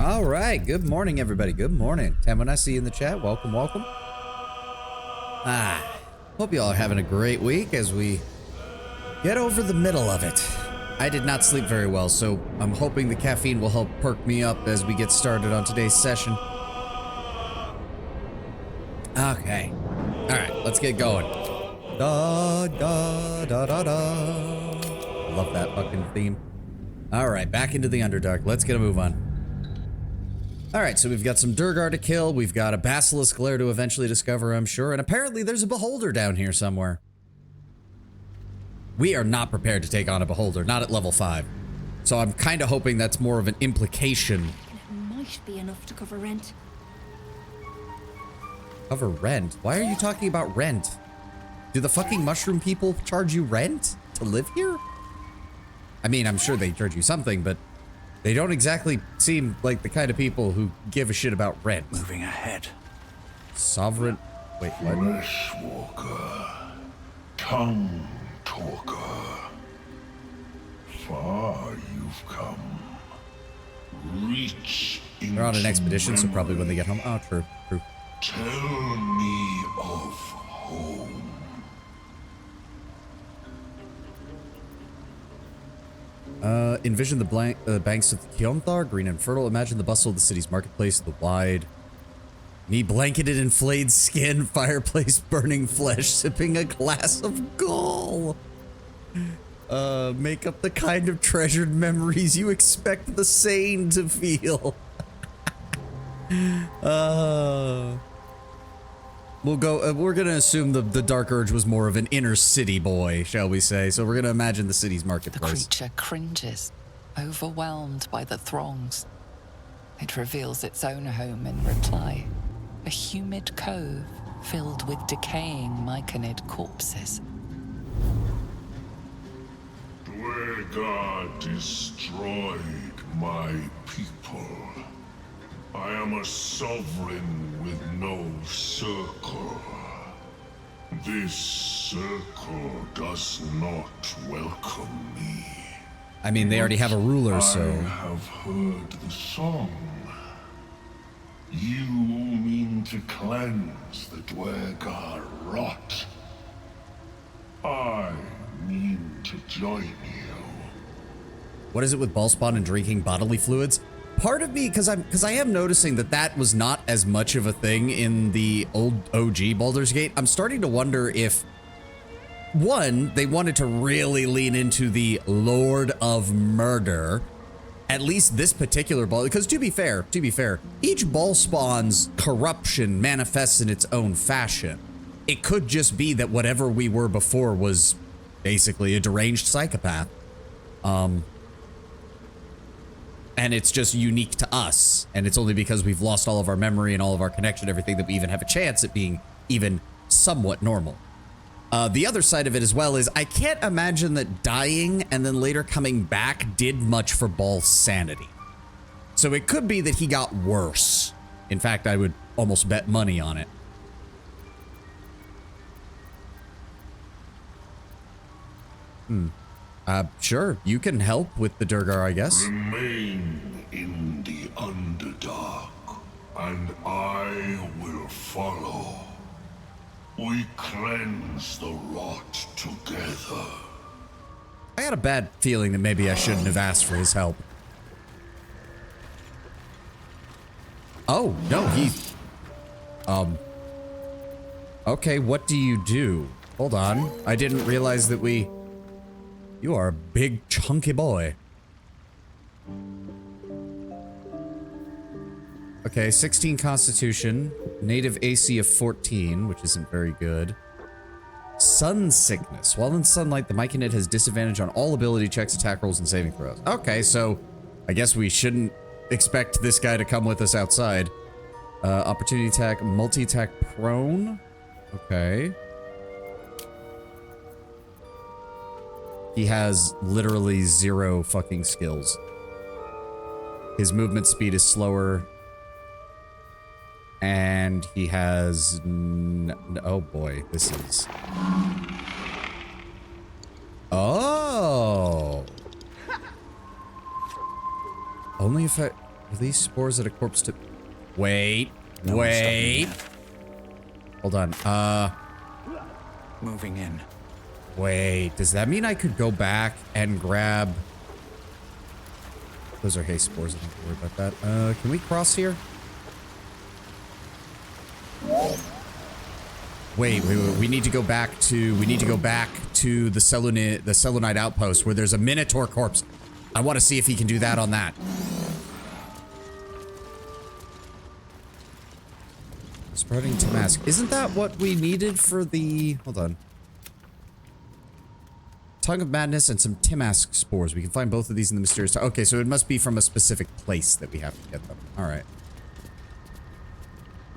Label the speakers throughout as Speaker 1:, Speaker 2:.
Speaker 1: All right, good morning, everybody. Good morning. Tam, when I see you in the chat, welcome, welcome. Hope you all are having a great week as we get over the middle of it. I did not sleep very well, so I'm hoping the caffeine will help perk me up as we get started on today's session. Okay. All right, let's get going. Da, da, da, da, da. Love that fucking theme. All right, back into the Underdark. Let's get a move on. All right, so we've got some Durgar to kill. We've got a Basilisk Lair to eventually discover, I'm sure. And apparently there's a Beholder down here somewhere. We are not prepared to take on a Beholder, not at level 5. So I'm kind of hoping that's more of an implication.
Speaker 2: It might be enough to cover rent.
Speaker 1: Cover rent? Why are you talking about rent? Do the fucking mushroom people charge you rent to live here? I mean, I'm sure they charge you something, but they don't exactly seem like the kind of people who give a shit about rent.
Speaker 3: Moving ahead.
Speaker 1: Sovereign... Wait, what?
Speaker 4: Fleshwalker, tongue talker. Far you've come. Reach into
Speaker 1: They're on an expedition, so probably when they get home.
Speaker 4: memory.
Speaker 1: Oh, true, true.
Speaker 4: Tell me of home.
Speaker 1: Envision the banks of the Kionthar, green and fertile. Imagine the bustle of the city's marketplace, the wide, me blanketed in flayed skin, fireplace burning flesh, sipping a glass of gall. Make up the kind of treasured memories you expect the sane to feel. We'll go, we're gonna assume the Dark Urge was more of an inner city boy, shall we say. So we're gonna imagine the city's
Speaker 5: The
Speaker 1: marketplace.
Speaker 5: creature cringes, overwhelmed by the throngs. It reveals its own home in reply. A humid cove filled with decaying myconid corpses.
Speaker 4: Dwarf destroyed my people. I am a sovereign with no circle. This circle does not welcome me.
Speaker 1: I mean, they already have a ruler,
Speaker 4: I
Speaker 1: so...
Speaker 4: have heard the song. You mean to cleanse the Dwargar rot. I mean to join you.
Speaker 1: What is it with Ballspawn and drinking bodily fluids? Part of me, because I am noticing that was not as much of a thing in the old OG Baldur's Gate. I'm starting to wonder if, one, they wanted to really lean into the Lord of Murder, at least this particular ball, because to be fair, each Ballspawn's corruption manifests in its own fashion. It could just be that whatever we were before was basically a deranged psychopath. And it's just unique to us. And it's only because we've lost all of our memory and all of our connection, everything, that we even have a chance at being even somewhat normal. The other side of it as well is I can't imagine that dying and then later coming back did much for Ball's sanity. So it could be that he got worse. In fact, I would almost bet money on it. Sure, you can help with the Durgar, I guess.
Speaker 4: Remain in the Underdark, and I will follow. We cleanse the rot together.
Speaker 1: I had a bad feeling that maybe I shouldn't have asked for his help. Oh, no, he... Okay, what do you do? Hold on, I didn't realize that we... You are a big, chunky boy. Okay, 16 Constitution, native AC of 14, which isn't very good. Sun Sickness. While in sunlight, the Myconid has disadvantage on all ability checks, attack rolls, and saving throws. Okay, so I guess we shouldn't expect this guy to come with us outside. Opportunity attack, multi-attack prone. Okay. He has literally 0 fucking skills. His movement speed is slower. And he has... oh boy, this is... Oh! Only if I... Release spores at a corpse to... Wait.
Speaker 3: No one's stopping me
Speaker 1: Wait.
Speaker 3: yet.
Speaker 1: Hold on.
Speaker 3: Moving in.
Speaker 1: Wait. Does that mean I could go back and grab... Those are haste spores. I don't have to worry about that. Can we cross here? Wait. We need to go back to... We need to go back to the Selûnite outpost where there's a Minotaur corpse. I want to see if he can do that on that. Spreading Tamask. Isn't that what we needed for the... Hold on. Tongue of Madness and some Tamask spores. We can find both of these in the mysterious... Okay, so it must be from a specific place that we have to get them. Alright.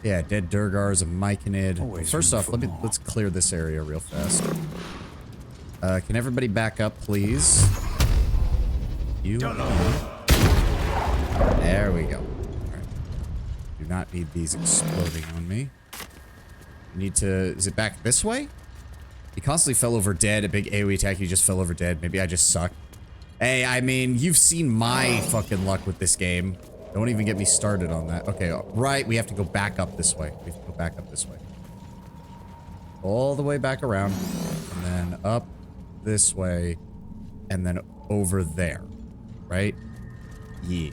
Speaker 1: Yeah, dead Durgars, a Myconid.
Speaker 3: Always
Speaker 1: First
Speaker 3: room
Speaker 1: off,
Speaker 3: for more.
Speaker 1: let's clear this area real fast. Can everybody back up, please? You. There we go. Alright. Do not need these exploding on me. Need to... Is it back this way? He constantly fell over dead. A big AoE attack, he just fell over dead. Maybe I just suck. Hey, I mean, you've seen my fucking luck with this game. Don't even get me started on that. Okay, right, we have to go back up this way. We have to go back up this way. All the way back around. And then up this way. And then over there. Right? Yeah.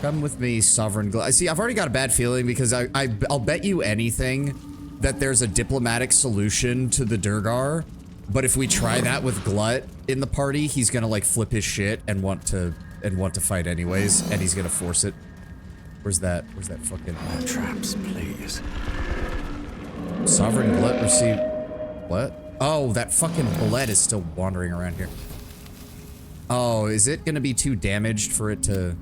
Speaker 1: Come with me, Sovereign Glut. See, I've already got a bad feeling because I'll bet you anything that there's a diplomatic solution to the Durgar, but if we try that with Glut in the party, he's gonna like flip his shit and want to fight anyways, and he's gonna force it. Where's that fucking
Speaker 3: No traps, please.
Speaker 1: Sovereign Glut receive what? Oh, that fucking bullet is still wandering around here. Oh, is it gonna be too damaged for it to...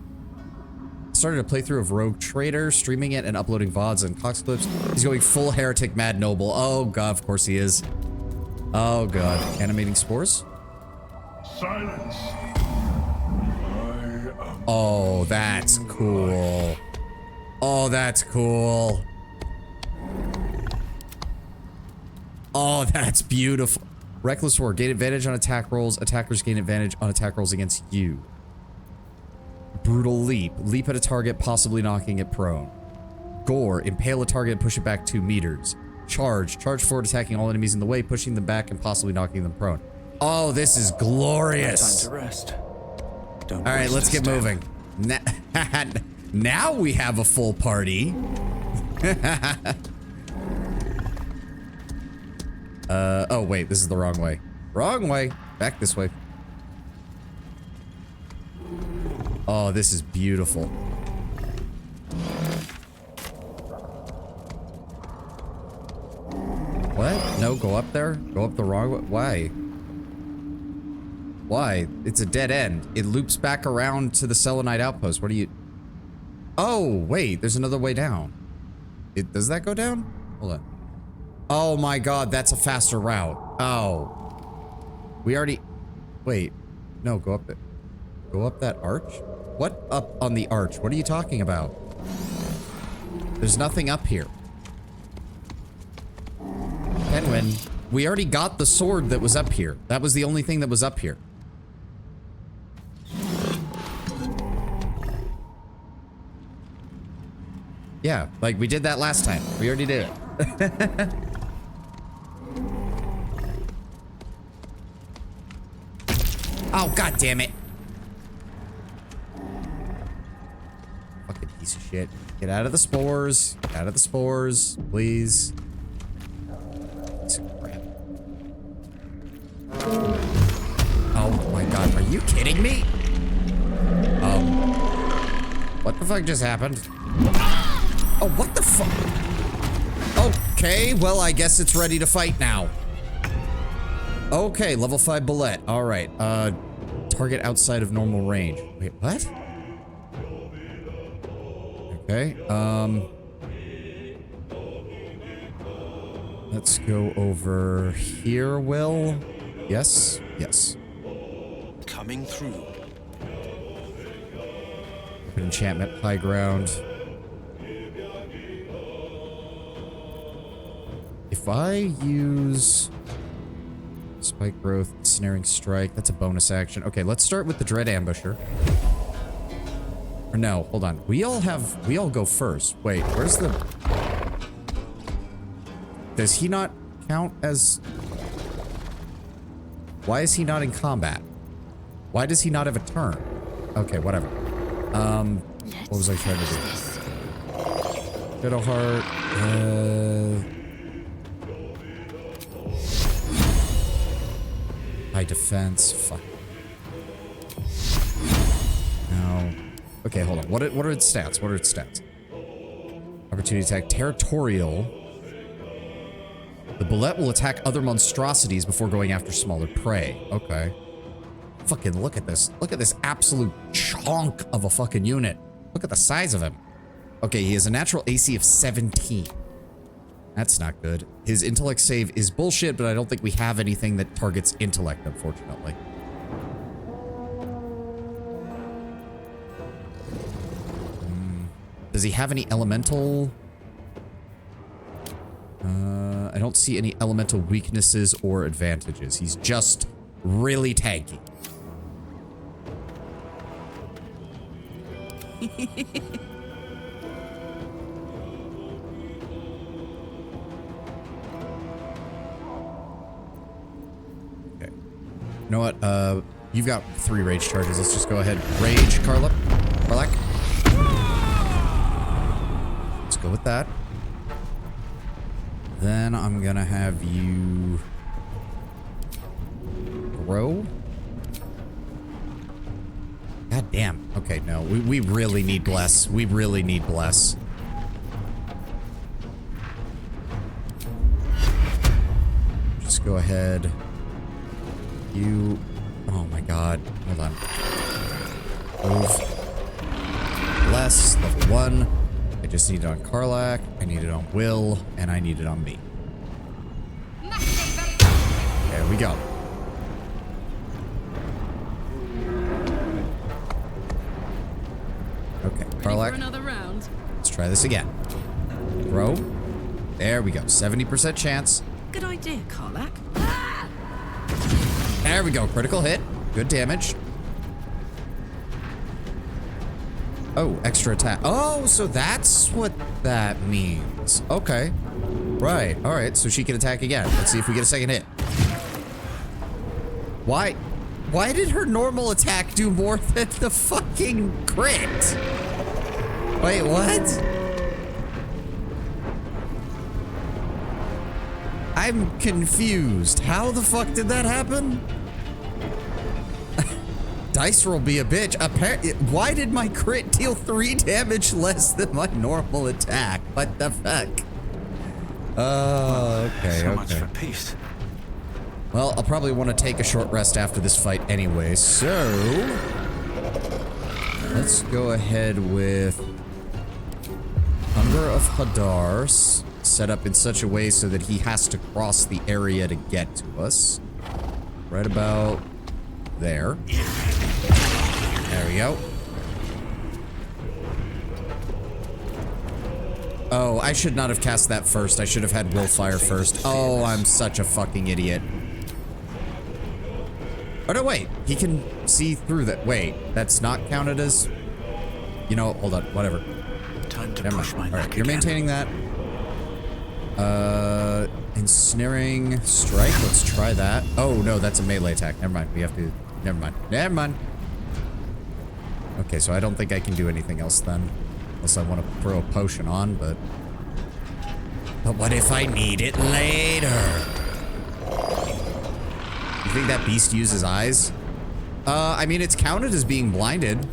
Speaker 1: Started a playthrough of Rogue Trader, streaming it and uploading VODs and Cox clips. He's going full heretic mad noble. Oh god, of course he is. Oh god. Animating spores?
Speaker 4: Silence.
Speaker 1: Oh, that's cool. Oh, that's cool. Oh, that's beautiful. Reckless War. Gain advantage on attack rolls. Attackers gain advantage on attack rolls against you. Brutal Leap. Leap at a target, possibly knocking it prone. Gore. Impale a target and push it back 2 meters. Charge. Charge forward, attacking all enemies in the way, pushing them back and possibly knocking them prone. Oh, this is glorious.
Speaker 3: Time to rest. Don't
Speaker 1: All right,
Speaker 3: waste
Speaker 1: let's
Speaker 3: a
Speaker 1: get
Speaker 3: step.
Speaker 1: moving. Now we have a full party. Oh wait, this is the wrong way. Wrong way. Back this way. Oh, this is beautiful. What? No, go up there? Go up the wrong way? Why? Why? It's a dead end. It loops back around to the Selûnite outpost. What are you... Oh, wait. There's another way down. Does that go down? Hold on. Oh my god, that's a faster route. Oh. We already... Wait. No, go up it. Go up that arch? What up on the arch? What are you talking about? There's nothing up here. Penguin, we already got the sword that was up here. That was the only thing that was up here. Yeah, like we did that last time. We already did it. Oh, god damn it. Fucking piece of shit. Get out of the spores. Get out of the spores, please. Piece of crap. Oh my god, are you kidding me? What the fuck just happened? Oh, what the fuck? Okay, well, I guess it's ready to fight now. Okay, level 5 bullet. All right. Target outside of normal range. Wait, what? Okay. Let's go over here, Will. Yes. Yes.
Speaker 3: Coming through.
Speaker 1: Open enchantment, high ground. If I use spike growth, snaring strike, that's a bonus action. Okay, let's start with the dread ambusher. Or no, hold on. We all go first. Wait, where's the... Does he not count as... Why is he not in combat? Why does he not have a turn? Okay, whatever. What was I trying to do? Fiddleheart. High defense. Fuck. No. Okay, hold on. What are its stats? What are its stats? Opportunity attack. Territorial. The bullet will attack other monstrosities before going after smaller prey. Okay. Fucking look at this. Look at this absolute chunk of a fucking unit. Look at the size of him. Okay, he has a natural AC of 17. That's not good. His intellect save is bullshit, but I don't think we have anything that targets intellect, unfortunately. Does he have any elemental? I don't see any elemental weaknesses or advantages. He's just really tanky. Okay. You know what? You've got 3 rage charges. Let's just go ahead. Rage, Carlak. Let's go with that. Then I'm gonna have you grow. God damn. Okay, no. We really need bless. We really need bless. Just go ahead. You... Oh my god. Hold on. Move. Bless. Level 1. I just need it on Carlak. I need it on Will. And I need it on me. There we go. Okay, Carlak.
Speaker 2: Another round.
Speaker 1: Let's try this again. Grow. There we go. 70% chance.
Speaker 2: Good idea, Carlak.
Speaker 1: There we go. Critical hit. Good damage. Oh, extra attack. Oh, so that's what that means. Okay. Right. All right. So she can attack again. Let's see if we get a second hit. Why did her normal attack do more than the fucking crit? Wait, what? I'm confused. How the fuck did that happen? Dice roll be a bitch. Apparently, why did my crit deal 3 damage less than my normal attack? What the fuck? Oh, okay,
Speaker 3: So much for peace.
Speaker 1: Well, I'll probably want to take a short rest after this fight anyway, so... Let's go ahead with... Hunger of Hadar, set up in such a way so that he has to cross the area to get to us. Right about there. There we go. Oh, I should not have cast that first. I should have had Willfire first. Oh, I'm such a fucking idiot. Oh, no, wait. He can see through that. Wait, that's not counted as... You know, hold on. Whatever.
Speaker 3: Time to
Speaker 1: Never
Speaker 3: push
Speaker 1: mind.
Speaker 3: my
Speaker 1: All
Speaker 3: luck
Speaker 1: right, you're
Speaker 3: again.
Speaker 1: maintaining that. Ensnaring strike. Let's try that. Oh, no, that's a melee attack. Never mind. We have to... Never mind. Never mind. Okay, so I don't think I can do anything else then. Unless I want to throw a potion on, but... But what if I need it later? You think that beast uses eyes? I mean, it's counted as being blinded.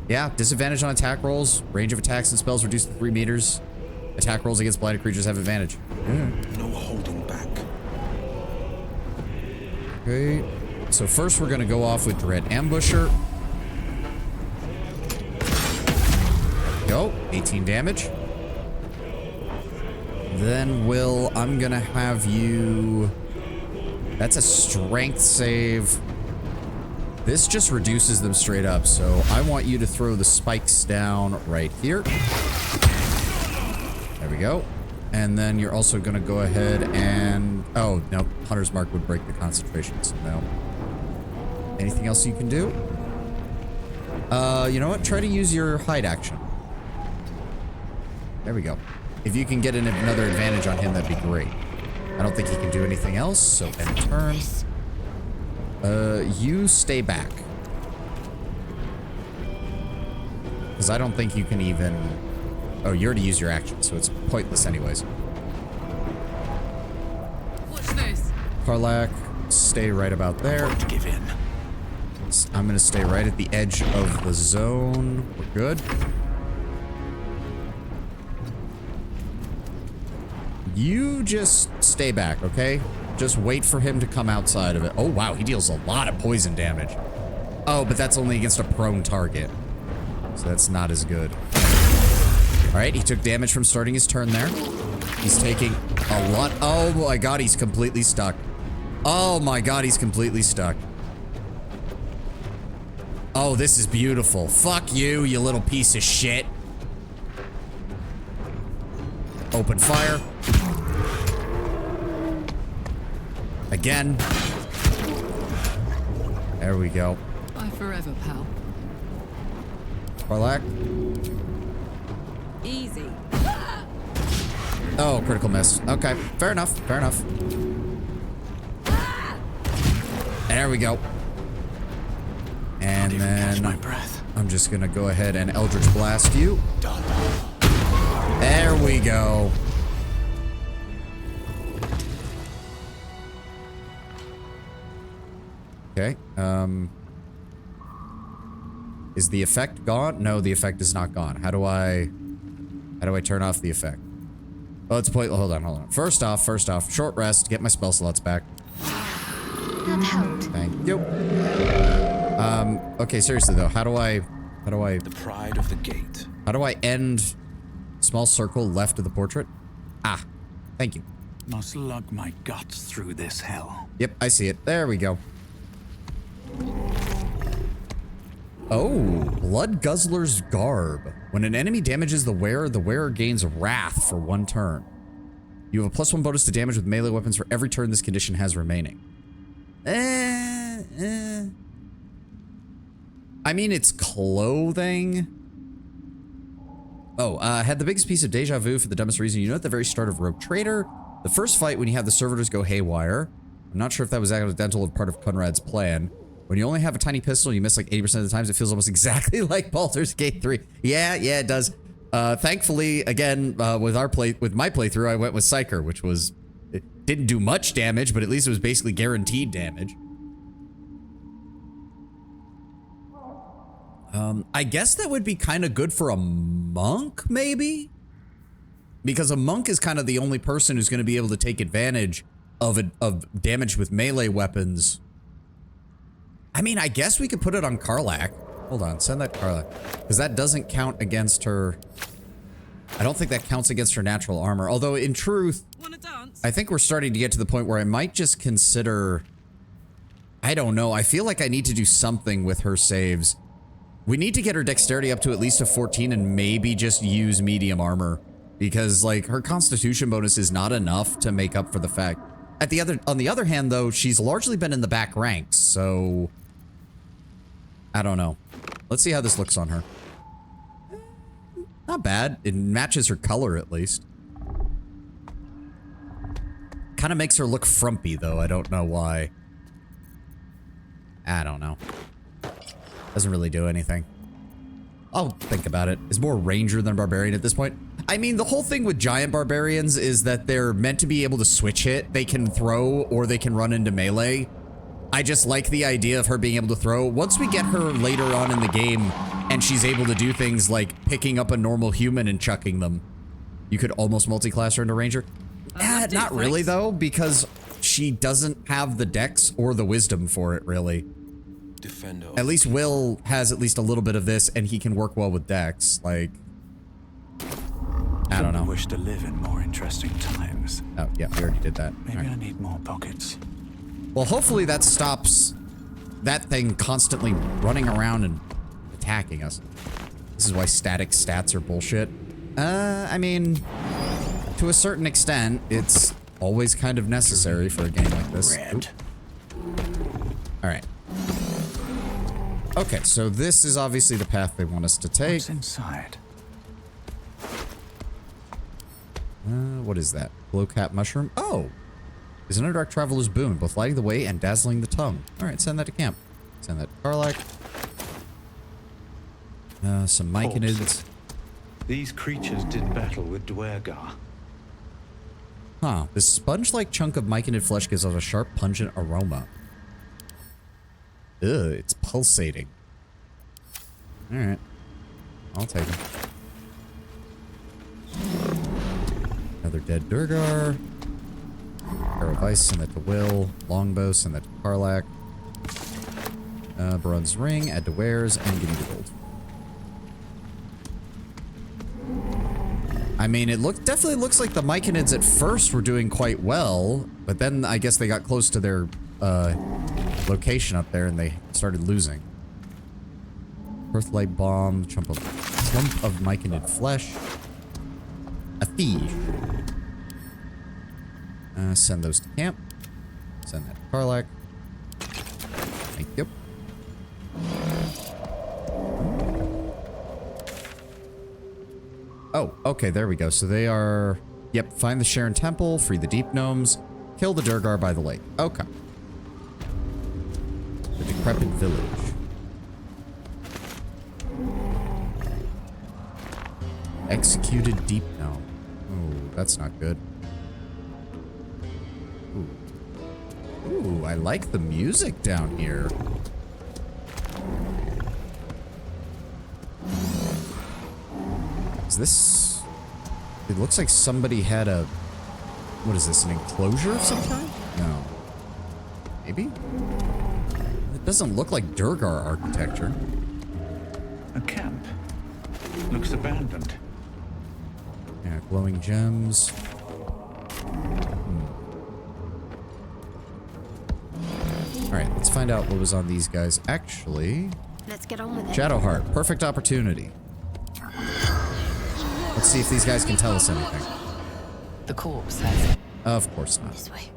Speaker 1: Yeah, disadvantage on attack rolls. Range of attacks and spells reduced to 3 meters. Attack rolls against blinded creatures have advantage.
Speaker 3: No holding back.
Speaker 1: Okay. So first we're gonna go off with Dread Ambusher. Go. 18 damage. Then I'm gonna have you... That's a strength save. This just reduces them straight up, so I want you to throw the spikes down right here. There we go. And then you're also gonna go ahead and... Oh, no. Hunter's Mark would break the concentration, so no. Anything else you can do? You know what? Try to use your hide action. There we go. If you can get another advantage on him, that'd be great. I don't think he can do anything else, so end turn. You stay back. Because I don't think you can even... Oh, you already used your action, so it's pointless anyways.
Speaker 5: Watch this.
Speaker 1: Karlak, stay right about there.
Speaker 3: Won't give in.
Speaker 1: I'm gonna stay right at the edge of the zone. We're good. You just stay back, okay? Just wait for him to come outside of it. Oh, wow, he deals a lot of poison damage. Oh, but that's only against a prone target. So that's not as good. All right, he took damage from starting his turn there. He's taking a lot. Oh my god, he's completely stuck. Oh my god, he's completely stuck. Oh, this is beautiful. Fuck you, you little piece of shit. Open fire. Again. There we go.
Speaker 5: Bye forever, pal.
Speaker 1: Karlak.
Speaker 5: Easy.
Speaker 1: Oh, critical miss. Okay, fair enough. Fair enough. There we go. And
Speaker 3: Can't even catch my
Speaker 1: then
Speaker 3: breath.
Speaker 1: I'm just gonna go ahead and Eldritch Blast you.
Speaker 3: Done.
Speaker 1: There we go. Okay, is the effect gone? No, the effect is not gone. How do I turn off the effect? Oh, it's point. Hold on. First off, short rest, get my spell slots back.
Speaker 2: That helped.
Speaker 1: Thank you. Okay, seriously though, how do I,
Speaker 3: The pride of the gate.
Speaker 1: how do I end small circle left of the portrait? Ah, thank you.
Speaker 3: Must lug my guts through this hell.
Speaker 1: Yep, I see it. There we go. Oh, Blood Guzzler's Garb. When an enemy damages the wearer gains Wrath for 1 turn. You have a +1 bonus to damage with melee weapons for every turn this condition has remaining. I mean, it's clothing. Oh, had the biggest piece of deja vu for the dumbest reason. You know, at the very start of Rogue Trader, the first fight when you have the servitors go haywire. I'm not sure if that was accidental or part of Conrad's plan. When you only have a tiny pistol, you miss like 80% of the times. It feels almost exactly like Baldur's Gate 3. Yeah, it does. Thankfully, again, with my playthrough, I went with Psyker, which was, it didn't do much damage, but at least it was basically guaranteed damage. I guess that would be kind of good for a monk, maybe? Because a monk is kind of the only person who's going to be able to take advantage of damage with melee weapons. I mean, I guess we could put it on Karlak. Hold on, send that Karlak. Because that doesn't count against her... I don't think that counts against her natural armor. Although, in truth,
Speaker 5: Wanna dance?
Speaker 1: I think we're starting to get to the point where I might just consider... I don't know, I feel like I need to do something with her saves. We need to get her dexterity up to at least a 14 and maybe just use medium armor. Because, like, her constitution bonus is not enough to make up for the fact... on the other hand, though, she's largely been in the back ranks, so... I don't know. Let's see how this looks on her. Not bad. It matches her color, at least. Kind of makes her look frumpy, though. I don't know why. I don't know. Doesn't really do anything. I'll think about it. Is more ranger than barbarian at this point. I mean, the whole thing with giant barbarians is that they're meant to be able to switch hit. They can throw or they can run into melee. I just like the idea of her being able to throw. Once we get her later on in the game and she's able to do things like picking up a normal human and chucking them, you could almost multi-class her into ranger. Not really though, because she doesn't have the dex or the wisdom for it, really.
Speaker 3: Defender.
Speaker 1: At least Will has at least a little bit of this, and he can work well with dex. Like, I don't know.
Speaker 3: Wish to live in more interesting times.
Speaker 1: Oh, yeah, we already did that.
Speaker 3: Maybe
Speaker 1: All right.
Speaker 3: I need more pockets.
Speaker 1: Well, hopefully that stops that thing constantly running around and attacking us. This is why static stats are bullshit. I mean, to a certain extent, it's always kind of necessary for a game like this.
Speaker 3: Red.
Speaker 1: All right. Okay, so this is obviously the path they want us to take.
Speaker 3: What's inside?
Speaker 1: What is that? Glowcap mushroom? Oh! Is an indirect traveler's boon, both lighting the way and dazzling the tongue. Alright, send that to camp. Send that to Karlak. Some myconids.
Speaker 3: These creatures did battle with Dwergar.
Speaker 1: Huh. This sponge-like chunk of myconid flesh gives off a sharp, pungent aroma. Ugh, it's pulsating. Alright. I'll take it. Another dead Durgar. Arrow of Ice, send that to Will. Longbow, send that to Karlak. Bronze ring, add to wares, and give me the gold. I mean, it definitely looks like the myconids at first were doing quite well, but then I guess they got close to their location up there and they started losing. Earthlight bomb, clump of myconid flesh. A fish. Send those to camp. Send that to Karlak. Thank you. Oh, okay, there we go. So they are... Yep, find the Sharon Temple, free the Deep Gnomes, kill the Durgar by the lake. Okay. The decrepit village. Executed Deep Gnome. Oh, that's not good. Ooh, I like the music down here. Is this... It looks like somebody had a... What is this, an enclosure of some kind? No. Maybe? It doesn't look like Durgar architecture.
Speaker 3: A camp. Looks abandoned.
Speaker 1: Yeah, glowing gems. Alright, let's find out what was on these guys. Actually...
Speaker 2: Let's get on with it.
Speaker 1: Shadowheart, perfect opportunity. Let's see if these guys can tell us anything.
Speaker 5: The corpse has...
Speaker 1: Of course not.
Speaker 2: This way.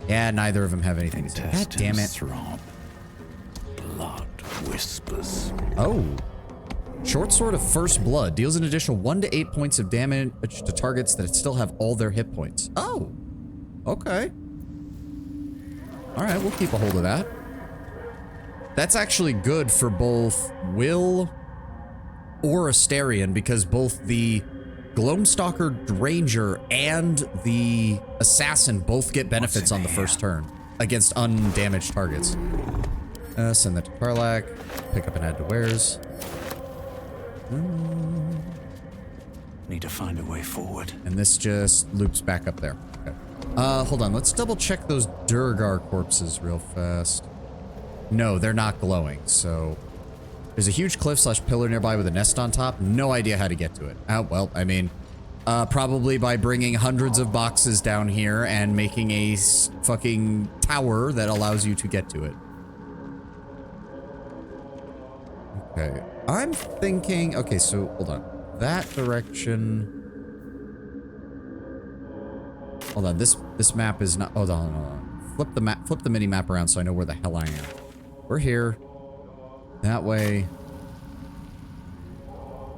Speaker 1: Yeah, neither of them have anything to say. God damn it.
Speaker 3: Throb. Blood whispers.
Speaker 1: Oh. Short Sword of First Blood deals an additional 1 to 8 points of damage to targets that still have all their hit points. Oh. Okay. Alright, we'll keep a hold of that. That's actually good for both Will or Asterion, because both the Gloamstalker Ranger and the Assassin both get benefits on the first turn against undamaged targets. Send that to Karlak. Pick up and add to wares.
Speaker 3: Need to find a way forward.
Speaker 1: And this just loops back up there. Okay. Hold on. Let's double check those Durgar corpses real fast. No, they're not glowing, so... There's a huge cliff/pillar nearby with a nest on top. No idea how to get to it. Well, I mean, probably by bringing hundreds of boxes down here and making a fucking tower that allows you to get to it. Okay. I'm thinking... Okay, so, hold on. That direction... Hold on, this map is not... Hold on. Flip the map, flip the mini-map around so I know where the hell I am. We're here. That way.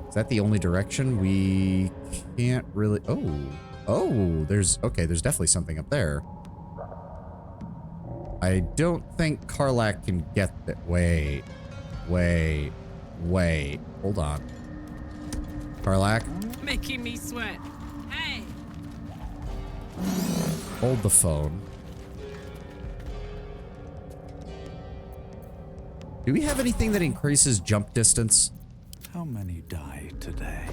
Speaker 1: Is that the only direction? We can't really... Oh, there's... Okay, there's definitely something up there. I don't think Karlak can get that. Wait. Hold on. Karlak?
Speaker 6: Making me sweat. Hey!
Speaker 1: Hold the phone. Do we have anything that increases jump distance?
Speaker 3: How many die today?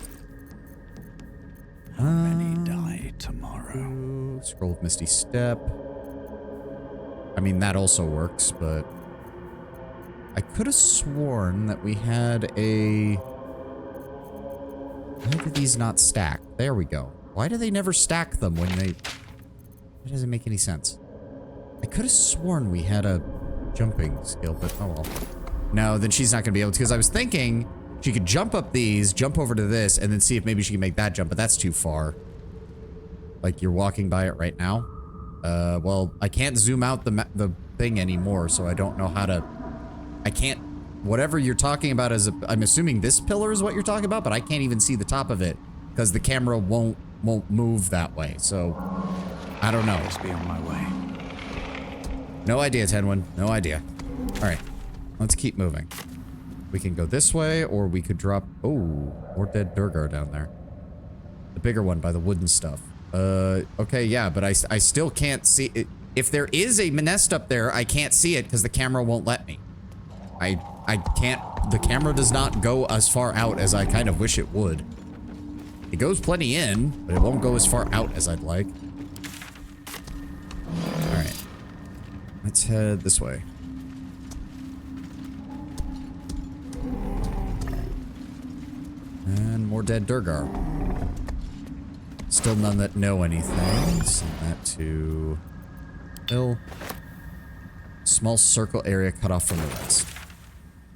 Speaker 3: How many die tomorrow?
Speaker 1: Scroll of Misty Step. I mean, that also works, but... I could have sworn that we had a... Why do these not stack? There we go. Why do they never stack them when they... That doesn't make any sense. I could have sworn we had a jumping skill, but oh well. No, then she's not going to be able to, because I was thinking she could jump up these, jump over to this, and then see if maybe she can make that jump, but that's too far. Like, you're walking by it right now. Well, I can't zoom out the thing anymore, so I don't know how to... I can't whatever you're talking about as a, I'm assuming this pillar is what you're talking about, but I can't even see the top of it because the camera won't move that way. So I don't know.
Speaker 3: Must be on my way.
Speaker 1: No idea, Tenwin. No idea. All right, let's keep moving. We can go this way, or we could drop... Oh, more dead Durgar down there. The bigger one by the wooden stuff. Okay, yeah, but I still can't see it. If there is a nest up there, I can't see it because the camera won't let me. I can't... The camera does not go as far out as I kind of wish it would. It goes plenty in, but it won't go as far out as I'd like. All right. Let's head this way. And more dead Durgar. Still none that know anything. Send that to Hill. Small circle area cut off from the rest.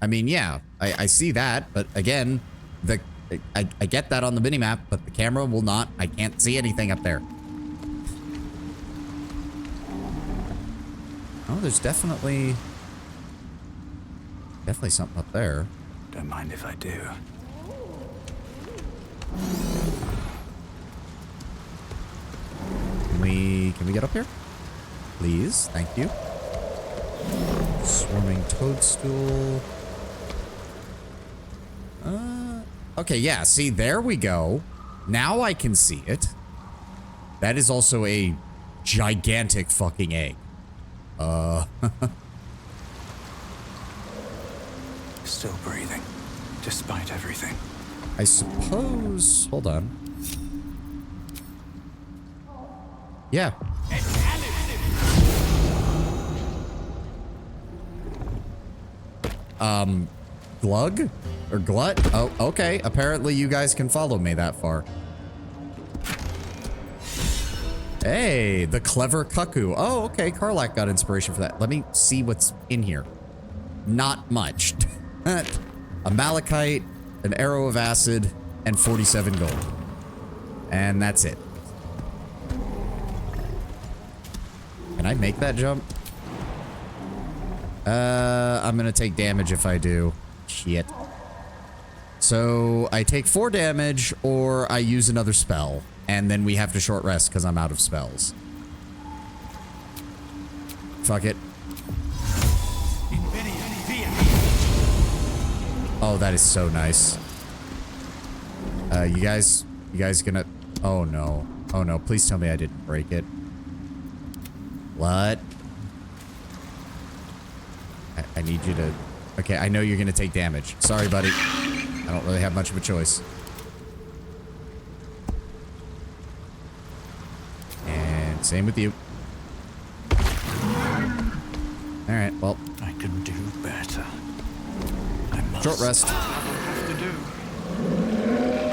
Speaker 1: I mean, yeah, I see that, but again, I get that on the minimap, but the camera will not. I can't see anything up there. Oh, there's definitely something up there.
Speaker 3: Don't mind if I do.
Speaker 1: Can we get up here? Please, thank you. Swarming toadstool. Okay, yeah, see, there we go. Now I can see it. That is also a gigantic fucking egg.
Speaker 3: Still breathing, despite everything.
Speaker 1: I suppose... Hold on. Yeah. Glug? Or glut? Oh, okay. Apparently you guys can follow me that far. Hey, the clever cuckoo. Oh, okay. Karlak got inspiration for that. Let me see what's in here. Not much. A malachite, an arrow of acid, and 47 gold. And that's it. Can I make that jump? I'm gonna take damage if I do. Shit. So I take 4 damage or I use another spell. And then we have to short rest because I'm out of spells. Fuck it. Oh, that is so nice. You guys gonna... Oh no. Oh no, please tell me I didn't break it. What? I need you to... Okay, I know you're gonna take damage. Sorry, buddy. I don't really have much of a choice. And same with you. Alright, well.
Speaker 3: I can do better. I must.
Speaker 1: Short rest.
Speaker 3: Have to do.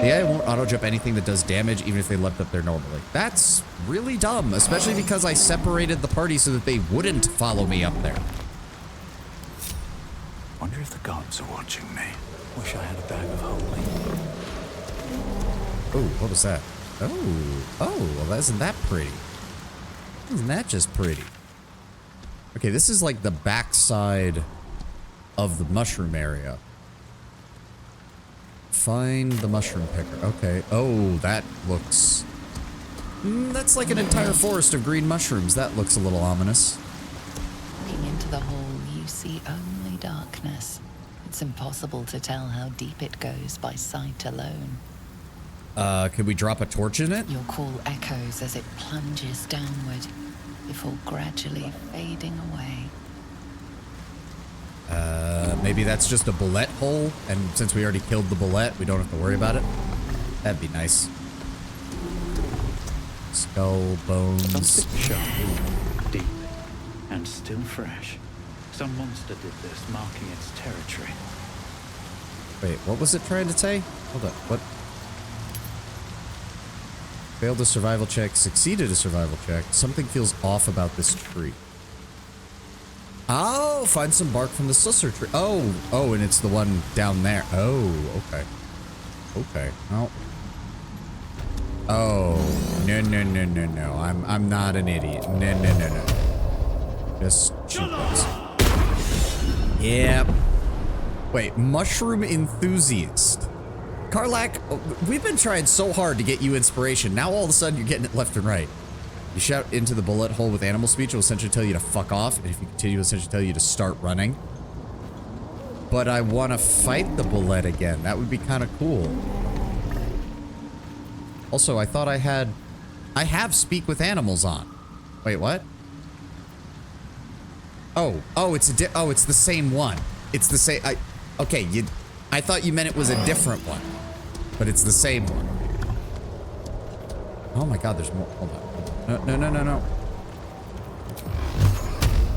Speaker 1: The AI won't auto-jump anything that does damage, even if they leapt up there normally. That's really dumb, especially because I separated the party so that they wouldn't follow me up there.
Speaker 3: Wonder if the gods are watching me. Wish I had a bag of holding.
Speaker 1: Oh, what was that? Oh, well, isn't that pretty? Isn't that just pretty? Okay, this is like the backside of the mushroom area. Find the mushroom picker. Okay. Oh, that looks... that's like an entire forest of green mushrooms. That looks a little ominous.
Speaker 5: Looking into the hole, you see only darkness. It's impossible to tell how deep it goes by sight alone.
Speaker 1: Could we drop a torch in it?
Speaker 5: Your call echoes as it plunges downward, before gradually fading away.
Speaker 1: Maybe that's just a bullet hole, and since we already killed the bullet, we don't have to worry about it. That'd be nice. Skull, bones.
Speaker 3: Something sharp, deep, and still fresh. Some monster did this, marking its territory.
Speaker 1: Wait, what was it trying to say? Hold up, what? Failed a survival check, succeeded a survival check. Something feels off about this tree. Oh, find some bark from the sussur tree. Oh, and it's the one down there. Oh, okay. Okay, well. Oh, no. I'm not an idiot. No. Just shoot those. Yep. Wait, mushroom enthusiast. Karlak, we've been trying so hard to get you inspiration. Now all of a sudden you're getting it left and right. You shout into the bullet hole with animal speech, it will essentially tell you to fuck off. And if you continue, it will essentially tell you to start running. But I want to fight the bullet again. That would be kind of cool. Also, I thought I have speak with animals on. Wait, what? Oh, it's the same one. It's the same. Okay, I thought you meant it was a different one, but it's the same one. Oh my God, there's more. Hold on. No.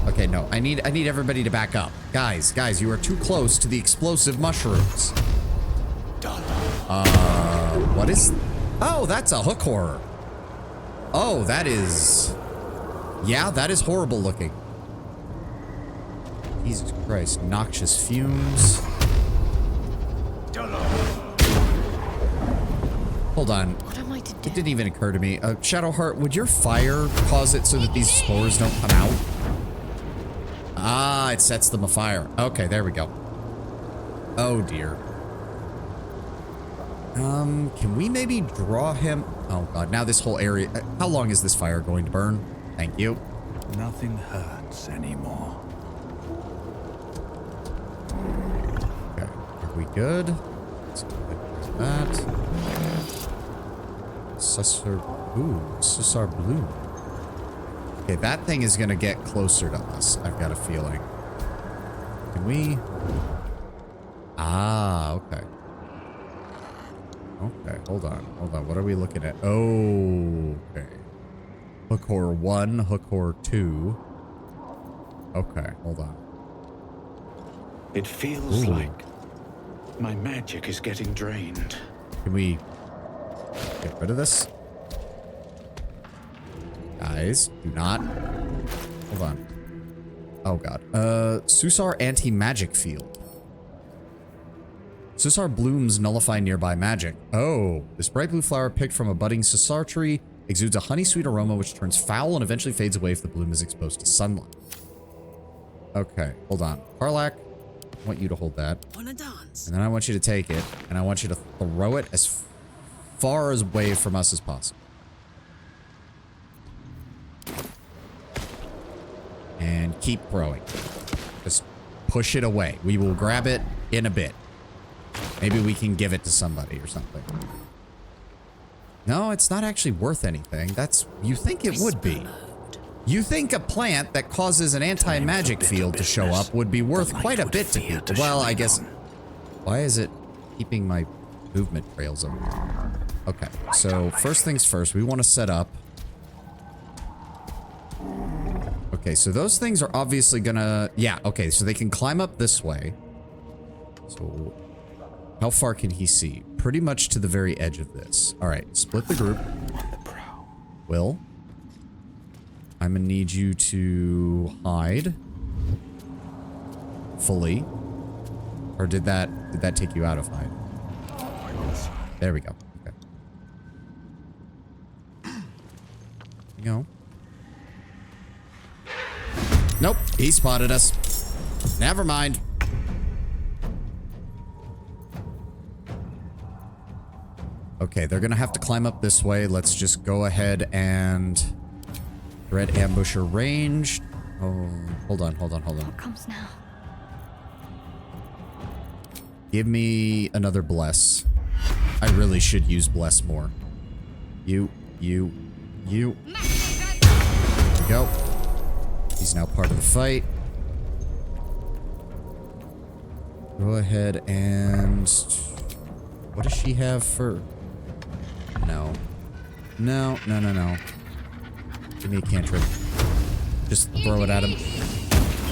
Speaker 1: Okay, no. I need everybody to back up. Guys, you are too close to the explosive mushrooms. What is? Oh, that's a hook horror. Oh, that is. Yeah, that is horrible looking. Jesus Christ, noxious fumes. Hold on.
Speaker 2: What am I to do?
Speaker 1: It didn't even occur to me. Shadowheart, would your fire cause it so that these spores don't come out? Ah, it sets them afire. Okay, there we go. Oh dear. Can we maybe draw him? Oh God, now this whole area. How long is this fire going to burn? Thank you.
Speaker 7: Nothing hurts anymore.
Speaker 1: Okay, are we good? Let's go ahead and that. Sussar Bloom. Okay, that thing is gonna get closer to us. I've got a feeling. Can we? Ah, okay. Okay, hold on. What are we looking at? Oh, okay. Hook horror 1, hook horror 2. Okay, hold on.
Speaker 3: It feels
Speaker 1: Ooh.
Speaker 3: like my magic is getting drained.
Speaker 1: Can we get rid of this? Guys, do not. Hold on. Oh God. Sussar anti-magic field. Sussar blooms nullify nearby magic. Oh, this bright blue flower picked from a budding Sussar tree exudes a honey-sweet aroma which turns foul and eventually fades away if the bloom is exposed to sunlight. Okay, hold on. Karlak, I want you to hold that.
Speaker 6: Wanna dance?
Speaker 1: And then I want you to take it, and I want you to throw it as far away from us as possible. And keep throwing. Just push it away. We will grab it in a bit. Maybe we can give it to somebody or something. No, it's not actually worth anything. You think it would be. You think a plant that causes an anti-magic field to show up would be worth quite a bit to people. Well, I guess. Why is it keeping my movement trails open? Okay, so first things first, we want to set up. Okay, so those things are obviously gonna. Yeah, okay, so they can climb up this way. So how far can he see? Pretty much to the very edge of this. All right, split the group. Will, I'm gonna need you to hide fully. Or did that take you out of hide? There we go. Okay. There you go. Nope, he spotted us. Never mind. Okay, they're gonna have to climb up this way. Let's just go ahead and red ambusher range. Oh, hold on.
Speaker 2: What comes now?
Speaker 1: Give me another bless. I really should use bless more. You. There we go. He's now part of the fight. Go ahead and... What does she have for... No. No. Give me a cantrip. Just throw it at him.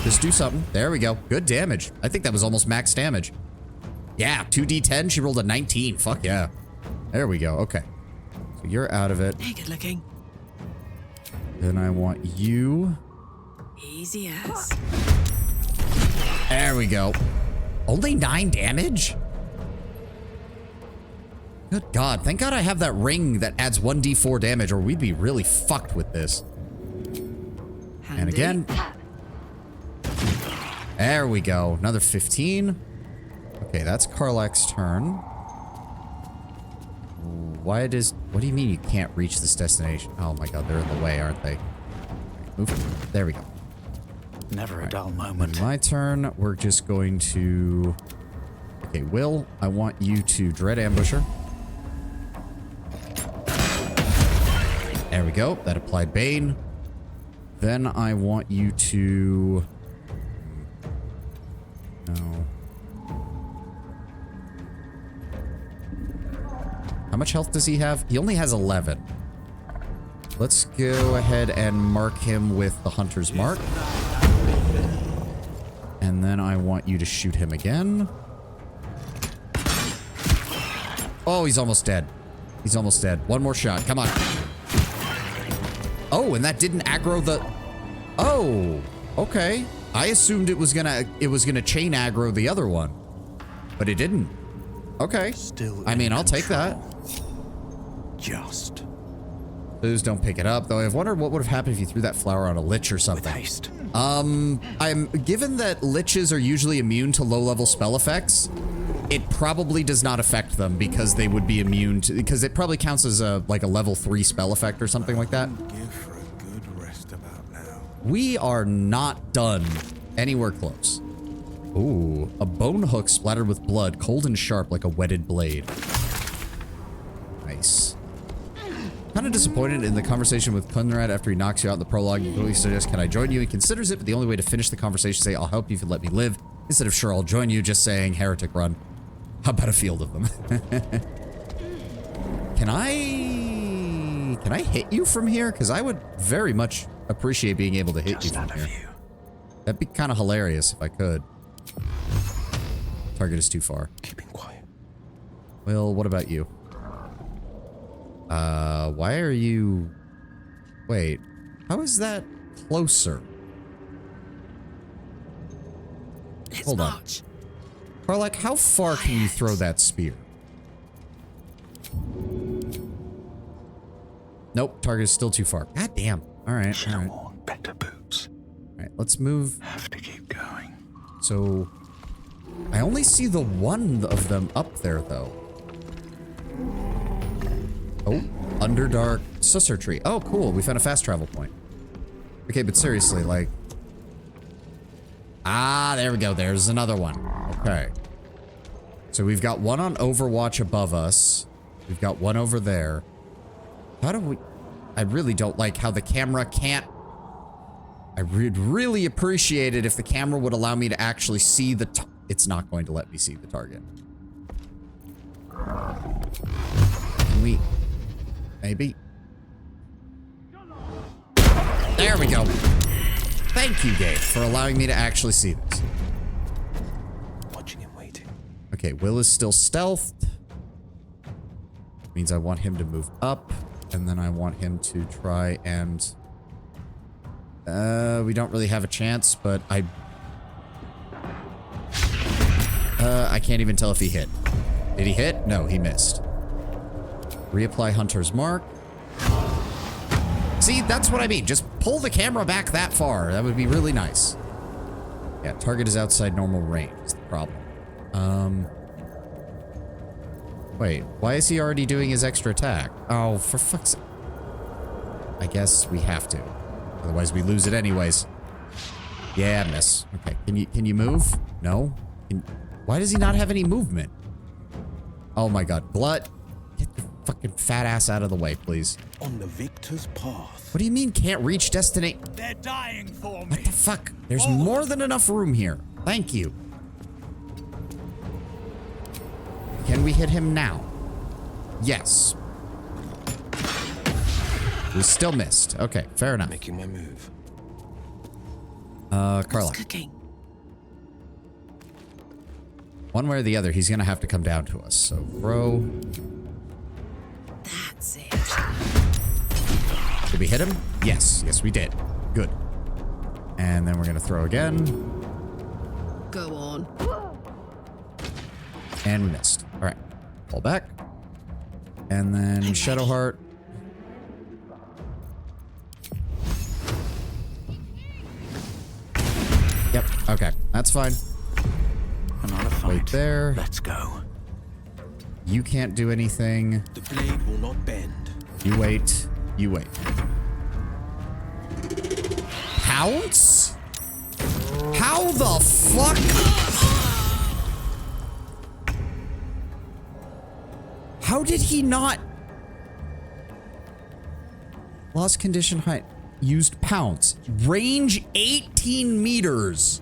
Speaker 1: Just do something. There we go. Good damage. I think that was almost max damage. Yeah, 2d10. She rolled a 19. Fuck yeah. There we go. Okay. So you're out of it.
Speaker 6: Hey, good looking.
Speaker 1: Then I want you...
Speaker 6: Easy as.
Speaker 1: There we go. Only 9 damage? Good God. Thank God I have that ring that adds 1d4 damage or we'd be really fucked with this.
Speaker 6: Handy.
Speaker 1: And again. There we go. Another 15. Okay, that's Karlach's turn. What do you mean you can't reach this destination? Oh my god, they're in the way, aren't they? Move. There we go.
Speaker 3: Never a dull moment.
Speaker 1: My turn. We're just going to... Okay, Will, I want you to Dread Ambusher. There we go. That applied Bane. Then I want you to... No. How much health does he have? He only has 11. Let's go ahead and mark him with the Hunter's Mark. And then I want you to shoot him again. Oh, he's almost dead. He's almost dead. One more shot. Come on. Oh, and that didn't aggro the... Oh, okay. I assumed it was gonna chain aggro the other one. But it didn't. Okay.
Speaker 7: Still
Speaker 1: I mean, I'll take that.
Speaker 7: Just.
Speaker 1: Please don't pick it up, though. I've wondered what would have happened if you threw that flower on a lich or something.
Speaker 7: With haste.
Speaker 1: I'm given that liches are usually immune to low-level spell effects, it probably does not affect them because they would be immune to, because it probably counts as like a level 3 spell effect or something like that.
Speaker 7: Give for a good rest about now.
Speaker 1: We are not done anywhere close. Ooh, a bone hook splattered with blood, cold and sharp like a whetted blade. Nice. Kind of disappointed in the conversation with Conrad after he knocks you out in the prologue. He really suggests, can I join you? He considers it, but the only way to finish the conversation is say, I'll help you if you let me live. Instead of sure, I'll join you, just saying, heretic run. How about a field of them? Can I hit you from here? Because I would very much appreciate being able to hit you from here. That'd be kind of hilarious if I could. Target is too far.
Speaker 7: Keeping quiet.
Speaker 1: Well, what about you? Why are you... Wait, how is that closer? Hold on. Karlach, how far can you throw that spear? Nope, target is still too far. God damn. Alright, alright.
Speaker 7: On better boots.
Speaker 1: Alright, let's move.
Speaker 7: Have to keep going.
Speaker 1: So, I only see the one of them up there, though. Oh, Underdark Susser Tree. Oh, cool. We found a fast travel point. Okay, but seriously, like... Ah, there we go. There's another one. Okay. So we've got one on Overwatch above us. We've got one over there. How do we... I really don't like how the camera can't... I would really appreciate it if the camera would allow me to actually see the... It's not going to let me see the target. Can we... Maybe. There we go. Thank you, Gabe, for allowing me to actually see this.
Speaker 7: Watching and waiting.
Speaker 1: Okay, Will is still stealthed. Means I want him to move up, and then I want him to try and... we don't really have a chance, but I can't even tell if he hit. Did he hit? No, he missed. Reapply Hunter's Mark. See, that's what I mean. Just pull the camera back that far. That would be really nice. Yeah, target is outside normal range is the problem. Wait, why is he already doing his extra attack? Oh, for fuck's sake. I guess we have to. Otherwise we lose it anyways. Yeah, miss. Okay, can you move? No? Why does he not have any movement? Oh my god. Glut, get your fucking fat ass out of the way, please.
Speaker 7: On the victor's path.
Speaker 1: What do you mean can't reach destination?
Speaker 7: They're dying for me.
Speaker 1: What the fuck? There's more than enough room here. Thank you. Can we hit him now? Yes. We still missed. Okay, fair enough.
Speaker 7: Making my move.
Speaker 1: Karlach.
Speaker 6: Cooking.
Speaker 1: One way or the other, he's gonna have to come down to us. So, throw.
Speaker 6: That's it.
Speaker 1: Did we hit him? Yes. Yes, we did. Good. And then we're gonna throw again.
Speaker 6: Go on.
Speaker 1: And we missed. All right. Pull back. And then Shadowheart. Yep. Okay. That's fine.
Speaker 3: Another
Speaker 1: wait there.
Speaker 7: Let's go.
Speaker 1: You can't do anything.
Speaker 7: The blade will not bend.
Speaker 1: You wait. You wait. Pounce? How the fuck? How did he not? Lost condition height. Used pounce. Range 18 meters.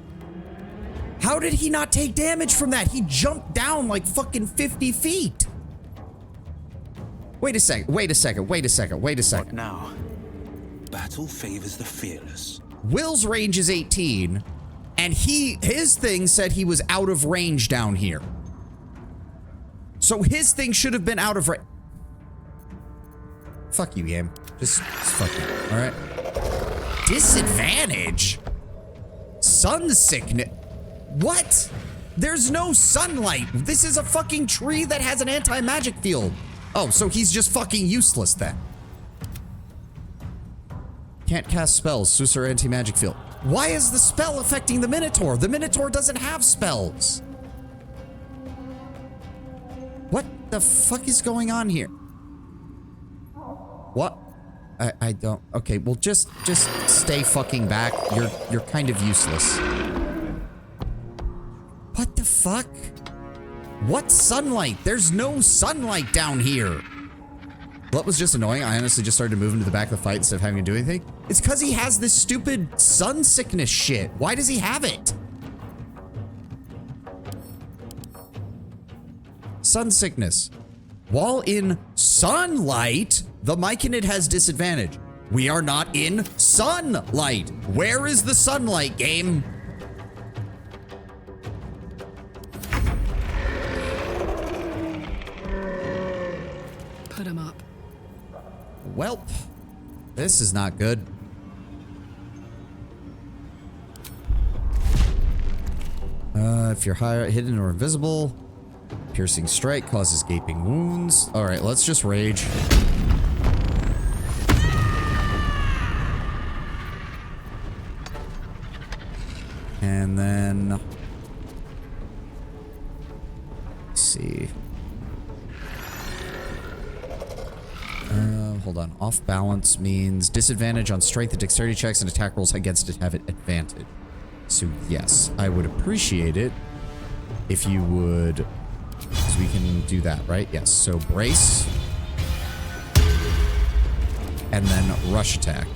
Speaker 1: How did he not take damage from that? He jumped down like fucking 50 feet. Wait a second. Wait a second. Wait a second. Wait a second.
Speaker 3: What now?
Speaker 7: Battle favors the fearless.
Speaker 1: Will's range is 18, and his thing said he was out of range down here. So his thing should have been out of range. Fuck you, game. Just fuck you, all right? Disadvantage? Sun sickness? What? There's no sunlight. This is a fucking tree that has an anti-magic field. Oh, so he's just fucking useless then. Can't cast spells. Susur anti-magic field. Why is the spell affecting the Minotaur? The Minotaur doesn't have spells. What the fuck is going on here? What? I don't. Okay, well just stay fucking back. You're kind of useless. What the fuck? What sunlight? There's no sunlight down here. What was just annoying? I honestly just started moving to the back of the fight instead of having to do anything. It's because he has this stupid sun sickness shit. Why does he have it? Sun sickness. While in sunlight, the Myconid has disadvantage. We are not in sunlight. Where is the sunlight, game?
Speaker 6: Put him up.
Speaker 1: Welp. This is not good. If you're hidden or invisible, piercing strike causes gaping wounds. All right, let's just rage. And then, let's see. Hold on. Off balance means disadvantage on strength and dexterity checks and attack rolls against it have it advantage. So yes, I would appreciate it if you would, because we can do that, right? Yes. So brace. And then rush attack.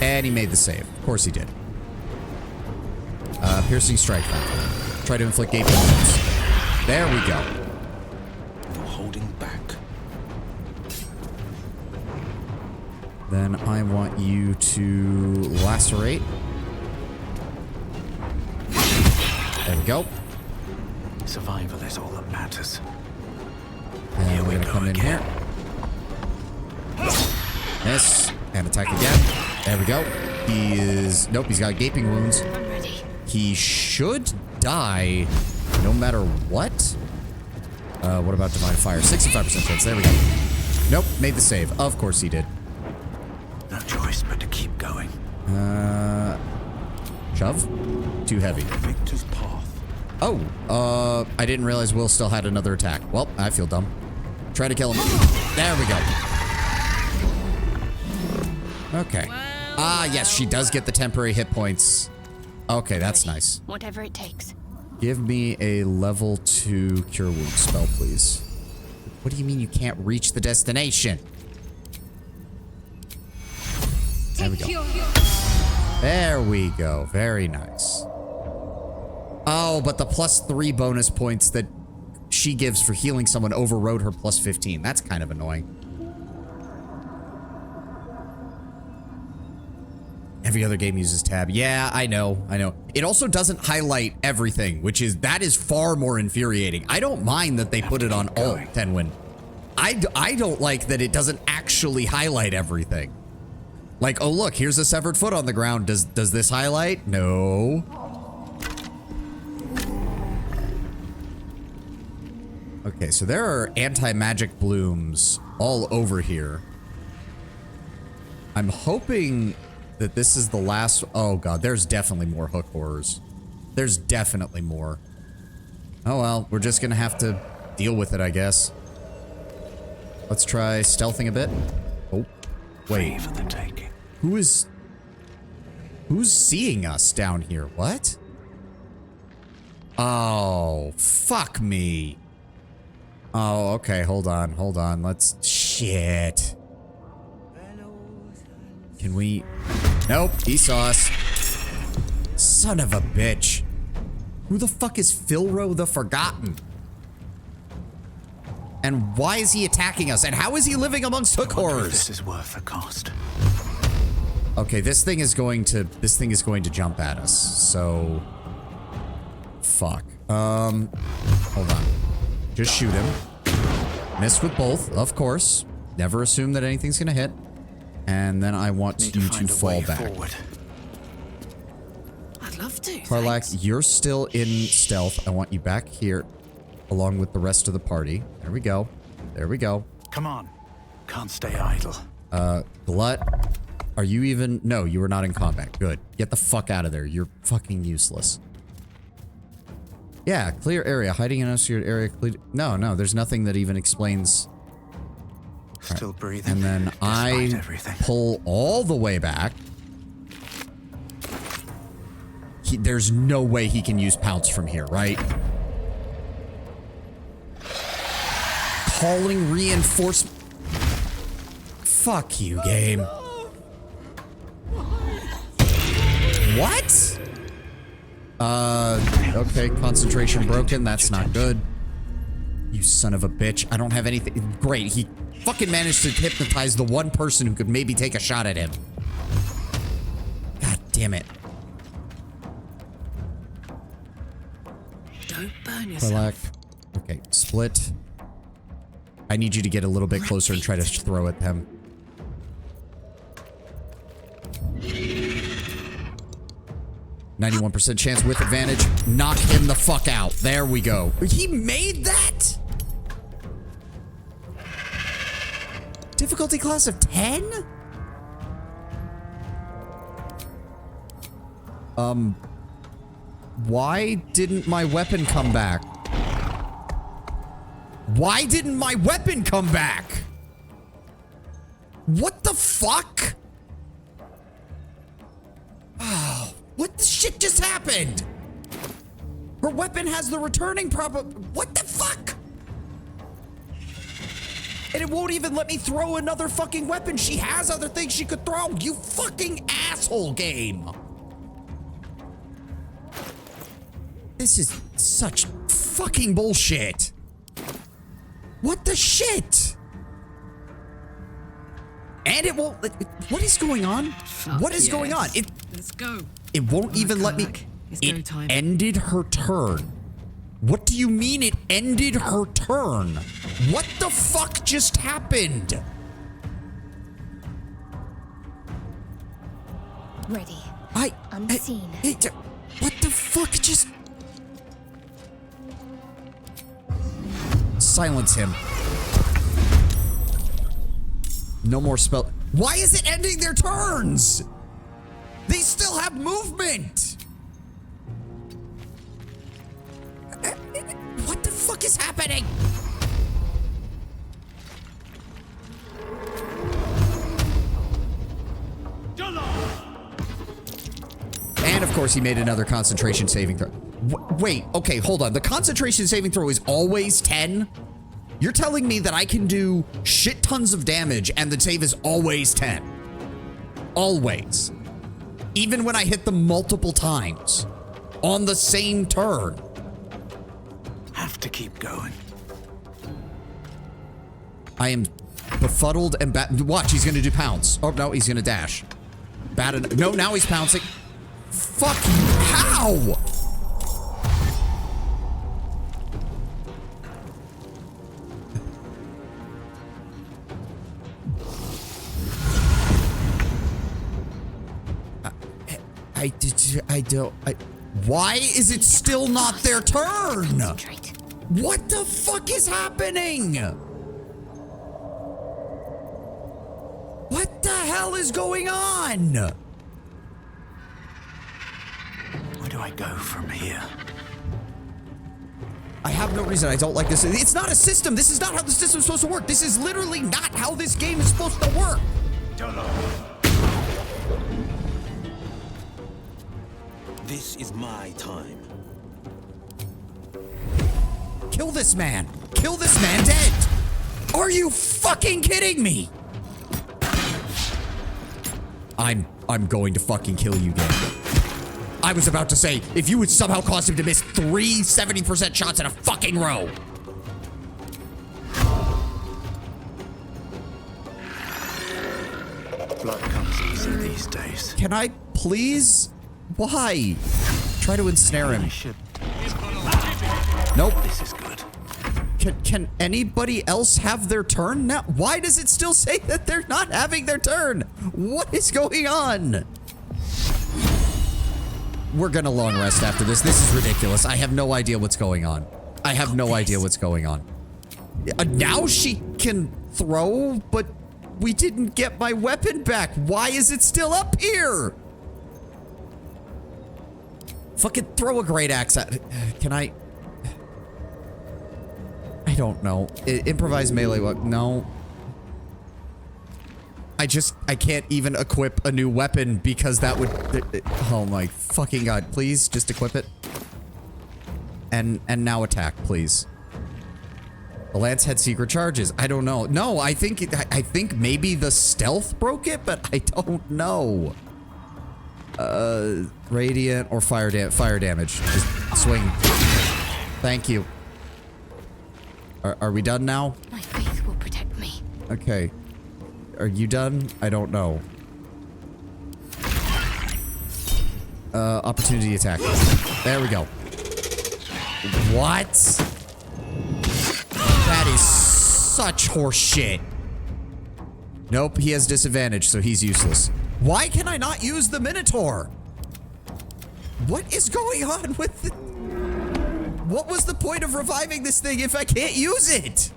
Speaker 1: And he made the save. Of course he did. Piercing strike then. Try to inflict gaping wounds. There we go.
Speaker 7: No holding back.
Speaker 1: Then I want you to lacerate. There we go.
Speaker 3: Survival is all that matters.
Speaker 1: And we're gonna come in here. Miss. And attack again. There we go. He is... Nope, he's got gaping wounds.
Speaker 2: I'm ready.
Speaker 1: He should die no matter what. What about Divine Fire? 65% chance. There we go. Nope, made the save. Of course he did.
Speaker 3: No choice but to keep going.
Speaker 1: Shove? Too heavy.
Speaker 7: Victor's path.
Speaker 1: Oh, I didn't realize Will still had another attack. Well, I feel dumb. Try to kill him. There we go. Okay. Ah, yes, she does get the temporary hit points. Okay, that's nice.
Speaker 2: Whatever it takes.
Speaker 1: Give me a level 2 cure wound spell, please. What do you mean you can't reach the destination? There we go. There we go. Very nice. Oh, but the +3 bonus points that she gives for healing someone overrode her +15. That's kind of annoying. Every other game uses tab. Yeah, I know. It also doesn't highlight everything, that is far more infuriating. I don't mind that they put it on alt, Tenwin. I don't like that it doesn't actually highlight everything. Like, oh look, here's a severed foot on the ground. Does this highlight? No. Okay, so there are anti-magic blooms all over here. I'm hoping that this is the last... Oh god, there's definitely more hook horrors. There's definitely more. Oh well, we're just gonna have to deal with it, I guess. Let's try stealthing a bit. Oh, wait.
Speaker 3: For the taking.
Speaker 1: Who's seeing us down here? What? Oh, fuck me. Oh, okay, hold on. Let's... Shit. Can we... Nope, he saw us. Son of a bitch. Who the fuck is Philro the Forgotten? And why is he attacking us? And how is he living amongst hook horrors?
Speaker 3: This is worth the cost.
Speaker 1: Okay, this thing is going to jump at us. So fuck. Hold on. Just shoot him. Miss with both, of course. Never assume that anything's gonna hit. And then I want you to fall back.
Speaker 3: Forward.
Speaker 6: I'd love to.
Speaker 1: Karlak,
Speaker 6: thanks.
Speaker 1: you're still in stealth. I want you back here along with the rest of the party. There we go. There we go.
Speaker 3: Come on. Can't stay idle.
Speaker 1: Glut, are you even... No, you are not in combat. Good. Get the fuck out of there. You're fucking useless. Yeah, clear area. Hiding in an unsecured area. No, there's nothing that even explains...
Speaker 3: Still breathing.
Speaker 1: And then I
Speaker 3: despite everything.
Speaker 1: pull all the way back. There's no way he can use pounce from here, right? Calling reinforcement. Fuck you, game. What? Okay, concentration broken. That's not good. You son of a bitch. I don't have anything. Great, he fucking managed to hypnotize the one person who could maybe take a shot at him. God damn it.
Speaker 6: Don't burn yourself.
Speaker 1: Relax. Okay, split. I need you to get a little bit closer and try to throw at him. %91 chance with advantage. Knock him the fuck out. There we go. He made that? Difficulty class of 10? Why didn't my weapon come back? Why didn't my weapon come back? What the fuck? Oh, what the shit just happened? Her weapon has the returning problem. What the fuck? And it won't even let me throw another fucking weapon. She has other things she could throw. You fucking asshole game. This is such fucking bullshit. What the shit? And it won't. What is going on? What is going on?
Speaker 6: Let's go.
Speaker 1: It won't even let me.
Speaker 6: It's go
Speaker 1: It
Speaker 6: time.
Speaker 1: ended her turn. What do you mean it ended her turn? What the fuck just happened?
Speaker 2: Ready. Unseen.
Speaker 1: What the fuck just... Silence him. No more spell. Why is it ending their turns? They still have movement. What the fuck is happening? And of course he made another concentration saving throw. Wait, okay, hold on. The concentration saving throw is always 10? You're telling me that I can do shit tons of damage and the save is always 10? Always. Even when I hit them multiple times. On the same turn.
Speaker 3: Have to keep going.
Speaker 1: I am befuddled and watch, he's gonna do pounce. Oh, no, he's gonna dash. No, now he's pouncing. Fuck you. How? Why is it still not their turn?
Speaker 2: Concentrate.
Speaker 1: What the fuck is happening? What the hell is going on?
Speaker 3: Why do I go from here?
Speaker 1: I have no reason I don't like this. It's not a system. This is not how the system's supposed to work. This is literally not how this game is supposed to work.
Speaker 7: This is my time.
Speaker 1: Kill this man. Kill this man dead. Are you fucking kidding me? I'm going to fucking kill you, game. I was about to say, if you would somehow cause him to miss 3 70% shots in a fucking row.
Speaker 3: Blood comes easy these days.
Speaker 1: Can I please? Why? Try to ensnare him. Nope.
Speaker 3: This is good.
Speaker 1: Can anybody else have their turn now? Why does it still say that they're not having their turn? What is going on? We're gonna long rest after this. This is ridiculous. I have no idea what's going on. I have no idea what's going on. Now she can throw, but we didn't get my weapon back. Why is it still up here? Fucking throw a great axe at. Can I don't know. Improvise melee weapon. No. I can't even equip a new weapon because that would, oh my fucking god. Please, just equip it. And now attack, please. The lance had secret charges. I don't know. No, I think maybe the stealth broke it, but I don't know. Radiant or fire damage. Just swing. Thank you. Are we done now?
Speaker 2: My faith will protect me.
Speaker 1: Okay. Are you done? I don't know. Opportunity attack. There we go. What? That is such horse shit. Nope, he has disadvantage, so he's useless. Why can I not use the Minotaur? What is going on with the... What was the point of reviving this thing if I can't use it?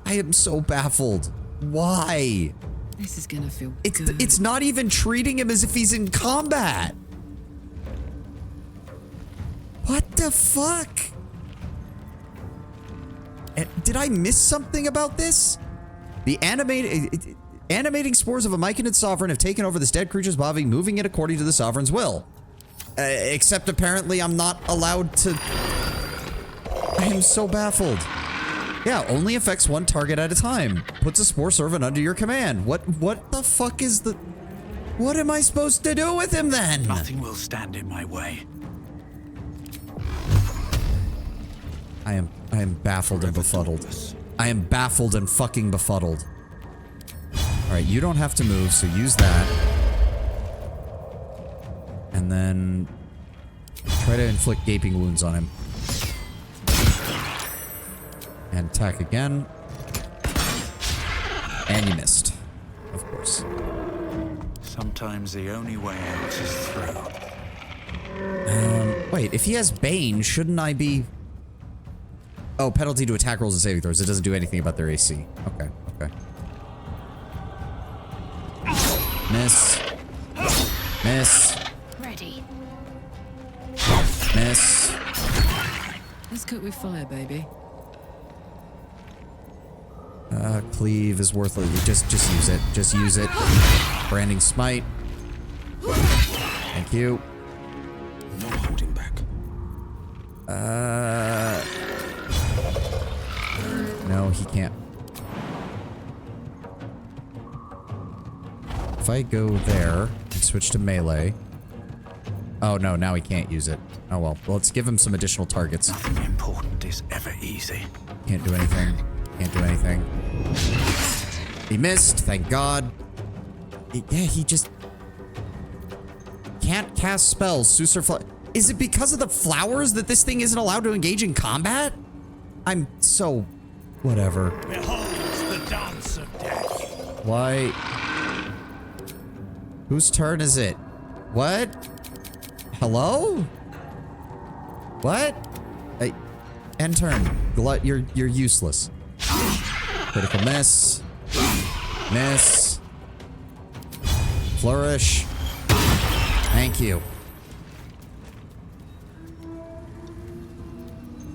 Speaker 1: I am so baffled. Why?
Speaker 6: This is gonna feel good.
Speaker 1: It's not even treating him as if he's in combat. What the fuck? Did I miss something about this? The animating spores of a Myconid sovereign have taken over this dead creature's body, moving it according to the sovereign's will. Except apparently I'm not allowed to... I am so baffled. Yeah, only affects one target at a time. Puts a spore servant under your command. What the fuck is the... What am I supposed to do with him then?
Speaker 3: Nothing will stand in my way.
Speaker 1: I am baffled and befuddled. I am baffled and fucking befuddled. Alright, you don't have to move, so use that. And then try to inflict gaping wounds on him. And attack again. And you missed. Of course.
Speaker 3: Sometimes the only way out is through.
Speaker 1: Wait, if he has Bane, shouldn't I be... Oh, penalty to attack rolls and saving throws. It doesn't do anything about their AC. Okay, okay. Miss. Miss.
Speaker 2: Ready.
Speaker 1: Miss.
Speaker 6: Let's cook with fire, baby.
Speaker 1: Cleave is worthless. Just use it. Just use it. Branding smite. Thank you.
Speaker 7: No holding back.
Speaker 1: No, he can't. If I go there and switch to melee. Oh no, now he can't use it. Oh well, let's give him some additional targets.
Speaker 3: Nothing important is ever easy.
Speaker 1: Can't do anything. Can't do anything. He missed, thank God. Yeah, he just can't cast spells. Is it because of the flowers that this thing isn't allowed to engage in combat? I'm so... whatever.
Speaker 4: Beholds the dance of death.
Speaker 1: Why? Whose turn is it? What? Hello? What? End turn. Glut, you're useless. Critical miss. Miss. Flourish. Thank you.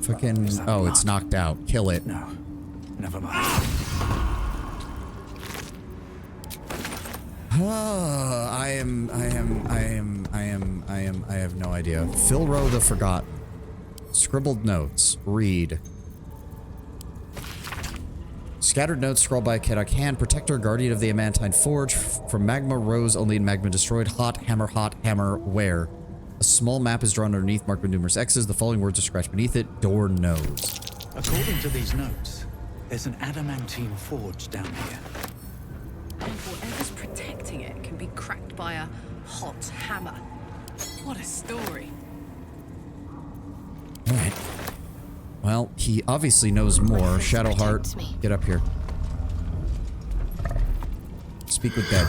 Speaker 1: Fucking... Oh, it's knocked out. Kill it.
Speaker 3: No, never mind.
Speaker 1: I have no idea. Philro the Forgotten. Scribbled notes. Read. Scattered notes scrawled by a kid. I can. Protector, guardian of the Amantine Forge. From magma rose only in magma destroyed. Hot hammer, where? A small map is drawn underneath, marked with numerous X's. The following words are scratched beneath it. Door nose.
Speaker 3: According to these notes, there's an adamantine forge down here.
Speaker 8: And whatever's protecting it can be cracked by a hot hammer. What a story.
Speaker 1: Alright. Well, he obviously knows more. Shadowheart, get up here. Speak with dead.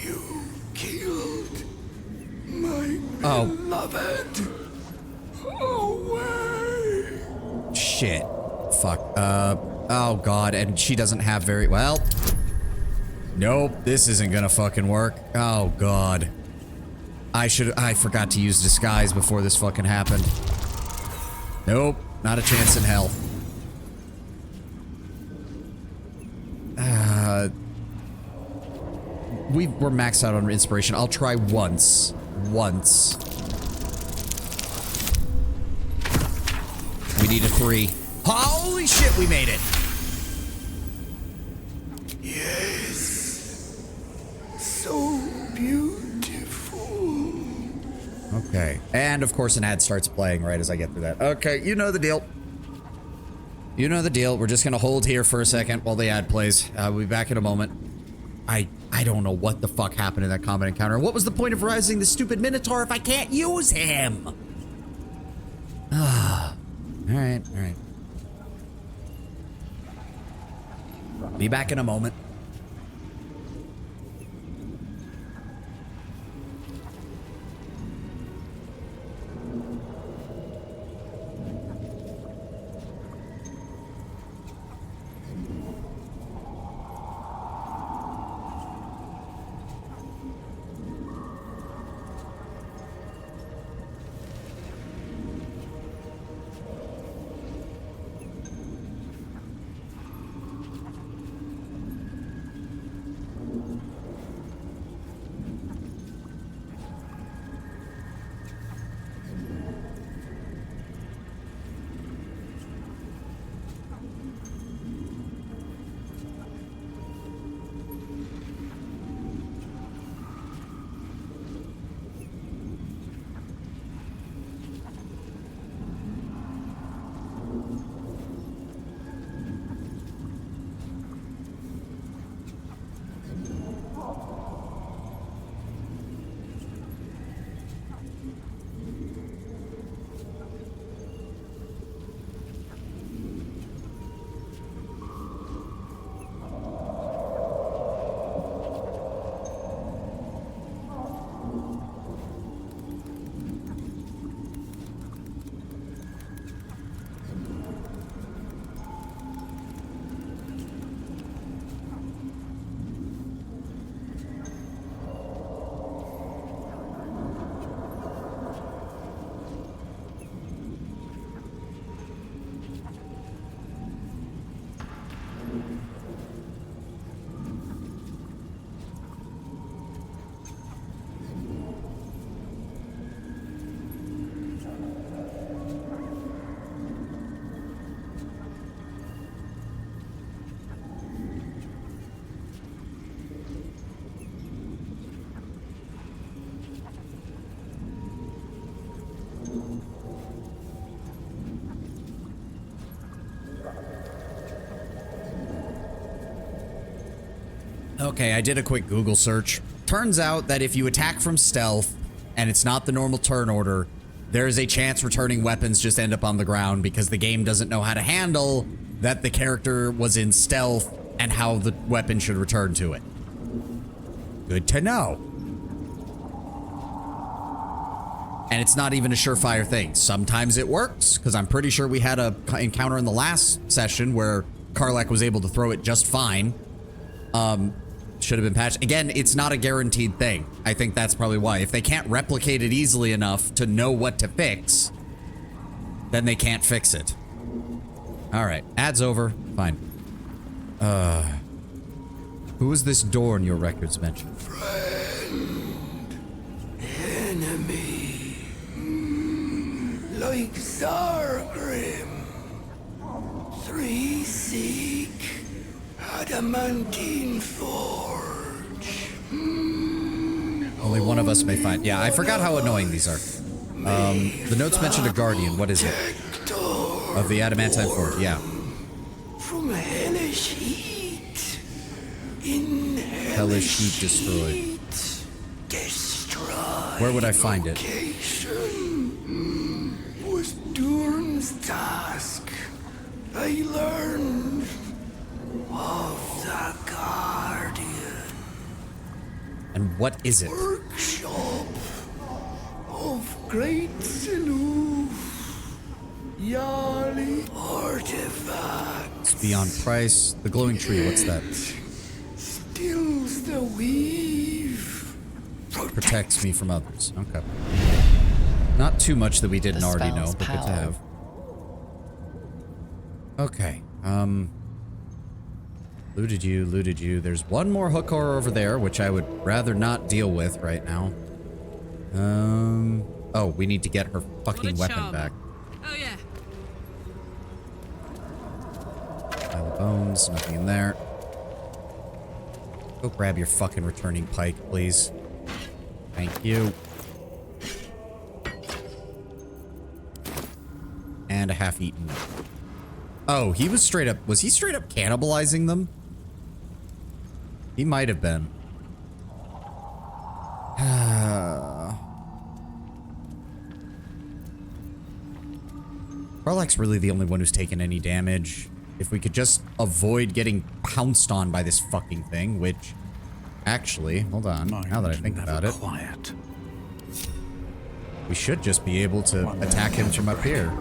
Speaker 4: You killed my beloved. Away.
Speaker 1: Shit. Fuck. Oh god, and she doesn't have very well. Nope, this isn't gonna fucking work. Oh god. I forgot to use disguise before this fucking happened. Nope, not a chance in hell. We're maxed out on inspiration. I'll try once. Once. We need a 3. Holy shit, we made it!
Speaker 4: Yes. So beautiful.
Speaker 1: Okay. And of course an ad starts playing right as I get through that. Okay, you know the deal. You know the deal. We're just gonna hold here for a second while the ad plays. We'll be back in a moment. I don't know what the fuck happened in that combat encounter. What was the point of rising the stupid Minotaur if I can't use him? Ah. Alright, alright. Be back in a moment. Okay, I did a quick Google search. Turns out that if you attack from stealth and it's not the normal turn order, there is a chance returning weapons just end up on the ground because the game doesn't know how to handle that the character was in stealth and how the weapon should return to it. Good to know. And it's not even a surefire thing. Sometimes it works, because I'm pretty sure we had a encounter in the last session where Karlach was able to throw it just fine. Should have been patched. Again, it's not a guaranteed thing. I think that's probably why. If they can't replicate it easily enough to know what to fix, then they can't fix it. All right, ad's over. Fine. Who was this door in your records mentioned?
Speaker 4: Friend, enemy, like Zargrim. 3 seek adamantine forge.
Speaker 1: Only one of us may find. Yeah, I forgot how annoying these are. The notes mentioned a guardian. What is it? Of the adamantine forge. Yeah.
Speaker 4: From hellish heat. In
Speaker 1: Hellish heat destroyed.
Speaker 4: Destroy.
Speaker 1: Where would I find it?
Speaker 4: Was Durn's task. I learned of the Guardian.
Speaker 1: And what is it?
Speaker 4: Workshop of Great Siloof. Yali artifacts.
Speaker 1: It's beyond price. The glowing tree. What's that?
Speaker 4: Stills the weave.
Speaker 1: Protects me from others. Okay. Not too much that we didn't
Speaker 5: The
Speaker 1: already know,
Speaker 5: spell's
Speaker 1: but good to
Speaker 5: power.
Speaker 1: have. Okay. Looted you. There's one more hook horror over there, which I would rather not deal with right now. Oh, we need to get her fucking weapon back.
Speaker 6: Oh yeah.
Speaker 1: Pile of bones, nothing in there. Go grab your fucking returning pike, please. Thank you. And a half-eaten. Oh, he was straight up... Was he straight up cannibalizing them? He might have been. Karlach's really the only one who's taken any damage. If we could just avoid getting pounced on by this fucking thing, which... Actually, hold on. Now that I think about it,
Speaker 3: Quiet.
Speaker 1: we should just be able to attack him from up here.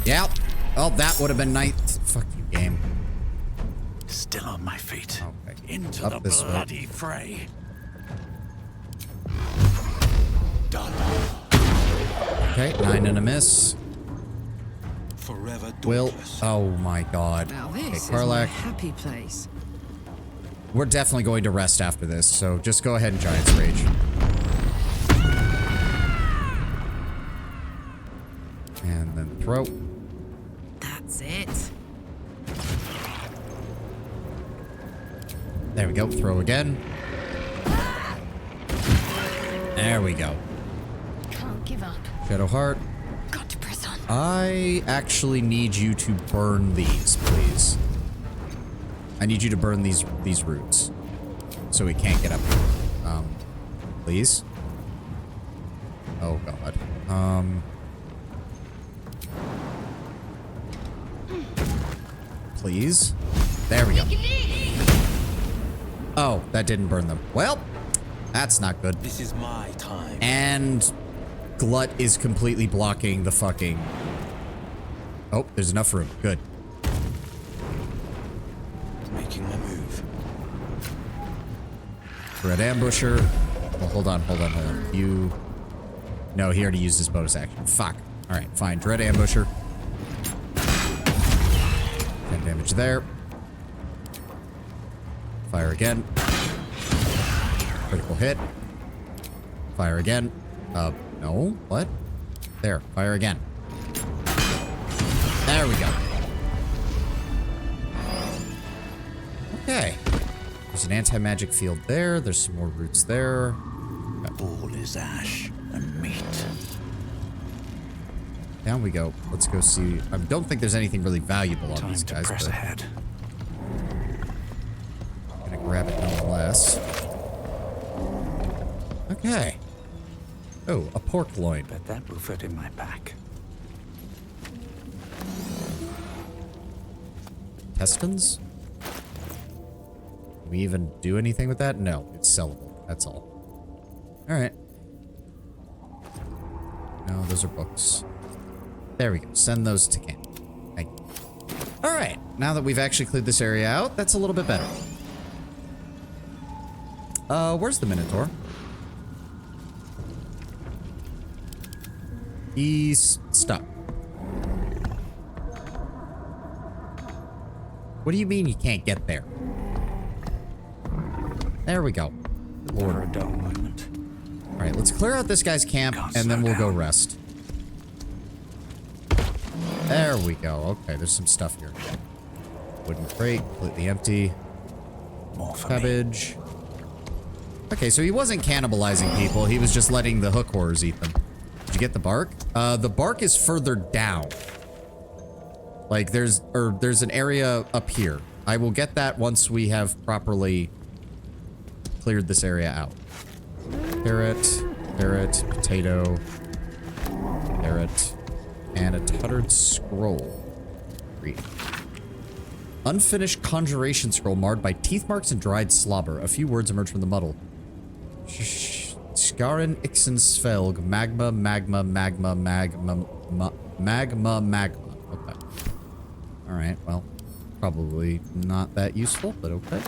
Speaker 1: Yep. Oh, that would have been nice. Fuck you, game.
Speaker 3: Still on my feet.
Speaker 1: Okay.
Speaker 3: Into
Speaker 1: Up
Speaker 3: the
Speaker 1: this way.
Speaker 3: bloody fray. Done.
Speaker 1: Okay, 9 and a miss.
Speaker 7: Forever
Speaker 1: Will.
Speaker 7: dauntless.
Speaker 1: Oh my god.
Speaker 6: Now
Speaker 1: Okay,
Speaker 6: this is my
Speaker 1: Karlach.
Speaker 6: happy place.
Speaker 1: We're definitely going to rest after this, so just go ahead and Giant's Rage. And then throw.
Speaker 6: That's it.
Speaker 1: There we go. Throw again. There we go.
Speaker 2: Can't give up.
Speaker 1: Shadow Heart.
Speaker 2: Got to press on.
Speaker 1: I actually need you to burn these, please. I need you to burn these roots. So we can't get up here. Please? Oh, God. Please? There we go. Oh, that didn't burn them. Well, that's not good.
Speaker 7: This is my time.
Speaker 1: And Glut is completely blocking the fucking... Oh, there's enough room. Good.
Speaker 7: Making my move.
Speaker 1: Red Ambusher. Well, hold on. You... No, he already used his bonus action. Fuck. Alright, fine. Dread Ambusher. 10 damage there. Fire again. Critical hit. Fire again. No? What? There. Fire again. There we go. Okay. There's an anti-magic field there. There's some more roots there.
Speaker 3: All is ash and meat.
Speaker 1: Down we go. Let's go see. I don't think there's anything really valuable on
Speaker 3: Time
Speaker 1: these
Speaker 3: to
Speaker 1: guys,
Speaker 3: press
Speaker 1: but
Speaker 3: ahead.
Speaker 1: I'm gonna grab it nonetheless. Okay. Oh, a pork loin.
Speaker 3: Bet that will fit in my pack.
Speaker 1: Intestines? Can we even do anything with that? No, it's sellable. That's all. All right. No, those are books. There we go. Send those to camp. Thank you. All right. Now that we've actually cleared this area out, that's a little bit better. Where's the Minotaur? He's stuck. What do you mean you can't get there? There we go.
Speaker 3: For a dull moment.
Speaker 1: All right, let's clear out this guy's camp, and then we'll go rest. There we go. Okay, there's some stuff here. Wooden crate, completely empty.
Speaker 7: More for me.
Speaker 1: Cabbage. Okay, so he wasn't cannibalizing people. He was just letting the hook horrors eat them. Did you get the bark? The bark is further down. Like, there's an area up here. I will get that once we have properly cleared this area out. Carrot, potato, carrot, and a tuttered scroll. Read. Unfinished conjuration scroll marred by teeth marks and dried slobber. A few words emerge from the muddle. Skarin Ixen Svelg. Magma. Okay. Alright, well, probably not that useful, but okay.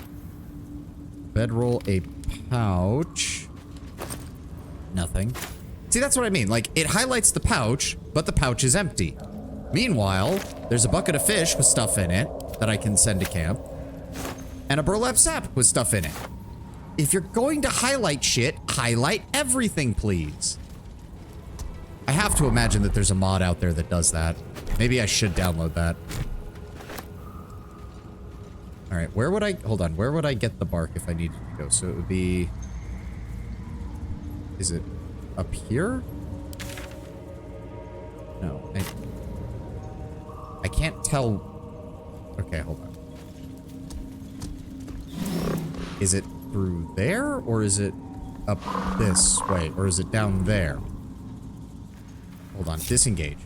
Speaker 1: Bedroll a pouch. Nothing. See, that's what I mean. Like, it highlights the pouch, but the pouch is empty. Meanwhile, there's a bucket of fish with stuff in it that I can send to camp. And a burlap sack with stuff in it. If you're going to highlight shit, highlight everything, please. I have to imagine that there's a mod out there that does that. Maybe I should download that. All right, where would I... Hold on. Where would I get the bark if I needed to go? So it would be... Is it up here? No. I can't tell... Okay, hold on. Is it through there? Or is it up this way? Or is it down there? Hold on. Disengage.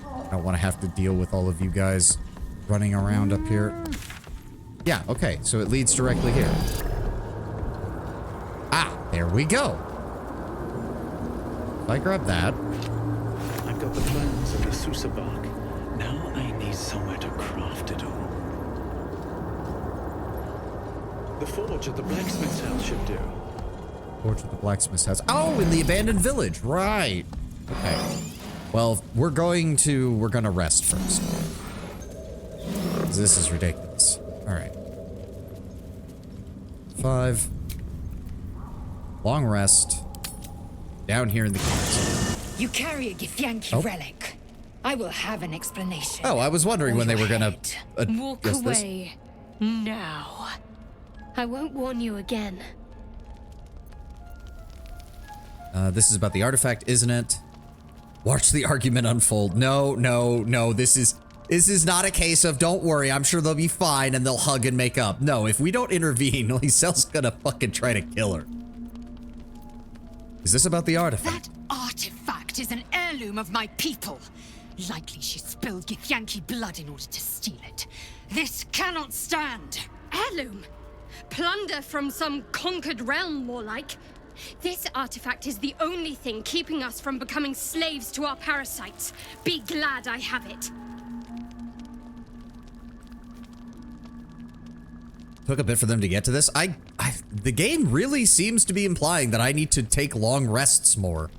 Speaker 1: I don't want to have to deal with all of you guys running around up here. Yeah, okay. So it leads directly here. Ah, there we go. If I grab that.
Speaker 3: I've got the plans and the Sousa bark. Now I need somewhere to craft it all. The forge at the blacksmith's house should do.
Speaker 1: Forge at the blacksmith's house. Oh, in the abandoned village. Right. Okay. Well, we're gonna rest first. This is ridiculous. All right. 5. Long rest. Down here in the caves.
Speaker 2: You carry a Githyanki relic. I will have an explanation.
Speaker 1: Oh, I was wondering when they were gonna
Speaker 9: Walk away now. I won't warn you again.
Speaker 1: This is about the artifact, isn't it? Watch the argument unfold. No. This is not a case of don't worry, I'm sure they'll be fine and they'll hug and make up. No, if we don't intervene, Lisel's gonna fucking try to kill her. Is this about the artifact?
Speaker 2: That artifact is an heirloom of my people. Likely she spilled Githyanki blood in order to steal it. This cannot stand.
Speaker 9: Heirloom? Plunder from some conquered realm, more like. This artifact is the only thing keeping us from becoming slaves to our parasites. Be glad I have it.
Speaker 1: Took a bit for them to get to this. The game really seems to be implying that I need to take long rests more.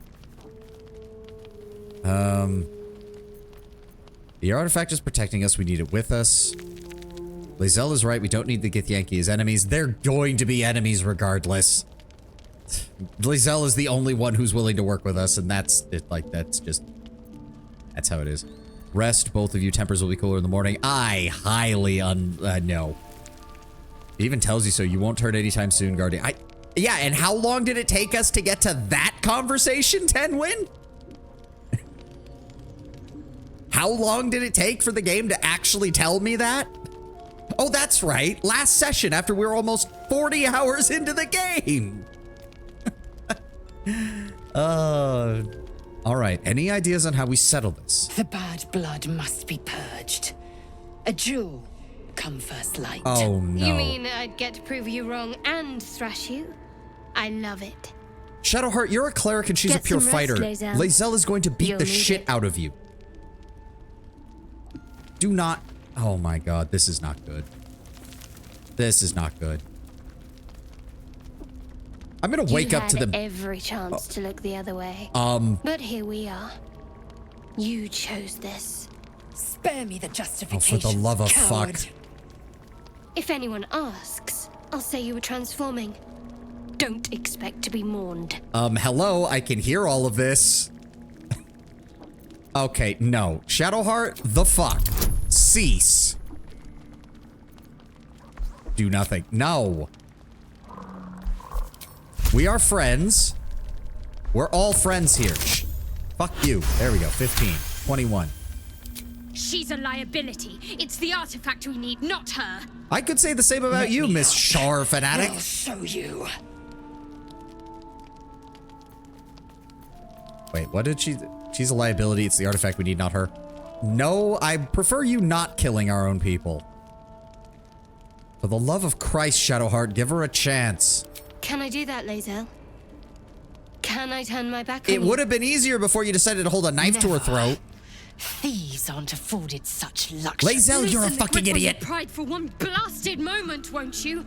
Speaker 1: The artifact is protecting us. We need it with us. Lisel is right. We don't need the Githyanki as enemies. They're going to be enemies regardless. Lisel is the only one who's willing to work with us, and that's it. Like, that's how it is. Rest, both of you. Tempers will be cooler in the morning. I highly no. It even tells you so. You won't turn anytime soon, Guardian. Yeah, and how long did it take us to get to that conversation, Tenwin? How long did it take for the game to actually tell me that? Oh, that's right. Last session after we were almost 40 hours into the game. All right. Any ideas on how we settle this?
Speaker 2: The bad blood must be purged. A jewel come first light.
Speaker 1: Oh, no.
Speaker 9: You mean I'd get to prove you wrong and thrash you? I love it.
Speaker 1: Shadowheart, you're a cleric and she's
Speaker 9: Get
Speaker 1: a pure
Speaker 9: some rest,
Speaker 1: fighter.
Speaker 9: Lae'zel.
Speaker 1: Lae'zel is going to beat
Speaker 9: You'll
Speaker 1: the
Speaker 9: need
Speaker 1: shit
Speaker 9: it.
Speaker 1: out of you. Do not... Oh my god, this is not good. This is not good. I'm gonna wake
Speaker 9: You
Speaker 1: up to
Speaker 9: had
Speaker 1: the...
Speaker 9: every chance to look the other way. But here we are. You chose this.
Speaker 2: Spare me the
Speaker 1: Oh,
Speaker 2: justification.
Speaker 1: for the love of
Speaker 2: coward.
Speaker 1: fuck.
Speaker 9: If anyone asks, I'll say you were transforming. Don't expect to be mourned.
Speaker 1: Hello, I can hear all of this. Okay, no. Shadowheart, the fuck. Cease. Do nothing. No. We are friends. We're all friends here. Shh. Fuck you. There we go. 15. 21.
Speaker 9: She's a liability. It's the artifact we need, not her.
Speaker 1: I could say the same about you, Miss Char Fanatic.
Speaker 2: I'll show you.
Speaker 1: Wait, what did she... She's a liability. It's the artifact we need, not her. No, I prefer you not killing our own people. For the love of Christ, Shadowheart, give her a chance.
Speaker 9: Can I do that, Lae'zel? Can I turn my back
Speaker 1: It
Speaker 9: on you?
Speaker 1: would have been easier before you decided to hold a knife to her throat.
Speaker 2: Thieves aren't afforded such luxury.
Speaker 1: Lae'zel, you're a
Speaker 9: Loosen the
Speaker 1: fucking
Speaker 9: grip on your
Speaker 1: idiot.
Speaker 9: pride for one blasted moment, won't you?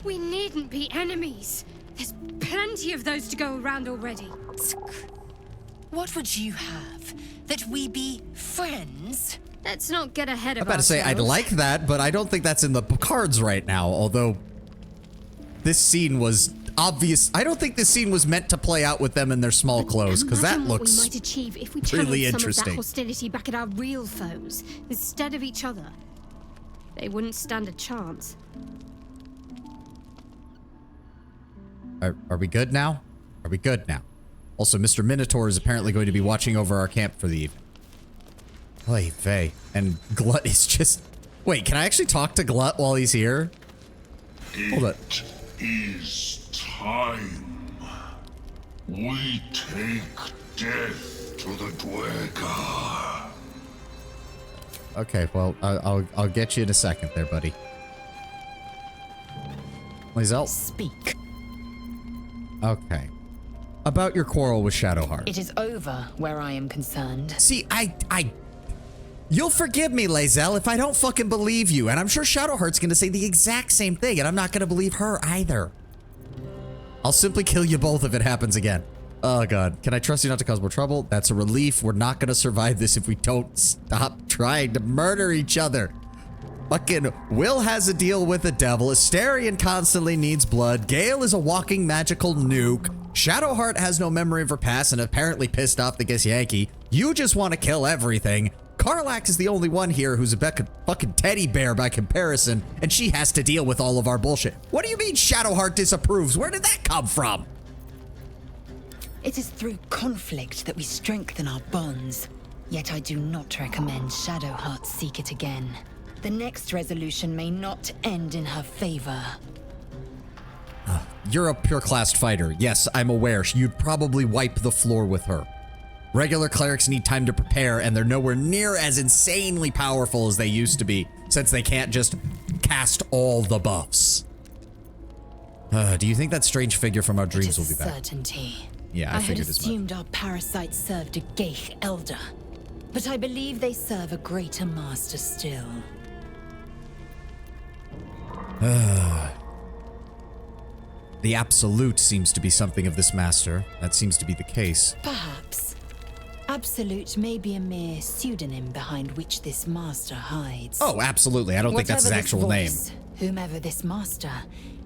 Speaker 9: We needn't be enemies. There's plenty of those to go around already.
Speaker 2: What would you have? That we be friends?
Speaker 9: Let's not get ahead of
Speaker 1: I'm about to say, I'd
Speaker 9: ourselves.
Speaker 1: like that, but I don't think that's in the cards right now, although this scene was obvious. I don't think this scene was meant to play out with them in their small clothes, because that
Speaker 9: Imagine what
Speaker 1: looks
Speaker 9: we might achieve if we channeled
Speaker 1: really
Speaker 9: some of
Speaker 1: interesting.
Speaker 9: that hostility back at our real foes instead of each other. They wouldn't stand a chance.
Speaker 1: Are we good now? Are we good now? Also, Mr. Minotaur is apparently going to be watching over our camp for the evening. Oy vey. And Glut is just... Wait, can I actually talk to Glut while he's here? Hold it.
Speaker 4: It is time. We take death to the Dwarf.
Speaker 1: Okay, well, I'll get you in a second there, buddy. Lae'zel?
Speaker 5: Speak.
Speaker 1: Okay. About your quarrel with Shadowheart.
Speaker 5: It is over where I am concerned.
Speaker 1: See, you'll forgive me, Lae'zel, if I don't fucking believe you. And I'm sure Shadowheart's gonna say the exact same thing, and I'm not gonna believe her either. I'll simply kill you both if it happens again. Oh god, can I trust you not to cause more trouble? That's a relief. We're not gonna survive this if we don't stop trying to murder each other. Fucking Will has a deal with the devil. Asterion constantly needs blood. Gale is a walking magical nuke. Shadowheart has no memory of her past and apparently pissed off the Githyanki. You just want to kill everything. Karlach is the only one here who's a fucking teddy bear by comparison, and she has to deal with all of our bullshit. What do you mean Shadowheart disapproves? Where did that come from?
Speaker 10: It is through conflict that we strengthen our bonds. Yet I do not recommend Shadowheart seek it again. The next resolution may not end in her favor.
Speaker 1: You're a pure-classed fighter. Yes, I'm aware. You'd probably wipe the floor with her. Regular clerics need time to prepare, and they're nowhere near as insanely powerful as they used to be, since they can't just cast all the buffs. Do you think that strange figure from our dreams will be back?
Speaker 10: Certainty.
Speaker 1: Yeah, I figured
Speaker 10: had
Speaker 1: as much.
Speaker 10: assumed our parasites served a Geich elder, but I believe they serve a greater master still.
Speaker 1: The Absolute seems to be something of this master. That seems to be the case.
Speaker 10: Perhaps. Absolute may be a mere pseudonym behind which this master hides.
Speaker 1: Oh, absolutely. I don't think that's his
Speaker 10: Whatever this
Speaker 1: actual name.
Speaker 10: voice, whomever this master,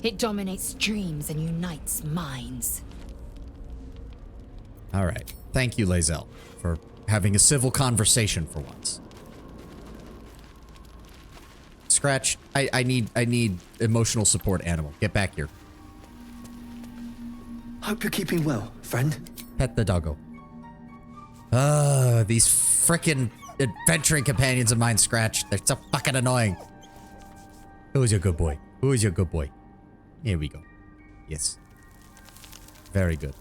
Speaker 10: it dominates dreams and unites minds.
Speaker 1: All right. Thank you, Lae'zel, for having a civil conversation for once. Scratch, I need emotional support animal. Get back here.
Speaker 7: Hope you're keeping well, friend.
Speaker 1: Pet the doggo. These frickin' adventuring companions of mine, Scratch. They're so fucking annoying. Who's your good boy? Who is your good boy? Here we go. Yes. Very good.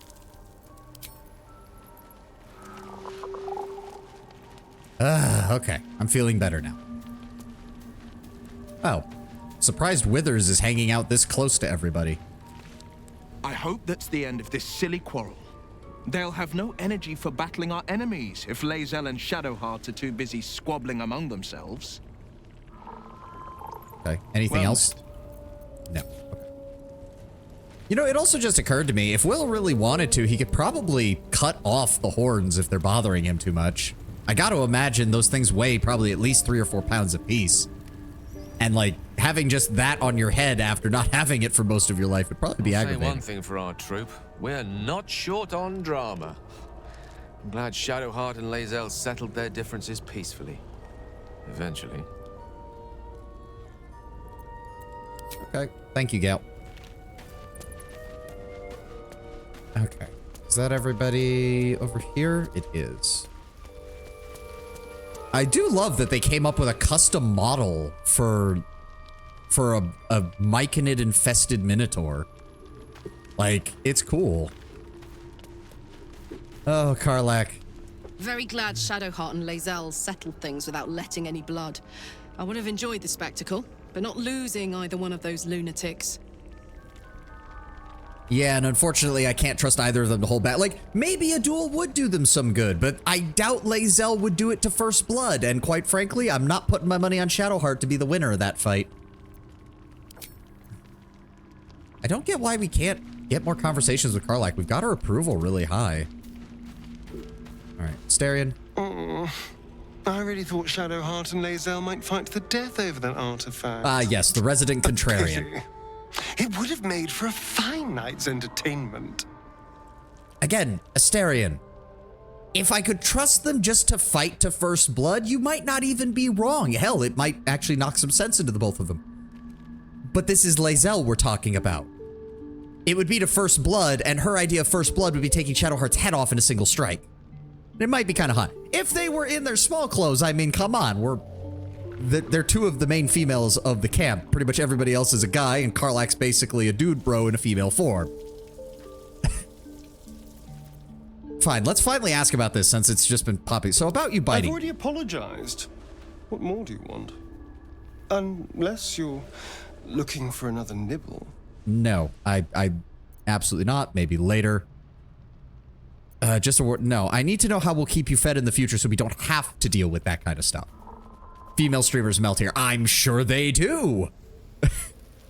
Speaker 1: Okay. I'm feeling better now. Oh. Surprised Withers is hanging out this close to everybody.
Speaker 11: I hope that's the end of this silly quarrel. They'll have no energy for battling our enemies if Lae'zel and Shadowheart are too busy squabbling among themselves.
Speaker 1: Okay. Anything else? No. Okay. You know, it also just occurred to me, if Will really wanted to, he could probably cut off the horns if they're bothering him too much. I got to imagine those things weigh probably at least 3 or 4 pounds apiece. And like, having just that on your head after not having it for most of your life would probably be aggravating.
Speaker 12: Say one thing for our troop. We're not short on drama. I'm glad Shadowheart and Lae'zel settled their differences peacefully. Eventually.
Speaker 1: Okay. Thank you, Gal. Okay. Is that everybody over here? It is. I do love that they came up with a custom model for a myconid infested minotaur. Like, it's cool. Oh, Karlach.
Speaker 8: Very glad Shadowheart and Lae'zel settled things without letting any blood. I would have enjoyed the spectacle, but not losing either one of those lunatics.
Speaker 1: Yeah, and unfortunately, I can't trust either of them to hold back. Like, maybe a duel would do them some good, but I doubt Lae'zel would do it to first blood, and quite frankly, I'm not putting my money on Shadowheart to be the winner of that fight. I don't get why we can't get more conversations with Karlach. We've got her approval really high. All right, Starion.
Speaker 13: I really thought Shadowheart and Lae'zel might fight to the death over that artifact.
Speaker 1: Yes, the resident contrarian.
Speaker 13: It would have made for a fine night's entertainment.
Speaker 1: Again, Astarion. If I could trust them just to fight to first blood, you might not even be wrong. Hell, it might actually knock some sense into the both of them. But this is Lae'zel we're talking about. It would be to first blood, and her idea of first blood would be taking Shadowheart's head off in a single strike. It might be kind of hot. If they were in their small clothes, I mean, come on, they're two of the main females of the camp. Pretty much everybody else is a guy, and Karlach's basically a dude bro in a female form. Fine, let's finally ask about this since it's just been popping. So about you biting.
Speaker 13: I've already apologized. What more do you want? Unless you're looking for another nibble.
Speaker 1: No, I absolutely not. Maybe later. Just a word. No, I need to know how we'll keep you fed in the future so we don't have to deal with that kind of stuff. Female streamers melt here. I'm sure they do.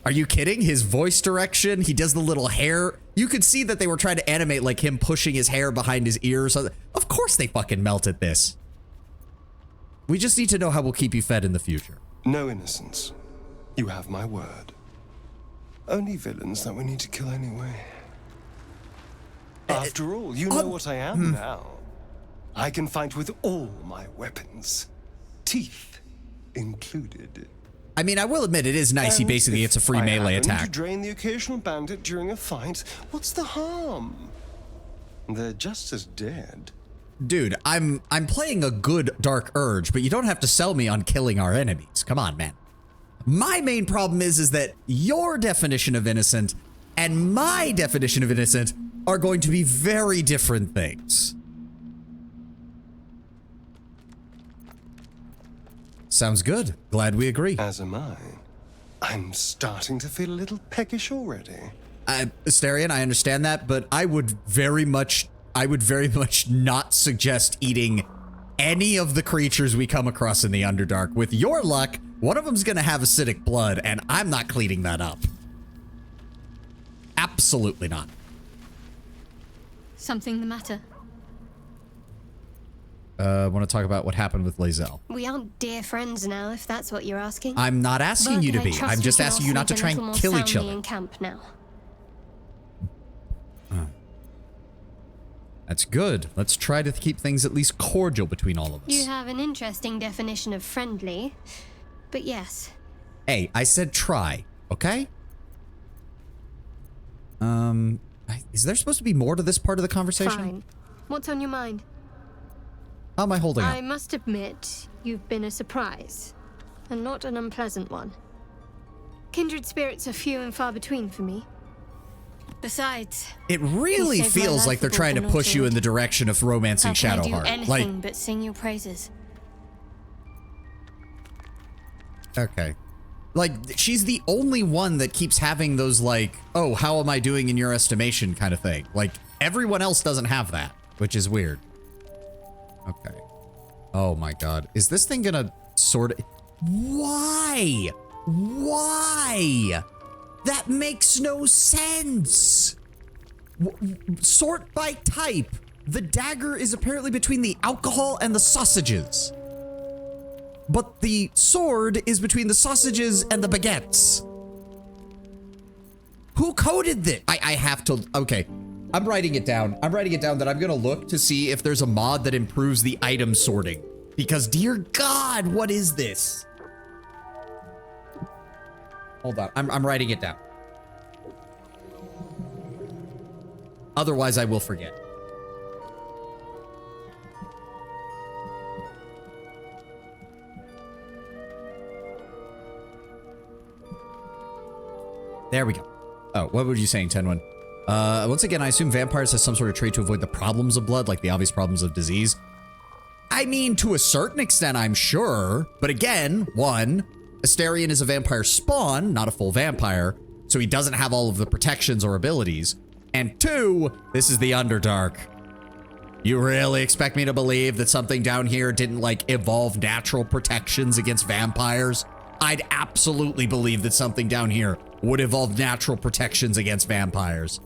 Speaker 1: Are you kidding? His voice direction, he does the little hair. You could see that they were trying to animate like him pushing his hair behind his ears. Of course they fucking melt at this. We just need to know how we'll keep you fed in the future.
Speaker 13: No innocence. You have my word. Only villains that we need to kill anyway. After all, you know what I am now. I can fight with all my weapons. Teeth included.
Speaker 1: I mean, I will admit it is nice. He basically gets a free melee attack.
Speaker 13: To drain the occasional bandit during a fight, what's the harm? They're just as dead.
Speaker 1: Dude, I'm playing a good Dark Urge, but you don't have to sell me on killing our enemies. Come on, man. My main problem is that your definition of innocent and my definition of innocent are going to be very different things. Sounds good. Glad we agree.
Speaker 13: As am I. I'm starting to feel a little peckish already.
Speaker 1: Astarion, I understand that, but I would very much not suggest eating any of the creatures we come across in the Underdark. With your luck, one of them's gonna have acidic blood, and I'm not cleaning that up. Absolutely not.
Speaker 9: Something the matter?
Speaker 1: Want to talk about what happened with Lae'zel.
Speaker 9: We aren't dear friends now, if that's what you're asking.
Speaker 1: I'm not asking you to be. I'm just asking you not to try and kill each other.
Speaker 9: In camp now.
Speaker 1: That's good. Let's try to keep things at least cordial between all of us.
Speaker 9: You have an interesting definition of friendly, but yes.
Speaker 1: Hey, I said try, okay? Is there supposed to be more to this part of the conversation?
Speaker 9: Fine. What's on your mind?
Speaker 1: How am I holding up?
Speaker 9: I must admit, you've been a surprise, and not an unpleasant one. Kindred spirits are few and far between for me. Besides,
Speaker 1: it really feels like they're trying to push you in the direction of romancing Shadowheart.
Speaker 9: How can I do anything but sing your praises?
Speaker 1: Okay. Like, she's the only one that keeps having those, like, oh, how am I doing in your estimation kind of thing. Like, everyone else doesn't have that, which is weird. Okay. Oh my god. Is this thing gonna sort of... Why? Why? That makes no sense. Sort by type. The dagger is apparently between the alcohol and the sausages. But the sword is between the sausages and the baguettes. Who coded this? I have to, okay. I'm writing it down. I'm writing it down that I'm gonna look to see if there's a mod that improves the item sorting. Because dear God, what is this? Hold on, I'm writing it down. Otherwise I will forget. There we go. Oh, what were you saying, Tenwin? Once again, I assume vampires have some sort of trait to avoid the problems of blood, like the obvious problems of disease. I mean, to a certain extent, I'm sure. But again, one, Astarion is a vampire spawn, not a full vampire, so he doesn't have all of the protections or abilities. And two, this is the Underdark. You really expect me to believe that something down here didn't, like, evolve natural protections against vampires? I'd absolutely believe that something down here would evolve natural protections against vampires.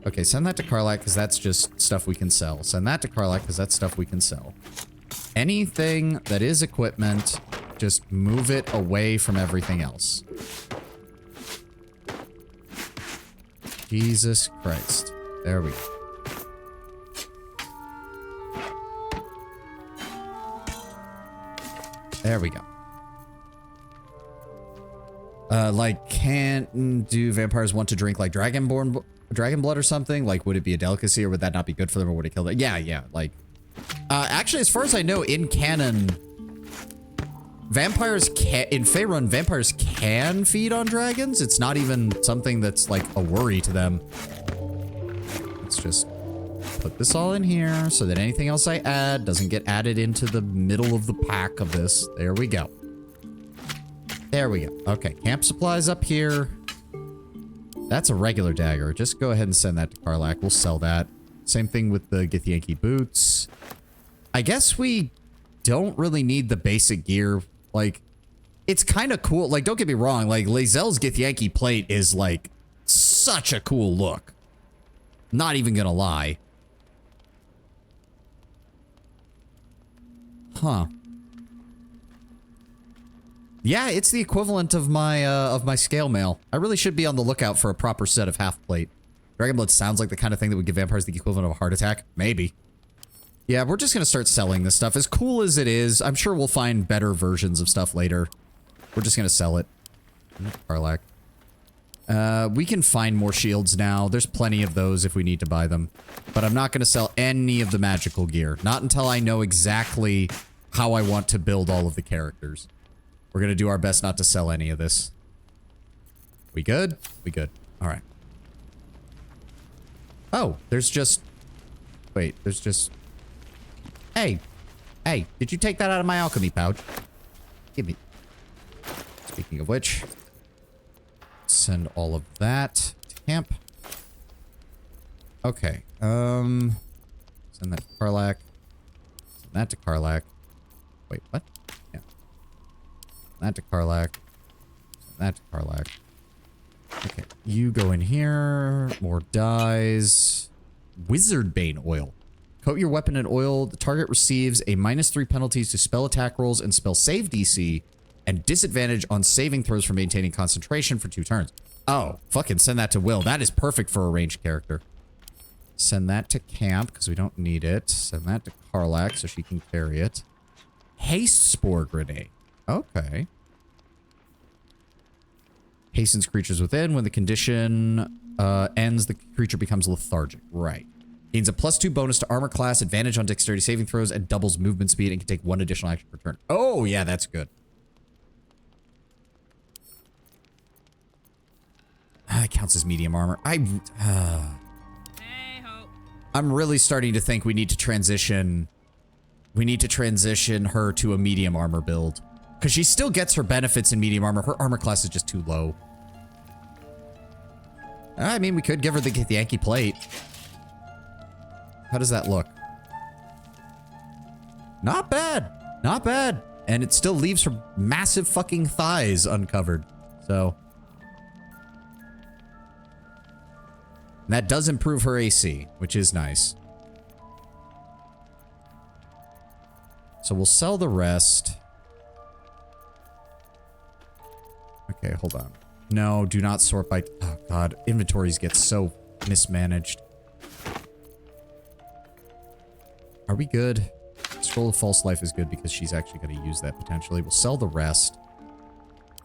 Speaker 1: Okay, send that to Karlak, because that's just stuff we can sell. Send that to Karlak, because that's stuff we can sell. Anything that is equipment, just move it away from everything else. Jesus Christ. There we go. There we go. Like, can't do vampires want to drink like dragon blood or something? Like, would it be a delicacy or would that not be good for them or would it kill them? Yeah, like, actually, as far as I know, in canon, vampires in Faerun, vampires can feed on dragons. It's not even something that's like a worry to them. Let's just put this all in here so that anything else I add doesn't get added into the middle of the pack of this. There we go. There we go. Okay, camp supplies up here. That's a regular dagger. Just go ahead and send that to Karlak. We'll sell that. Same thing with the Githyanki boots. I guess we don't really need the basic gear. Like, it's kind of cool. Like, don't get me wrong. Like, Lae'zel's Githyanki plate is, like, such a cool look. Not even gonna lie. Huh. Yeah, it's the equivalent of my scale mail. I really should be on the lookout for a proper set of half plate. Dragonblood sounds like the kind of thing that would give vampires the equivalent of a heart attack. Maybe. Yeah, we're just gonna start selling this stuff. As cool as it is, I'm sure we'll find better versions of stuff later. We're just gonna sell it. Karlak. We can find more shields now. There's plenty of those if we need to buy them. But I'm not gonna sell any of the magical gear. Not until I know exactly how I want to build all of the characters. We're gonna do our best not to sell any of this. We good? We good. Alright. Oh, there's just... Wait, there's just... Hey. Hey, did you take that out of my alchemy pouch? Give me... Speaking of which... Send all of that to camp. Okay. Send that to Karlak. Send that to Karlak. Wait, what? Yeah. Send that to Karlak. Send that to Karlak. Okay. You go in here. More dyes. Wizardbane oil. Coat your weapon in oil. The target receives a -3 penalties to spell attack rolls and spell save DC, and disadvantage on saving throws for maintaining concentration for 2 turns. Oh, fucking send that to Will. That is perfect for a ranged character. Send that to camp, because we don't need it. Send that to Karlak, so she can carry it. Haste Spore Grenade. Okay. Hastens creatures within. When the condition ends, the creature becomes lethargic. Right. Gains a +2 bonus to armor class, advantage on dexterity saving throws, and doubles movement speed, and can take 1 additional action per turn. Oh, yeah, that's good. It counts as medium armor. I'm really starting to think we need to transition. We need to transition her to a medium armor build. Because she still gets her benefits in medium armor. Her armor class is just too low. I mean, we could give her the Yankee plate. How does that look? Not bad. Not bad. And it still leaves her massive fucking thighs uncovered. So. And that does improve her AC, which is nice. So we'll sell the rest. Okay, hold on. No, do not sort by... Oh, God. Inventories get so mismanaged. Are we good? Scroll of False Life is good because she's actually going to use that potentially. We'll sell the rest.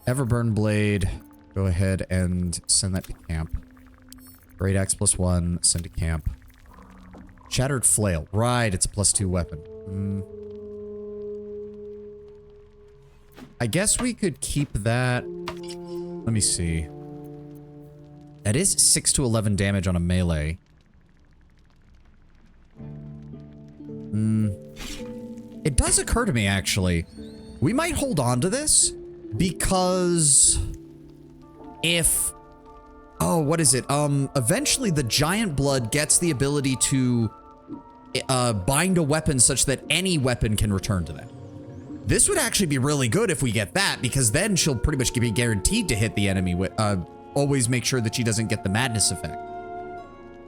Speaker 1: Everburn Blade. Go ahead and send that to camp. Great Axe +1. Send to camp. Shattered Flail. Right, it's a +2 weapon. I guess we could keep that... Let me see. That is 6 to 11 damage on a melee. It does occur to me, actually. We might hold on to this because if... Oh, what is it? Eventually the Giant Blood gets the ability to bind a weapon such that any weapon can return to them. This would actually be really good if we get that, because then she'll pretty much be guaranteed to hit the enemy with, always make sure that she doesn't get the madness effect.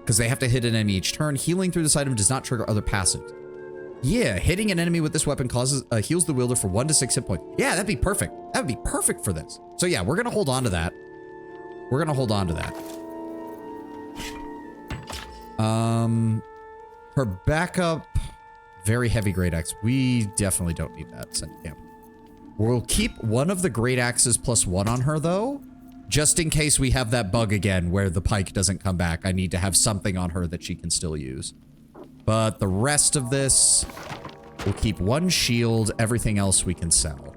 Speaker 1: Because they have to hit an enemy each turn. Healing through this item does not trigger other passives. Yeah, hitting an enemy with this weapon causes heals the wielder for 1 to 6 hit points. Yeah, that'd be perfect. That would be perfect for this. So yeah, we're gonna hold on to that. We're gonna hold on to that. Her backup, very heavy great axe. We definitely don't need that. Send to camp. We'll keep one of the great axes +1 on her though, just in case we have that bug again where the pike doesn't come back. I need to have something on her that she can still use. But the rest of this, we'll keep 1 shield. Everything else we can sell.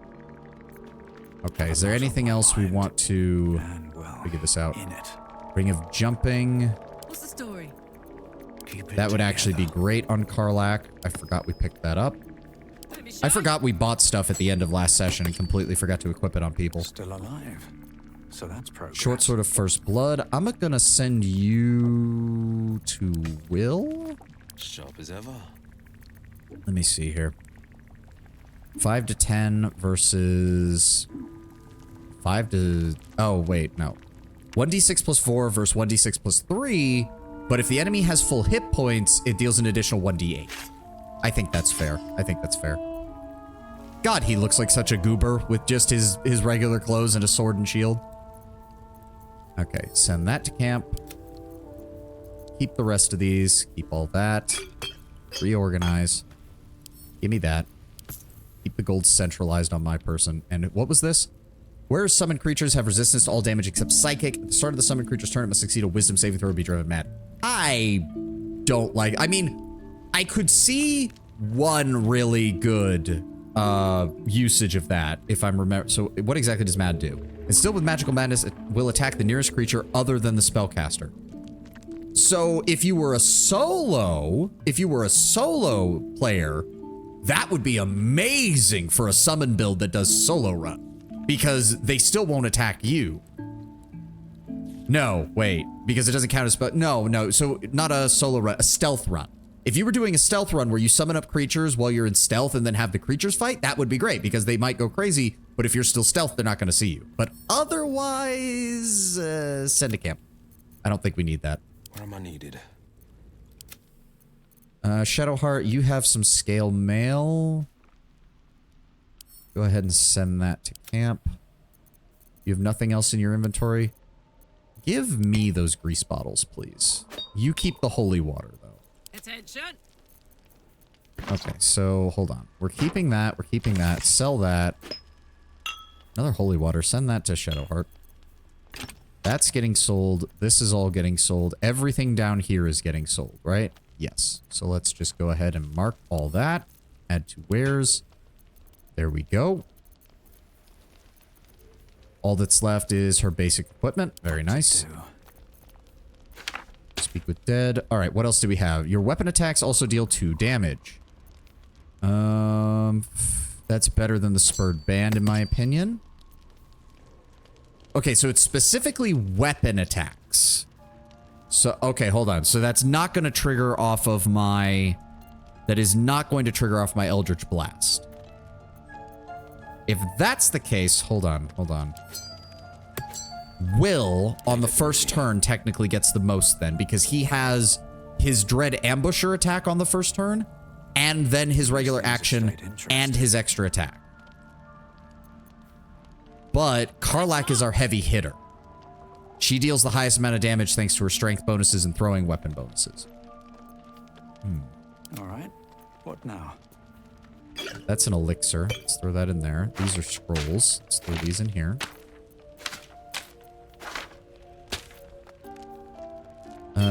Speaker 1: Okay, is there anything else we want to figure this out? Ring of Jumping.
Speaker 6: What's the story?
Speaker 1: That would actually be great on Karlach. I forgot we picked that up. I forgot we bought stuff at the end of last session and completely forgot to equip it on people.
Speaker 3: Still alive. So that's progress.
Speaker 1: Short Sword of First Blood. I'm gonna send you to Will.
Speaker 12: Sharp as ever.
Speaker 1: Let me see here. 5 to 10 versus 5 to... Oh, wait, no. 1d6 +4 versus 1d6 +3, but if the enemy has full hit points, it deals an additional 1d8. I think that's fair. I think that's fair. God, he looks like such a goober with just his regular clothes and a sword and shield. Okay, send that to camp. Keep the rest of these. Keep all that. Reorganize. Give me that. Keep the gold centralized on my person. And what was this? Where summoned creatures have resistance to all damage except psychic. At the start of the summoned creature's turn, it must succeed a wisdom saving throw or be driven mad. I don't like... I mean, I could see one really good usage of that, if I'm remember. So what exactly does mad do? Instilled with magical madness, it will attack the nearest creature other than the spellcaster. So if you were a solo player, that would be amazing for a summon build that does solo run, because they still won't attack you. No, wait, because it doesn't count as spell. No, so not a solo run, a stealth run. If you were doing a stealth run where you summon up creatures while you're in stealth and then have the creatures fight, that would be great because they might go crazy, but if you're still stealth, they're not going to see you. But otherwise, send to camp. I don't think we need that.
Speaker 3: Where am I needed?
Speaker 1: Shadowheart, you have some scale mail. Go ahead and send that to camp. You have nothing else in your inventory? Give me those grease bottles, please. You keep the holy water, though.
Speaker 6: Attention.
Speaker 1: Okay, so hold on. We're keeping that. We're keeping that. Sell that. Another holy water. Send that to Shadowheart. That's getting sold. This is all getting sold. Everything down here is getting sold, right? Yes. So let's just go ahead and mark all that. Add to wares. There we go. All that's left is her basic equipment. Very nice. Speak with dead. All right, what else do we have? Your weapon attacks also deal 2 damage. That's better than the spurred band, in my opinion. Okay, so it's specifically weapon attacks. So, okay, hold on. So that's not going to trigger off of my... That is not going to trigger off my Eldritch Blast. If that's the case, hold on. Will, on the first turn, technically gets the most then, because he has his Dread Ambusher attack on the first turn, and then his regular action, and his extra attack. But Karlach is our heavy hitter. She deals the highest amount of damage thanks to her strength bonuses and throwing weapon bonuses.
Speaker 3: All right. What now?
Speaker 1: That's an elixir. Let's throw that in there. These are scrolls. Let's throw these in here.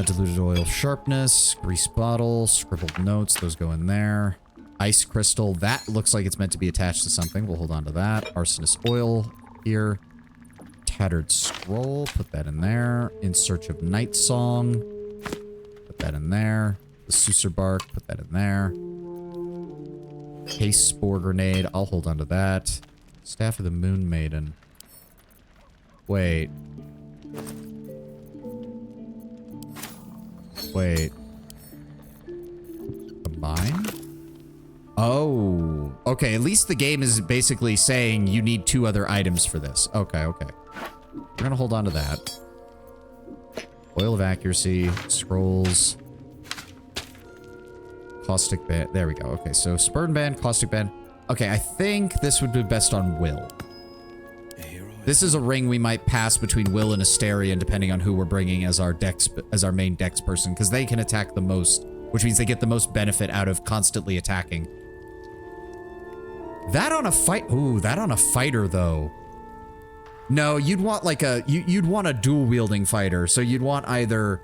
Speaker 1: Diluted oil sharpness, grease bottle, scribbled notes. Those go in there. Ice crystal. That looks like it's meant to be attached to something. We'll hold on to that. Arsonist oil here. Tattered scroll. Put that in there. In search of night song. Put that in there. The Susur bark. Put that in there. Haste spore grenade. I'll hold on to that. Staff of the Moon Maiden. Wait. Combine? Oh. Okay, at least the game is basically saying you need 2 other items for this. Okay. We're gonna hold on to that. Oil of Accuracy. Scrolls. Caustic Band. There we go. Okay, so Spurn Band, Caustic Band. Okay, I think this would be best on Will. This is a ring we might pass between Will and Asterion, depending on who we're bringing as our main dex person, because they can attack the most, which means they get the most benefit out of constantly attacking. That on a fight. Ooh, that on a fighter though. No, you'd want like you'd want a dual wielding fighter. So you'd want either.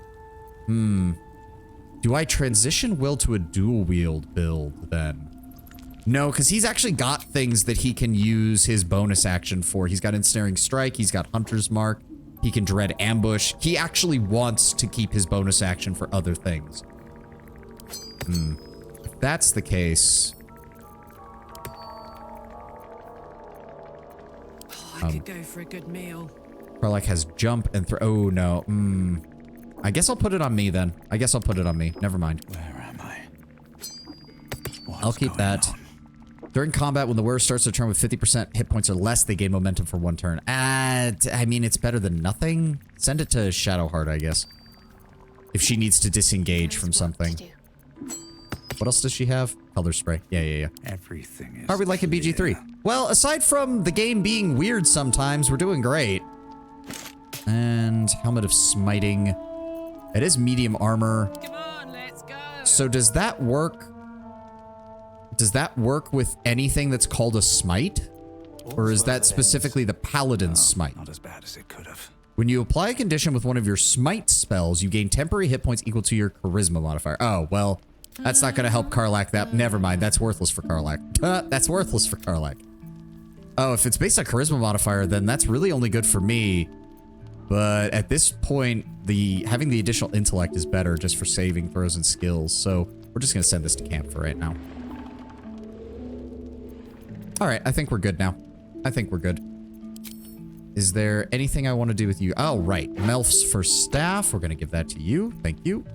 Speaker 1: Do I transition Will to a dual wield build then? No, because he's actually got things that he can use his bonus action for. He's got Ensnaring Strike. He's got Hunter's Mark. He can Dread Ambush. He actually wants to keep his bonus action for other things. If that's the case...
Speaker 8: I could go for a good meal.
Speaker 1: Karlach has jump and throw. Oh, no. I guess I'll put it on me then. Never mind.
Speaker 3: Where am I?
Speaker 1: I'll keep that. During combat, when the wearer starts the turn with 50% hit points or less, they gain momentum for 1 turn. I mean, it's better than nothing. Send it to Shadowheart, I guess. If she needs to disengage from something. What else does she have? Color spray. Yeah.
Speaker 3: Everything is.
Speaker 1: How are we liking BG3? Well, aside from the game being weird sometimes, we're doing great. And Helmet of Smiting. It is medium armor.
Speaker 8: Come on, let's go.
Speaker 1: So does that work? Does that work with anything that's called a smite? Or is that specifically the Paladin's smite?
Speaker 3: Not as bad as it could have.
Speaker 1: When you apply a condition with one of your smite spells, you gain temporary hit points equal to your charisma modifier. Oh, well, that's not going to help Karlach. Never mind. That's worthless for Karlach. That's worthless for Karlach. Oh, if it's based on charisma modifier, then that's really only good for me. But at this point, having the additional intellect is better just for saving throws and skills. So we're just going to send this to camp for right now. All right, I think we're good now. Is there anything I want to do with you? Oh, right. Melf's for staff. We're going to give that to you. Thank you.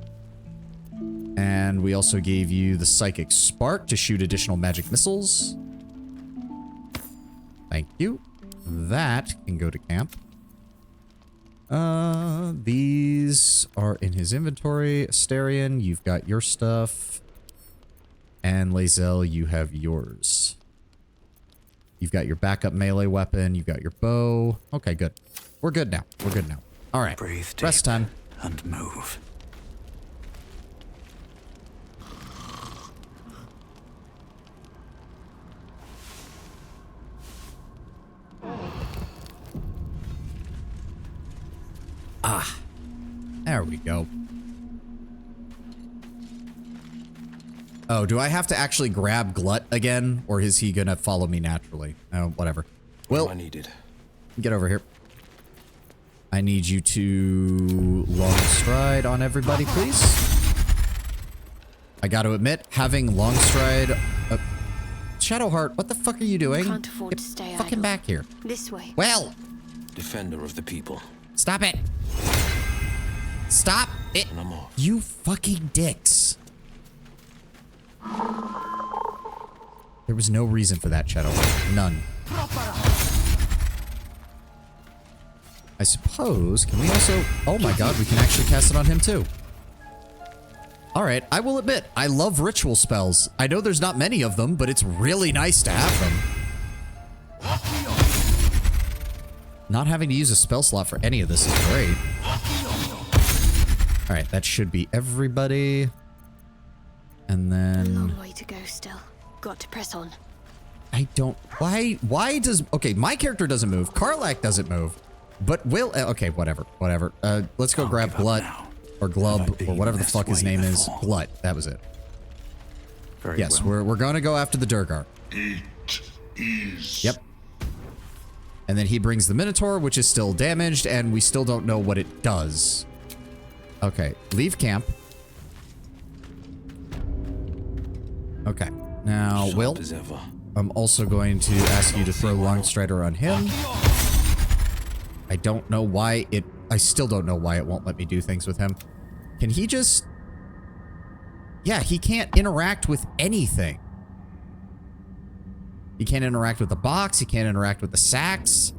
Speaker 1: And we also gave you the Psychic Spark to shoot additional magic missiles. Thank you. That can go to camp. These are in his inventory. Asterion, you've got your stuff. And Lae'zel, you have yours. You've got your backup melee weapon. You've got your bow. Okay, good. We're good now. All right.
Speaker 3: Breathe deep
Speaker 1: Rest time.
Speaker 3: and move.
Speaker 1: There we go. Oh, do I have to actually grab Glut again? Or is he gonna follow me naturally? Oh, whatever. Will,
Speaker 13: I needed.
Speaker 1: Get over here. I need you to long stride on everybody, please. I gotta admit, having long stride... Shadowheart, what the fuck are you doing?
Speaker 9: Can't afford
Speaker 1: Get
Speaker 9: to stay
Speaker 1: fucking
Speaker 9: idle.
Speaker 1: back here.
Speaker 9: This way.
Speaker 1: Well,
Speaker 14: Defender of the people.
Speaker 1: stop it. Stop it. You fucking dicks. There was no reason for that, Shadowheart. None. I suppose, can we also... Oh my god, we can actually cast it on him too. Alright, I will admit, I love ritual spells. I know there's not many of them, but it's really nice to have them. Not having to use a spell slot for any of this is great. Alright, that should be everybody. And then...
Speaker 9: A long way to go still. Got to press on.
Speaker 1: I don't... Why does... Okay, my character doesn't move. Karlach doesn't move. But Will... Okay, whatever. Let's go grab Glut. Or Glub. Or whatever the fuck his name is. Glut. That was it. Yes, we're going to go after the Durgar.
Speaker 4: It is.
Speaker 1: Yep. And then he brings the Minotaur, which is still damaged, and we still don't know what it does. Okay, leave camp. Okay, now, Will, I'm also going to ask you to throw Longstrider on him. I don't know why it... I still don't know why it won't let me do things with him. Can he just... Yeah, he can't interact with anything. He can't interact with the box. He can't interact with the sacks.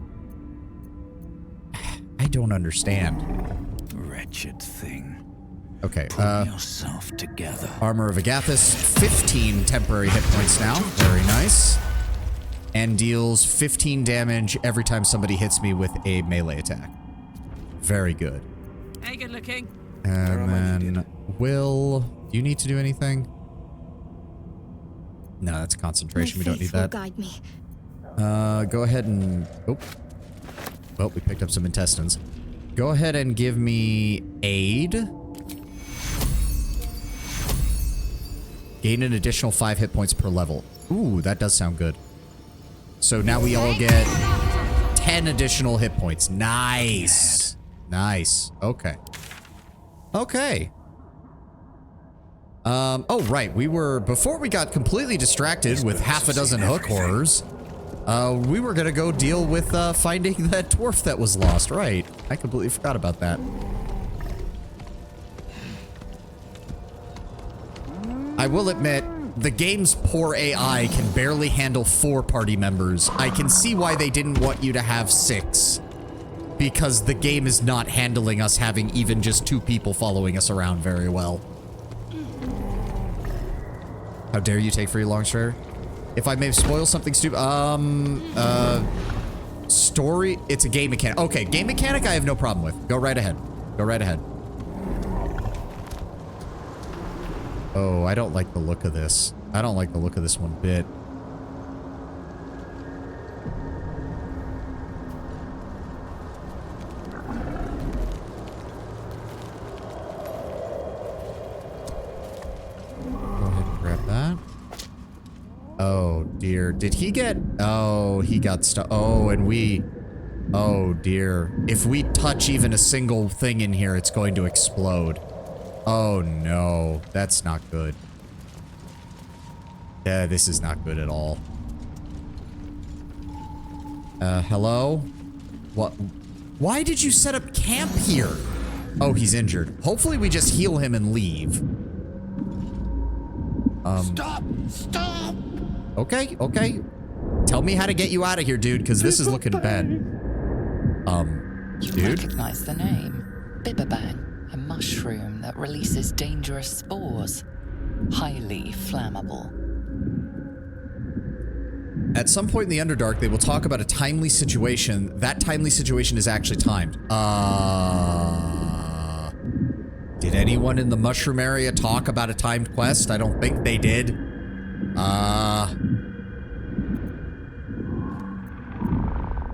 Speaker 1: I don't understand.
Speaker 14: Wretched thing.
Speaker 1: Okay,
Speaker 14: Pull yourself together.
Speaker 1: Armor of Agathis, 15 temporary hit points now. Very nice. And deals 15 damage every time somebody hits me with a melee attack. Very good.
Speaker 6: Hey, good looking.
Speaker 1: And then, Will, do you need to do anything? No, that's concentration. We don't need that.
Speaker 9: Guide me.
Speaker 1: Go ahead and... Oh. Well, we picked up some intestines. Go ahead and give me aid. Gain an additional 5 hit points per level. Ooh, that does sound good. So now we all get 10 additional hit points. Nice. Nice. Okay. Okay. Oh, right. We were... Before we got completely distracted with half a dozen hook horrors, we were gonna go deal with finding that dwarf that was lost. Right. I completely forgot about that. I will admit, the game's poor AI can barely handle 4 party members. I can see why they didn't want you to have 6. Because the game is not handling us having even just 2 people following us around very well. How dare you take free Longstrider? If I may spoil something stupid, story, it's a game mechanic. Okay, game mechanic I have no problem with. Go right ahead. Go right ahead. Oh, I don't like the look of this. I don't like the look of this one bit. Go ahead and grab that. Oh, dear. Did he get... Oh, he got stuck. Oh, and we... Oh, dear. If we touch even a single thing in here, it's going to explode. Oh, no. That's not good. Yeah, this is not good at all. Hello? What? Why did you set up camp here? Oh, he's injured. Hopefully we just heal him and leave.
Speaker 4: Stop! Stop!
Speaker 1: Okay, okay. Tell me how to get you out of here, dude, because this is looking bad.
Speaker 5: You
Speaker 1: Dude?
Speaker 5: recognize the name. Bibberbang. A mushroom that releases dangerous spores. Highly flammable.
Speaker 1: At some point in the Underdark, they will talk about a timely situation. That timely situation is actually timed. Did anyone in the mushroom area talk about a timed quest? I don't think they did.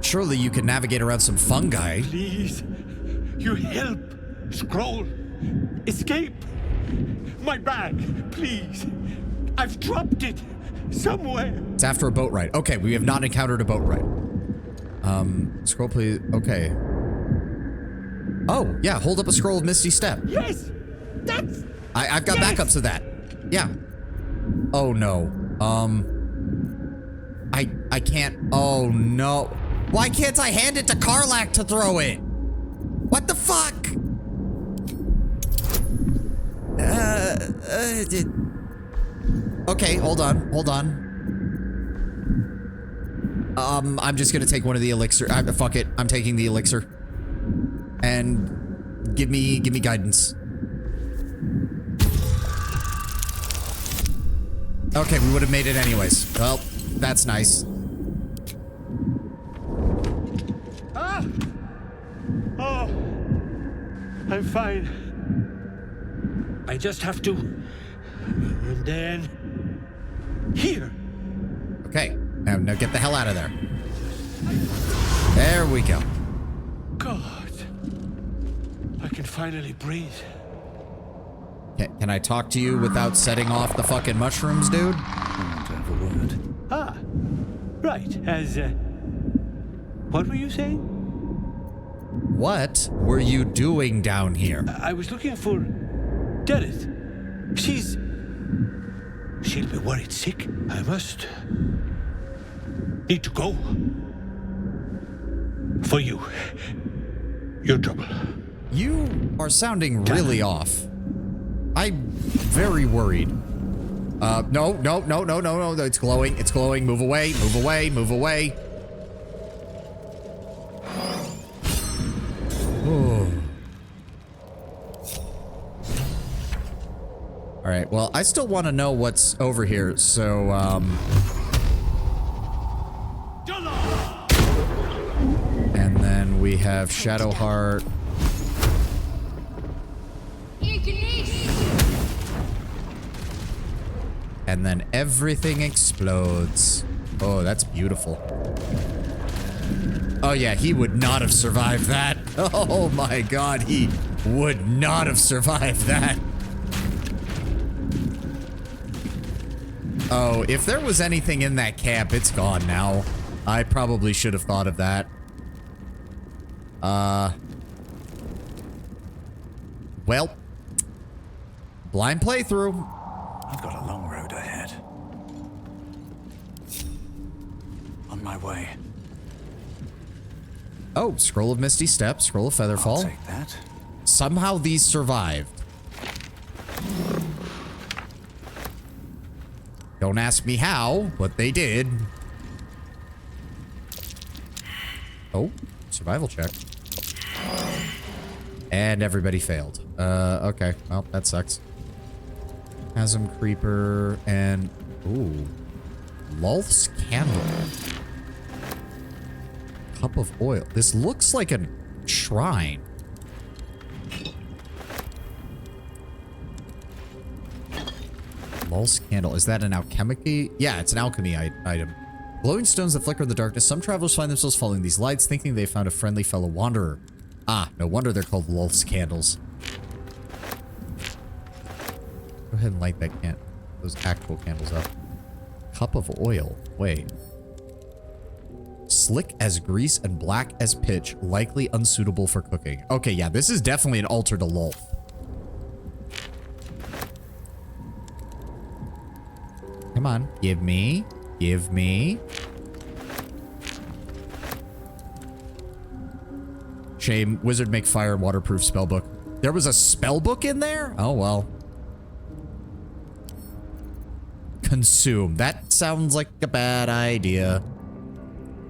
Speaker 1: Surely you can navigate around some fungi.
Speaker 15: Please, you help. Scroll. Escape. My bag, please. I've dropped it somewhere.
Speaker 1: It's after a boat ride. Okay, we have not encountered a boat ride. Scroll, please. Okay. Oh, yeah, hold up a scroll of Misty Step.
Speaker 15: Yes, that's...
Speaker 1: I've got backups of that. Yeah. Oh, no. I can't. Oh, no. Why can't I hand it to Karlach to throw it? What the fuck? Okay, hold on. Hold on. I'm just gonna take one of the elixir. Fuck it. I'm taking the elixir. And give me guidance. Okay, we would have made it anyways. Well, that's nice.
Speaker 15: Ah! Oh, I'm fine. I just have to. And then. Here!
Speaker 1: Okay, now get the hell out of there. There we go.
Speaker 15: God. I can finally breathe.
Speaker 1: Can I talk to you without setting off the fucking mushrooms, dude?
Speaker 15: Ah, right. What were you saying?
Speaker 1: What were you doing down here?
Speaker 15: I was looking for Dereth. She'll be worried sick. I must need to go. For you. Your trouble.
Speaker 1: You are sounding really off. I'm very worried. No. It's glowing. It's glowing. Move away. Move away. Move away. Oh. All right. Well, I still want to know what's over here. So, and then we have Shadowheart. And then everything explodes. Oh, that's beautiful. Oh yeah, he would not have survived that. Oh my god, he would not have survived that. Oh, if there was anything in that camp, it's gone now. I probably should have thought of that. Well, blind playthrough.
Speaker 14: I've got a long road ahead. On my way.
Speaker 1: Oh, Scroll of Misty Steps, Scroll of Featherfall.
Speaker 14: I'll take that.
Speaker 1: Somehow these survived. Don't ask me how, but they did. Oh, survival check. And everybody failed. Okay, well, that sucks. Chasm Creeper and... Ooh. Lulth's Candle. Cup of Oil. This looks like a shrine. Lulth's Candle. Is that an alchemy? Yeah, it's an alchemy item. Glowing stones that flicker in the darkness. Some travelers find themselves following these lights, thinking they found a friendly fellow wanderer. Ah, no wonder they're called Lulth's Candles. Go ahead and light that those actual candles up. Cup of oil. Wait. Slick as grease and black as pitch, likely unsuitable for cooking. Okay, yeah, this is definitely an altar to Lulth. Come on, give me. Give me. Shame. Wizard make fire and waterproof spellbook. There was a spellbook in there? Oh, well. Consume. That sounds like a bad idea.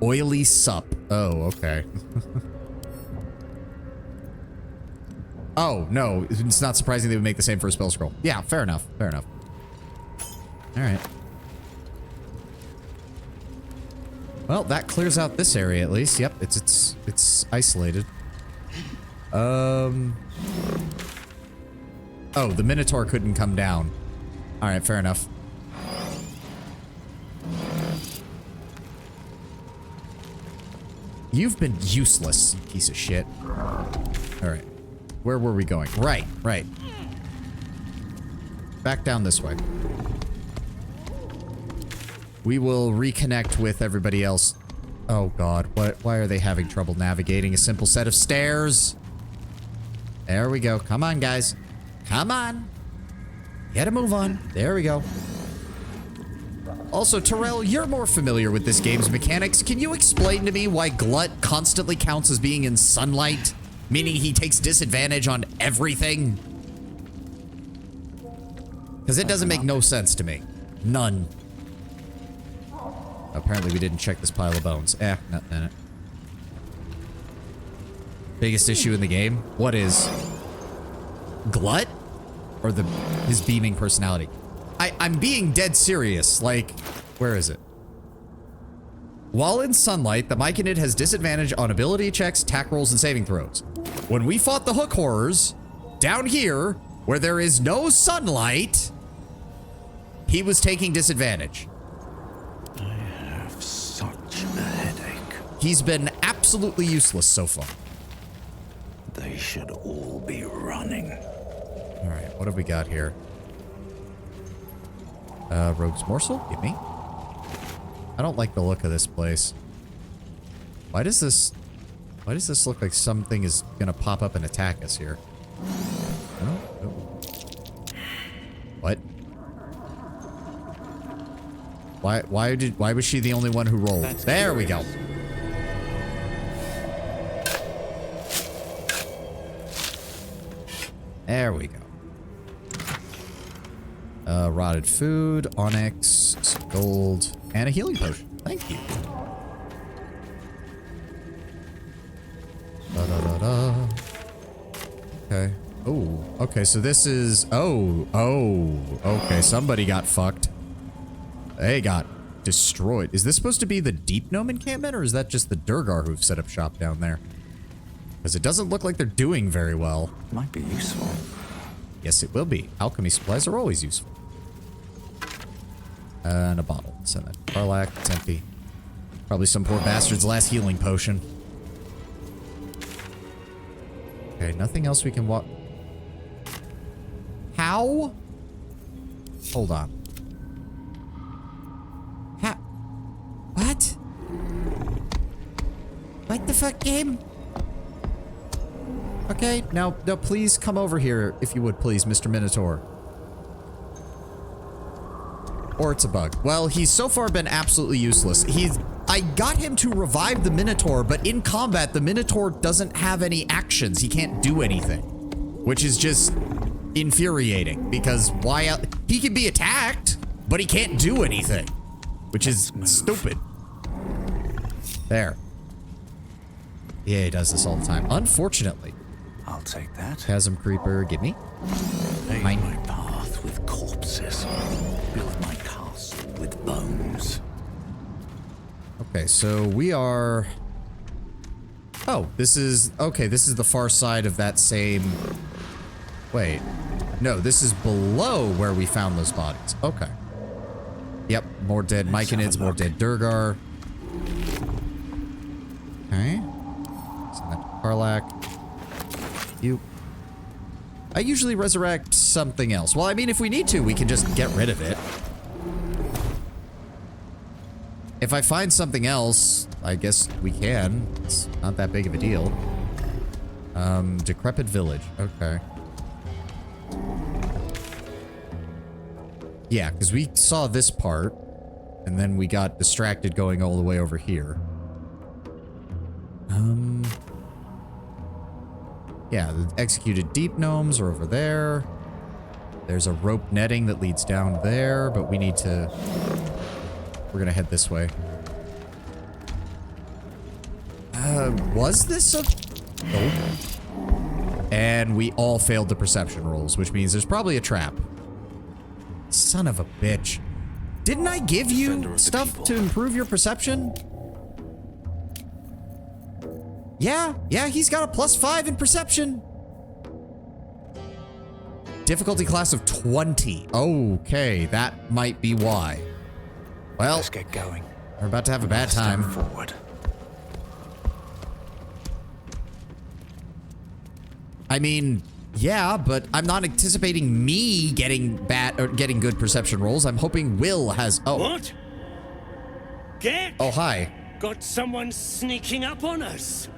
Speaker 1: Oily sup. Oh, okay. Oh, no. It's not surprising they would make the same for a spell scroll. Yeah, fair enough. Fair enough. All right. Well, that clears out this area at least. Yep, it's isolated. Oh, the Minotaur couldn't come down. All right, fair enough. You've been useless, you piece of shit. All right. Where were we going? Right. Back down this way. We will reconnect with everybody else. Oh god, why are they having trouble navigating a simple set of stairs? There we go. Come on, guys. Come on. Get a move on. There we go. Also, Terrell, you're more familiar with this game's mechanics. Can you explain to me why Glut constantly counts as being in sunlight? Meaning he takes disadvantage on everything? Because it doesn't make no sense to me. None. Apparently we didn't check this pile of bones. Nothing in it. Biggest issue in the game? What is? Glut? Or his beaming personality? I'm being dead serious. Like, where is it? While in sunlight, the Myconid has disadvantage on ability checks, attack rolls, and saving throws. When we fought the Hook Horrors, down here, where there is no sunlight, he was taking disadvantage.
Speaker 14: I have such a headache.
Speaker 1: He's been absolutely useless so far.
Speaker 14: They should all be running.
Speaker 1: All right, what have we got here? Rogue's Morsel, give me. I don't like the look of this place. Why does this look like something is gonna pop up and attack us here? Oh. What? Why was she the only one who rolled? There we go. There we go. Rotted food, onyx, some gold, and a healing potion. Thank you. Okay. Oh, okay, so this is... Oh, okay, somebody got fucked. They got destroyed. Is this supposed to be the Deep Gnome encampment, or is that just the Durgar who've set up shop down there? Because it doesn't look like they're doing very well.
Speaker 14: Might be useful.
Speaker 1: Yes, it will be. Alchemy supplies are always useful. And a bottle. Send that. Karlach, it's empty. Probably some poor bastard's last healing potion. Okay, nothing else we can walk. How? Hold on. How? What? What the fuck, game? Okay, now please come over here, if you would, please, Mr. Minotaur. Or it's a bug. Well, he's so far been absolutely useless. I got him to revive the Minotaur, but in combat, the Minotaur doesn't have any actions. He can't do anything, which is just infuriating because he can be attacked, but he can't do anything, which is stupid. There. Yeah, he does this all the time. Unfortunately.
Speaker 14: I'll take that.
Speaker 1: Chasm Creeper, give me.
Speaker 14: Pave my path with corpses. Build my castle with bones.
Speaker 1: Okay, so we are... Oh, this is... Okay, this is the far side of that same... Wait. No, this is below where we found those bodies. Okay. Yep, more dead Myconids, more dead Durgar. Okay. Send that to Karlach. You. I usually resurrect something else. Well, I mean, if we need to, we can just get rid of it. If I find something else, I guess we can. It's not that big of a deal. Decrepit village. Okay. Yeah, because we saw this part, and then we got distracted going all the way over here. Yeah, the executed deep gnomes are over there. There's a rope netting that leads down there, but we need to... We're gonna head this way. Was this a... Oh. And we all failed the perception rolls, which means there's probably a trap. Son of a bitch. Didn't I give you stuff to improve your perception? Yeah, he's got a +5 in perception. Difficulty class of 20. Okay, that might be why. Well,
Speaker 14: let's get going.
Speaker 1: We're about to have a bad time.
Speaker 14: Forward.
Speaker 1: I mean, yeah, but I'm not anticipating me getting getting good perception rolls. I'm hoping Will has. Oh.
Speaker 16: What? Get?
Speaker 1: Oh, hi.
Speaker 16: Got someone sneaking up on us.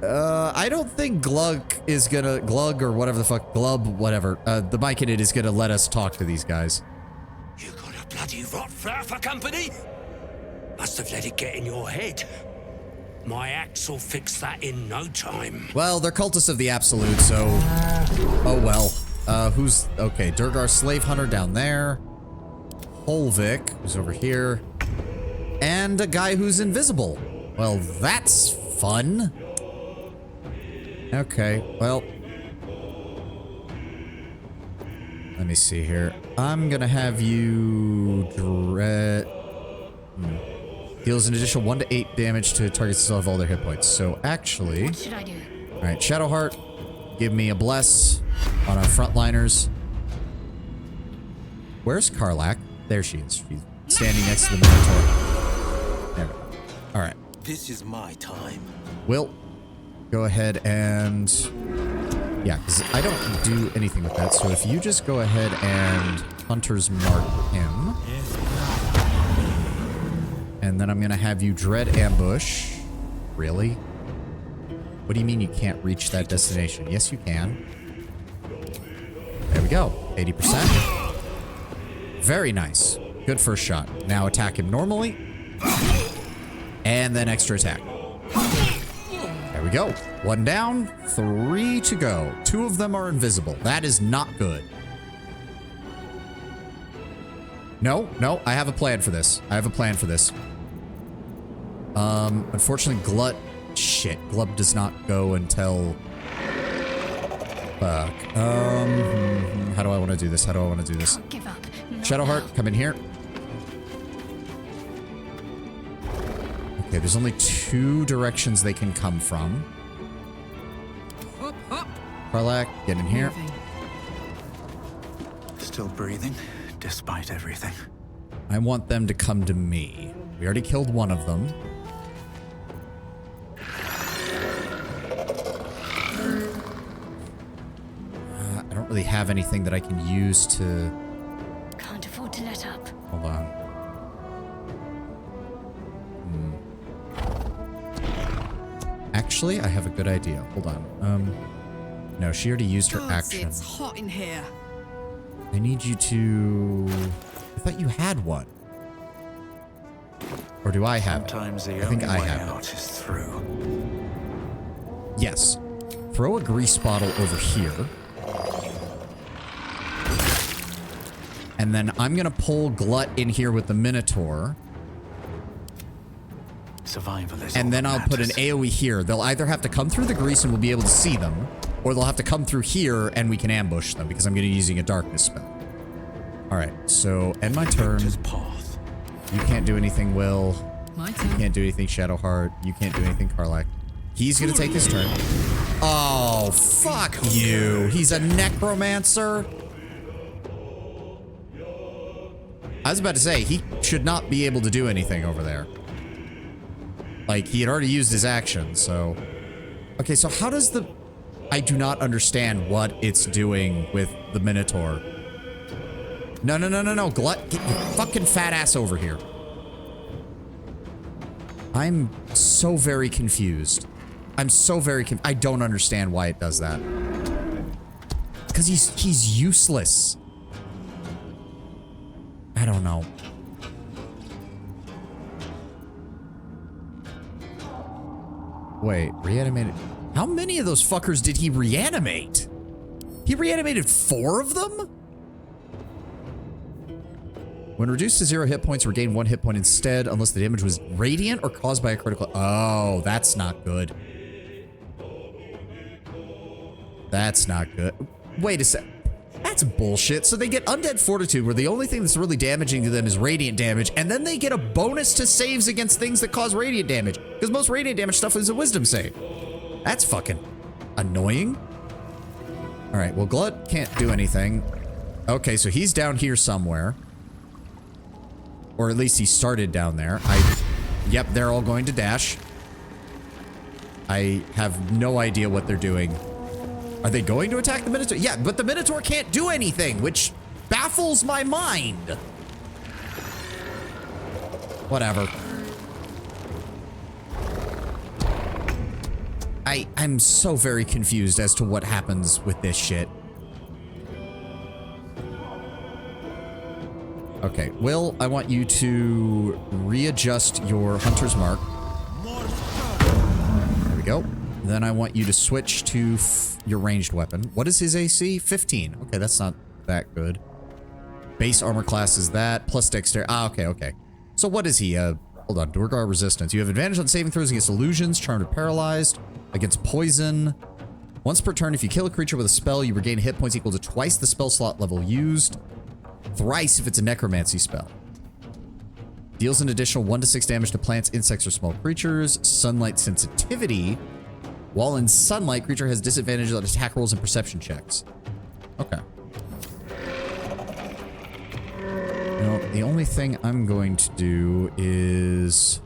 Speaker 1: I don't think Glug or whatever the fuck, Glub, whatever, the Myconid is gonna let us talk to these guys.
Speaker 15: You got a bloody rot flower for company? Must have let it get in your head. My axe will fix that in no time.
Speaker 1: Well, they're cultists of the Absolute, so... Oh, well. Who's... Okay, Durgar Slave Hunter down there. Holvik, who's over here. And a guy who's invisible. Well, that's fun. Okay, well... Let me see here. I'm gonna have you... Deals an additional 1 to 8 damage to targets that still have all their hit points. So actually...
Speaker 9: What should I do?
Speaker 1: Alright, Shadowheart, give me a bless on our frontliners. Where's Karlach? There she is. She's standing next to the Minotaur. There we go. Alright.
Speaker 15: This is my time.
Speaker 1: Will, go ahead and... Yeah, because I don't do anything with that. So if you just go ahead and Hunter's Mark him. And then I'm going to have you Dread Ambush. Really? What do you mean you can't reach that destination? Yes, you can. There we go. 80%. Very nice. Good first shot. Now attack him normally. And then extra attack. There we go. 1 down, 3 to go. 2 of them are invisible. That is not good. No, no, I have a plan for this. I have a plan for this. Unfortunately, Glut... Shit, Glub does not go until... Fuck. How do I want to do this? How do I want to do this?
Speaker 9: Give up.
Speaker 1: Shadowheart, come in here. Okay, there's only 2 directions they can come from. Karlach, get in here.
Speaker 14: Still breathing, despite everything.
Speaker 1: I want them to come to me. We already killed one of them. I don't really have anything that I can use to...
Speaker 9: Can't afford to let up.
Speaker 1: Hold on. Actually, I have a good idea. Hold on. No, she already used her action.
Speaker 8: It's hot in here.
Speaker 1: I need you to... I thought you had one. Or do I have
Speaker 14: Sometimes
Speaker 1: it?
Speaker 14: the
Speaker 1: I think
Speaker 14: only
Speaker 1: I
Speaker 14: way
Speaker 1: have
Speaker 14: out
Speaker 1: it.
Speaker 14: is through.
Speaker 1: Yes. Throw a grease bottle over here. And then I'm going to pull Glut in here with the Minotaur.
Speaker 14: Survival is
Speaker 1: And then I'll put an AoE here. They'll either have to come through the grease and we'll be able to see them, or they'll have to come through here and we can ambush them because I'm going to be using a darkness spell. All right, so end my turn. You can't do anything, Will.
Speaker 8: My
Speaker 1: You
Speaker 8: turn.
Speaker 1: can't do anything, Shadowheart. You can't do anything, Karlach. He's going to take his turn. Oh, fuck you. He's a necromancer. I was about to say, he should not be able to do anything over there. Like, he had already used his action, so... Okay, so how does the... I do not understand what it's doing with the Minotaur. No, no, no, no, no. Glut, get your fucking fat ass over here. I'm so very confused. I'm so very I don't understand why it does that. Because he's useless. I don't know. Wait, reanimated. How many of those fuckers did he reanimate? He reanimated 4 of them? When reduced to 0 hit points, regain 1 hit point instead, unless the damage was radiant or caused by a critical... Oh, that's not good. That's not good. Wait a sec. That's bullshit. So they get Undead Fortitude, where the only thing that's really damaging to them is radiant damage, and then they get a bonus to saves against things that cause radiant damage, because most radiant damage stuff is a wisdom save. That's fucking annoying. All right, well, Glut can't do anything. Okay, so he's down here somewhere. Or at least he started down there. Yep, they're all going to dash. I have no idea what they're doing. Are they going to attack the Minotaur? Yeah, but the Minotaur can't do anything, which baffles my mind. Whatever. I'm so very confused as to what happens with this shit. Okay, Will, I want you to readjust your hunter's mark. There we go. Then I want you to switch to your ranged weapon. What is his AC? 15. Okay, that's not that good. Base armor class is that, plus dexterity. Ah, okay, okay. So what is he? Hold on, Duergar resistance. You have advantage on saving throws against illusions, charmed or paralyzed, against poison. Once per turn, if you kill a creature with a spell, you regain hit points equal to twice the spell slot level used. Thrice if it's a necromancy spell. Deals an additional 1 to 6 damage to plants, insects, or small creatures. Sunlight sensitivity. While in sunlight, creature has disadvantage on attack rolls and perception checks. Okay. Now, the only thing I'm going to do is...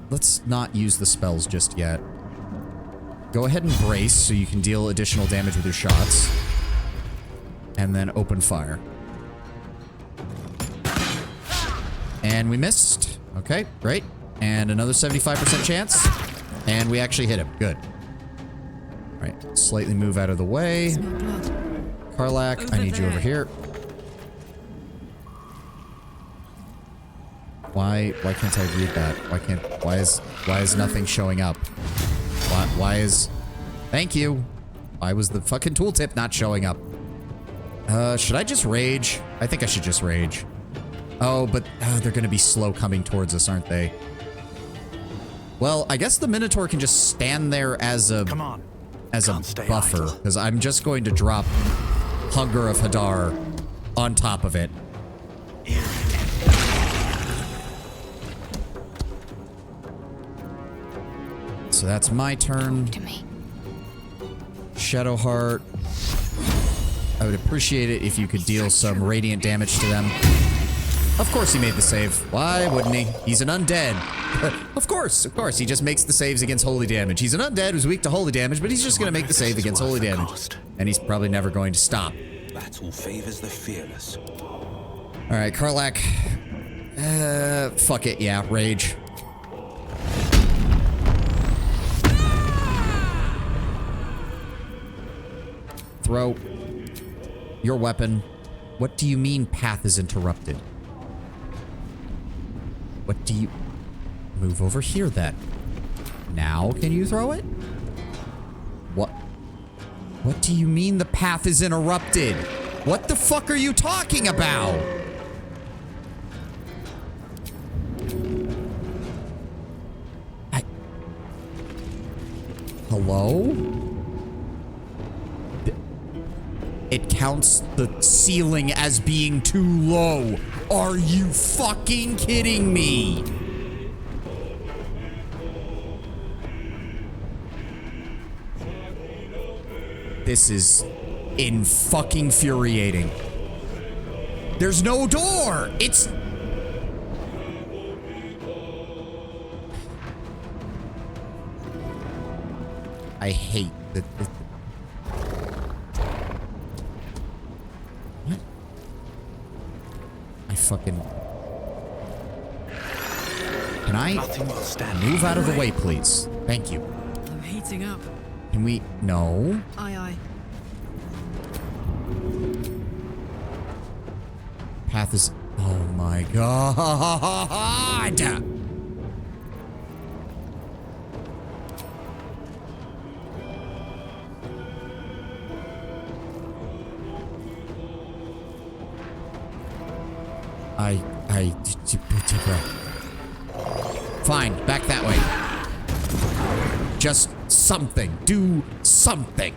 Speaker 1: let's not use the spells just yet. Go ahead and brace so you can deal additional damage with your shots. And then open fire. And we missed. Okay, great. And another 75% chance. And we actually hit him. Good. All right, slightly move out of the way. Karlach, I need you over here. Why can't I read that? Why is nothing showing up? Why is... Thank you. Why was the fucking tooltip not showing up? Should I just rage? I think I should just rage. Oh, but they're gonna be slow coming towards us, aren't they? Well, I guess the Minotaur can just stand there as a... Come on. As a buffer, because I'm just going to drop Hunger of Hadar on top of it. So that's my turn. Shadowheart. I would appreciate it if you could deal some radiant damage to them. Of course he made the save. Why wouldn't he? He's an undead. Of course. He just makes the saves against holy damage. He's an undead who's weak to holy damage, but he's just going to make the save against holy damage. And he's probably never going to stop.
Speaker 15: Battle favors the fearless.
Speaker 1: All right, Karlach. Fuck it. Yeah, rage. Throw your weapon. What do you mean path is interrupted? What do you... Move over here then. Now can you throw it? What? What do you mean the path is interrupted? What the fuck are you talking about? Hello? It counts the ceiling as being too low. Are you fucking kidding me? This is fucking infuriating. There's no door. It's... I hate that. What? I fucking... Can I move out of the way, please? Thank you.
Speaker 8: I'm heating up.
Speaker 1: Can we... No.
Speaker 8: Aye, aye.
Speaker 1: Path is... Oh my god! Fine, back that way. Just something. Do something.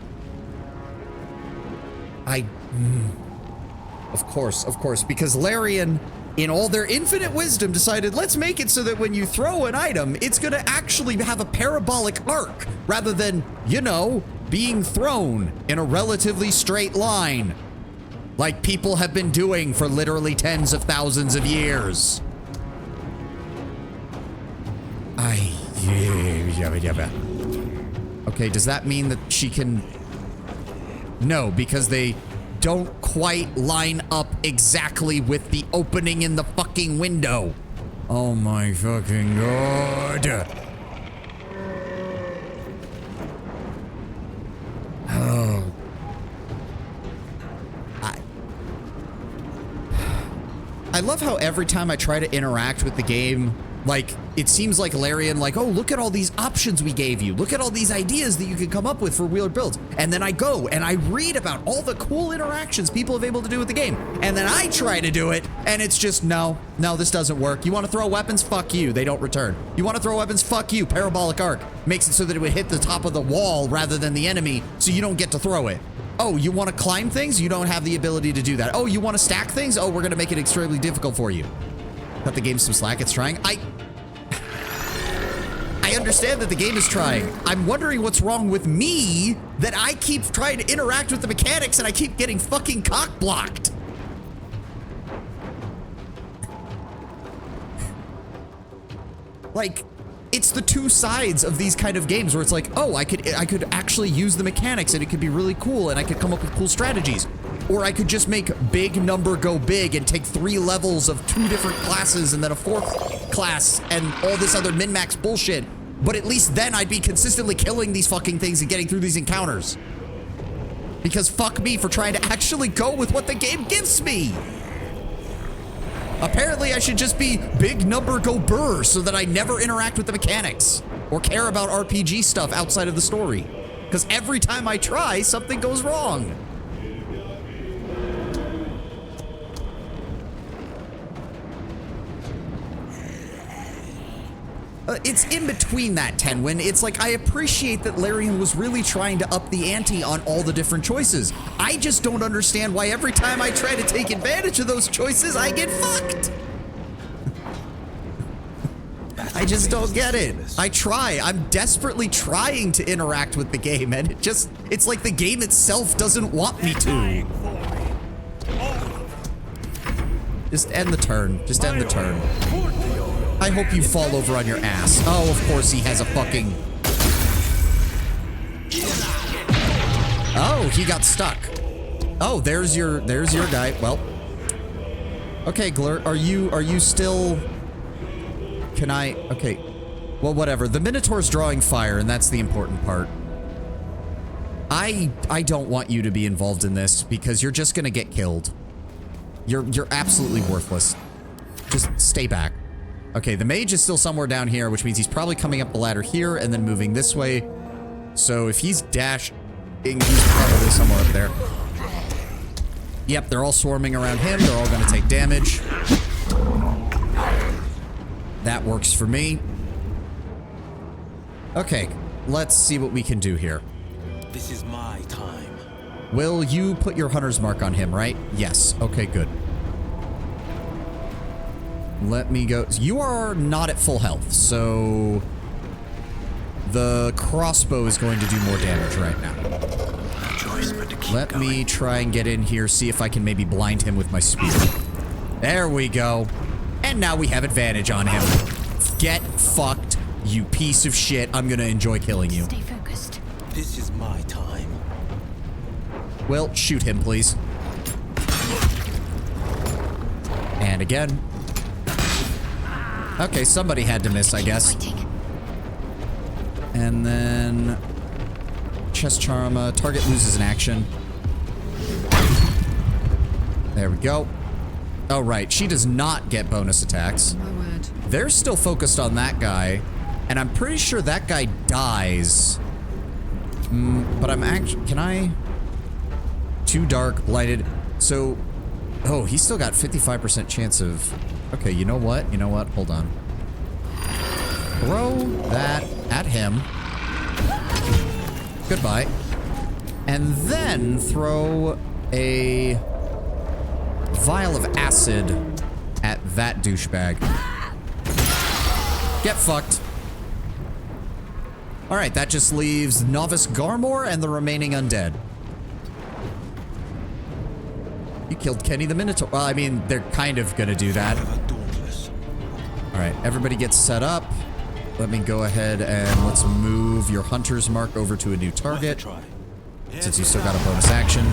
Speaker 1: Of course, because Larian, in all their infinite wisdom, decided, let's make it so that when you throw an item, it's gonna actually have a parabolic arc, rather than, you know, being thrown in a relatively straight line. Like people have been doing for literally tens of thousands of years. Okay, does that mean that she can... No, because they don't quite line up exactly with the opening in the fucking window. Oh my fucking god. Oh. I love how every time I try to interact with the game, like, it seems like Larian, like, oh, look at all these options we gave you. Look at all these ideas that you can come up with for wheeler builds. And then I go and I read about all the cool interactions people have able to do with the game. And then I try to do it, and it's just, no, this doesn't work. You want to throw weapons? Fuck you. They don't return. You want to throw weapons? Fuck you. Parabolic arc makes it so that it would hit the top of the wall rather than the enemy, so you don't get to throw it. Oh, you want to climb things? You don't have the ability to do that. Oh, you want to stack things? Oh, we're going to make it extremely difficult for you. Cut the game some slack. It's trying. I understand that the game is trying. I'm wondering what's wrong with me that I keep trying to interact with the mechanics and I keep getting fucking cock blocked. Like, it's the two sides of these kind of games where it's like, oh, I could actually use the mechanics and it could be really cool and I could come up with cool strategies. Or I could just make big number go big and take 3 levels of 2 different classes and then a 4th class and all this other min-max bullshit. But at least then I'd be consistently killing these fucking things and getting through these encounters. Because fuck me for trying to actually go with what the game gives me. Apparently I should just be big number go burr so that I never interact with the mechanics or care about RPG stuff outside of the story. Because every time I try, something goes wrong. It's in between that, Tenwin. It's like, I appreciate that Larian was really trying to up the ante on all the different choices. I just don't understand why every time I try to take advantage of those choices, I get fucked. I just don't get it. I try. I'm desperately trying to interact with the game, and it's like the game itself doesn't want me to. Just end the turn. Just end the turn. I hope you fall over on your ass. Oh, of course he has a fucking... Oh, he got stuck. Oh, there's your guy. Well. Okay, Glur, are you still... Can I... Okay. Well, whatever. The Minotaur's drawing fire, and that's the important part. I don't want you to be involved in this, because you're just gonna get killed. You're absolutely worthless. Just stay back. Okay, the mage is still somewhere down here, which means he's probably coming up the ladder here and then moving this way. So if he's dashing, he's probably somewhere up there. Yep, they're all swarming around him. They're all going to take damage. That works for me. Okay, let's see what we can do here.
Speaker 15: This is my time.
Speaker 1: Will you put your hunter's mark on him, right? Yes. Okay, good. Let me go. You are not at full health, so the crossbow is going to do more damage right now. Let me try and get in here, see if I can maybe blind him with my spear. There we go. And now we have advantage on him. Get fucked, you piece of shit. I'm gonna enjoy killing you.
Speaker 9: Stay focused.
Speaker 15: This is my time.
Speaker 1: Well, shoot him, please. And again. Okay, somebody had to miss, I guess. And then... Chest charm, target loses an action. There we go. Oh, right. She does not get bonus attacks.
Speaker 8: My word.
Speaker 1: They're still focused on that guy. And I'm pretty sure that guy dies. But I'm actually... Can I... Too dark, blighted. So... Oh, he's still got 55% chance of... Okay, you know what? You know what? Hold on. Throw that at him. Goodbye. And then throw a vial of acid at that douchebag. Get fucked. Alright, that just leaves Novice Garmor and the remaining undead. You killed Kenny the Minotaur. Well, I mean, they're kind of gonna do that. Alright, everybody gets set up. Let me go ahead and let's move your hunter's mark over to a new target. Since you still got a bonus action.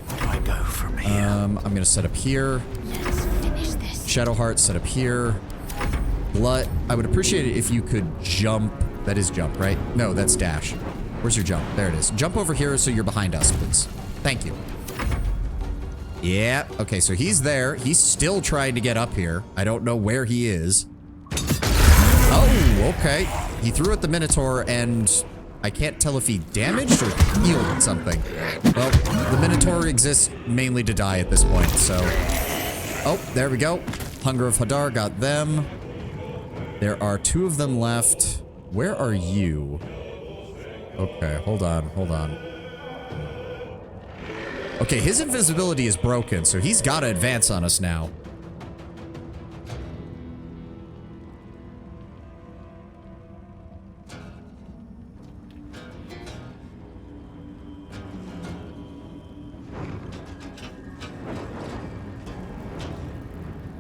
Speaker 14: I go from here.
Speaker 1: I'm gonna set up here. Shadowheart set up here. Blood. I would appreciate it if you could jump. That is jump, right? No, that's dash. Where's your jump? There it is. Jump over here so you're behind us, please. Thank you. Yeah, okay, so he's there. He's still trying to get up here. I don't know where he is. Oh, okay. He threw at the Minotaur, and I can't tell if he damaged or healed something. Well, the Minotaur exists mainly to die at this point, so... Oh, there we go. Hunger of Hadar got them. There are 2 of them left. Where are you? Okay, hold on, hold on. Okay, his invisibility is broken, so he's got to advance on us now.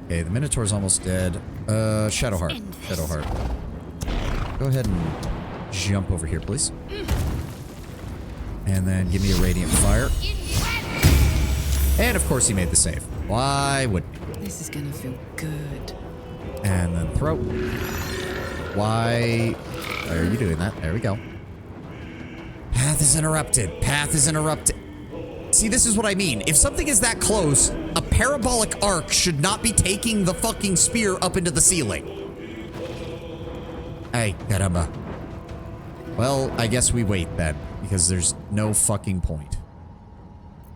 Speaker 1: Okay, the Minotaur's almost dead. Shadowheart. Shadowheart. Go ahead and jump over here, please. And then give me a Radiant Fire. And of course he made the save. Why would he?
Speaker 8: This is gonna feel good.
Speaker 1: And then throw. Why are you doing that? There we go. Path is interrupted. Path is interrupted. See, this is what I mean. If something is that close, a parabolic arc should not be taking the fucking spear up into the ceiling. Ay, caramba. Well, I guess we wait then, because there's no fucking point.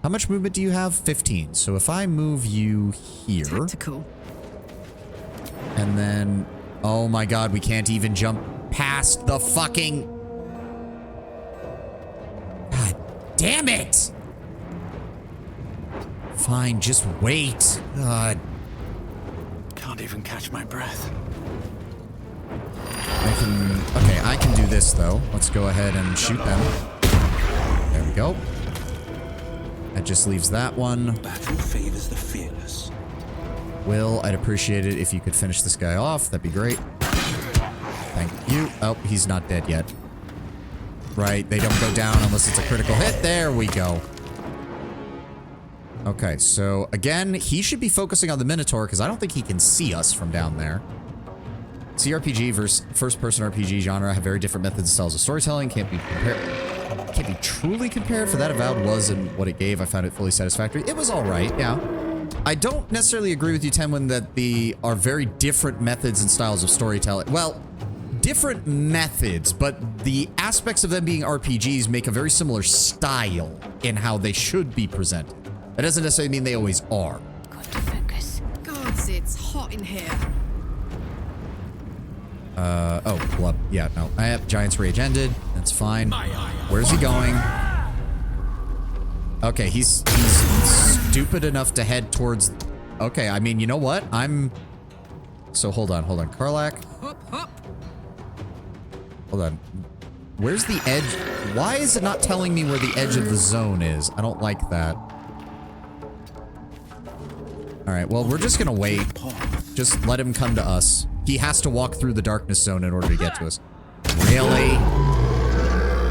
Speaker 1: How much movement do you have? 15. So if I move you here...
Speaker 8: Tactical.
Speaker 1: And then... Oh my god, we can't even jump past the fucking... God damn it! Fine, just wait. God.
Speaker 14: Can't even catch my breath.
Speaker 1: I can do this though. Let's go ahead and shoot them. There we go. That just leaves that one.
Speaker 15: Battle favors the fearless.
Speaker 1: Will, I'd appreciate it if you could finish this guy off. That'd be great. Thank you. Oh, he's not dead yet. Right, they don't go down unless it's a critical hit. There we go. Okay, so again, he should be focusing on the Minotaur because I don't think he can see us from down there. CRPG versus first-person RPG genre have very different methods and styles of storytelling. Can't be truly compared. For that avowed was and what it gave, I found it fully satisfactory. It was all right, yeah. I don't necessarily agree with you, Tenwin, that they are very different methods and styles of storytelling. Well, different methods, but the aspects of them being RPGs make a very similar style in how they should be presented. That doesn't necessarily mean they always are.
Speaker 9: Got to focus.
Speaker 8: Gods, it's hot in here.
Speaker 1: Oh, blood. Yeah, no. I have Giant's Rage ended. That's fine. Where's he going? Okay, he's stupid enough to head towards... Okay, I mean, you know what? So, hold on. Karlak. Hold on. Where's the edge? Why is it not telling me where the edge of the zone is? I don't like that. Alright, well, we're just gonna wait. Just let him come to us. He has to walk through the darkness zone in order to get to us. Really?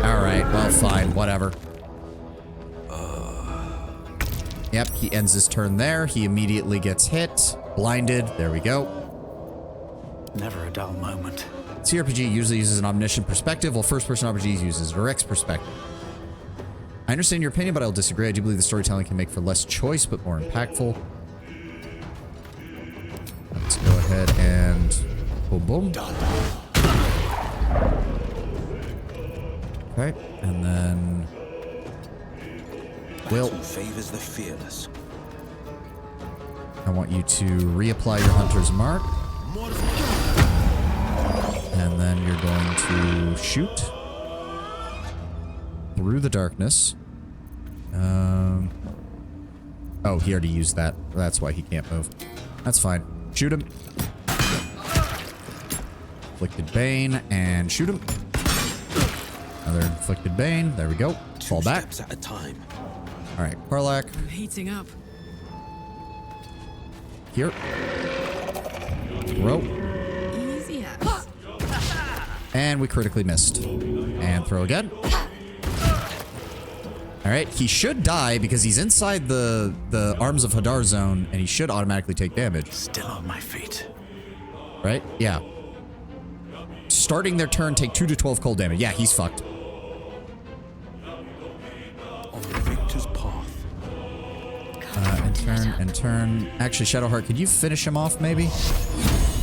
Speaker 1: Alright, well, fine. Whatever. Yep, he ends his turn there. He immediately gets hit. Blinded. There we go.
Speaker 14: Never a dull moment.
Speaker 1: CRPG usually uses an omniscient perspective, while first-person RPGs uses a direct perspective. I understand your opinion, but I'll disagree. I do believe the storytelling can make for less choice, but more impactful. Let's go ahead and boom, boom. Okay, and then Will.
Speaker 15: Favors the fearless.
Speaker 1: I want you to reapply your hunter's mark. And then you're going to shoot through the darkness. Oh, he already used that. That's why he can't move. That's fine. Shoot him. Inflicted Bane, and shoot him. Another Inflicted Bane. There we go. Fall back.
Speaker 15: At a time.
Speaker 1: All right, Karlak.
Speaker 8: I'm heating up.
Speaker 1: Here. Throw.
Speaker 8: Easy as.
Speaker 1: And we critically missed. And throw again. All right, he should die because he's inside the Arms of Hadar zone, and he should automatically take damage.
Speaker 14: Still on my feet.
Speaker 1: Right? Yeah. Starting their turn, take 2 to 12 cold damage. Yeah, he's fucked.
Speaker 15: On the victor's path.
Speaker 1: And and turn. Actually, Shadowheart, could you finish him off, maybe?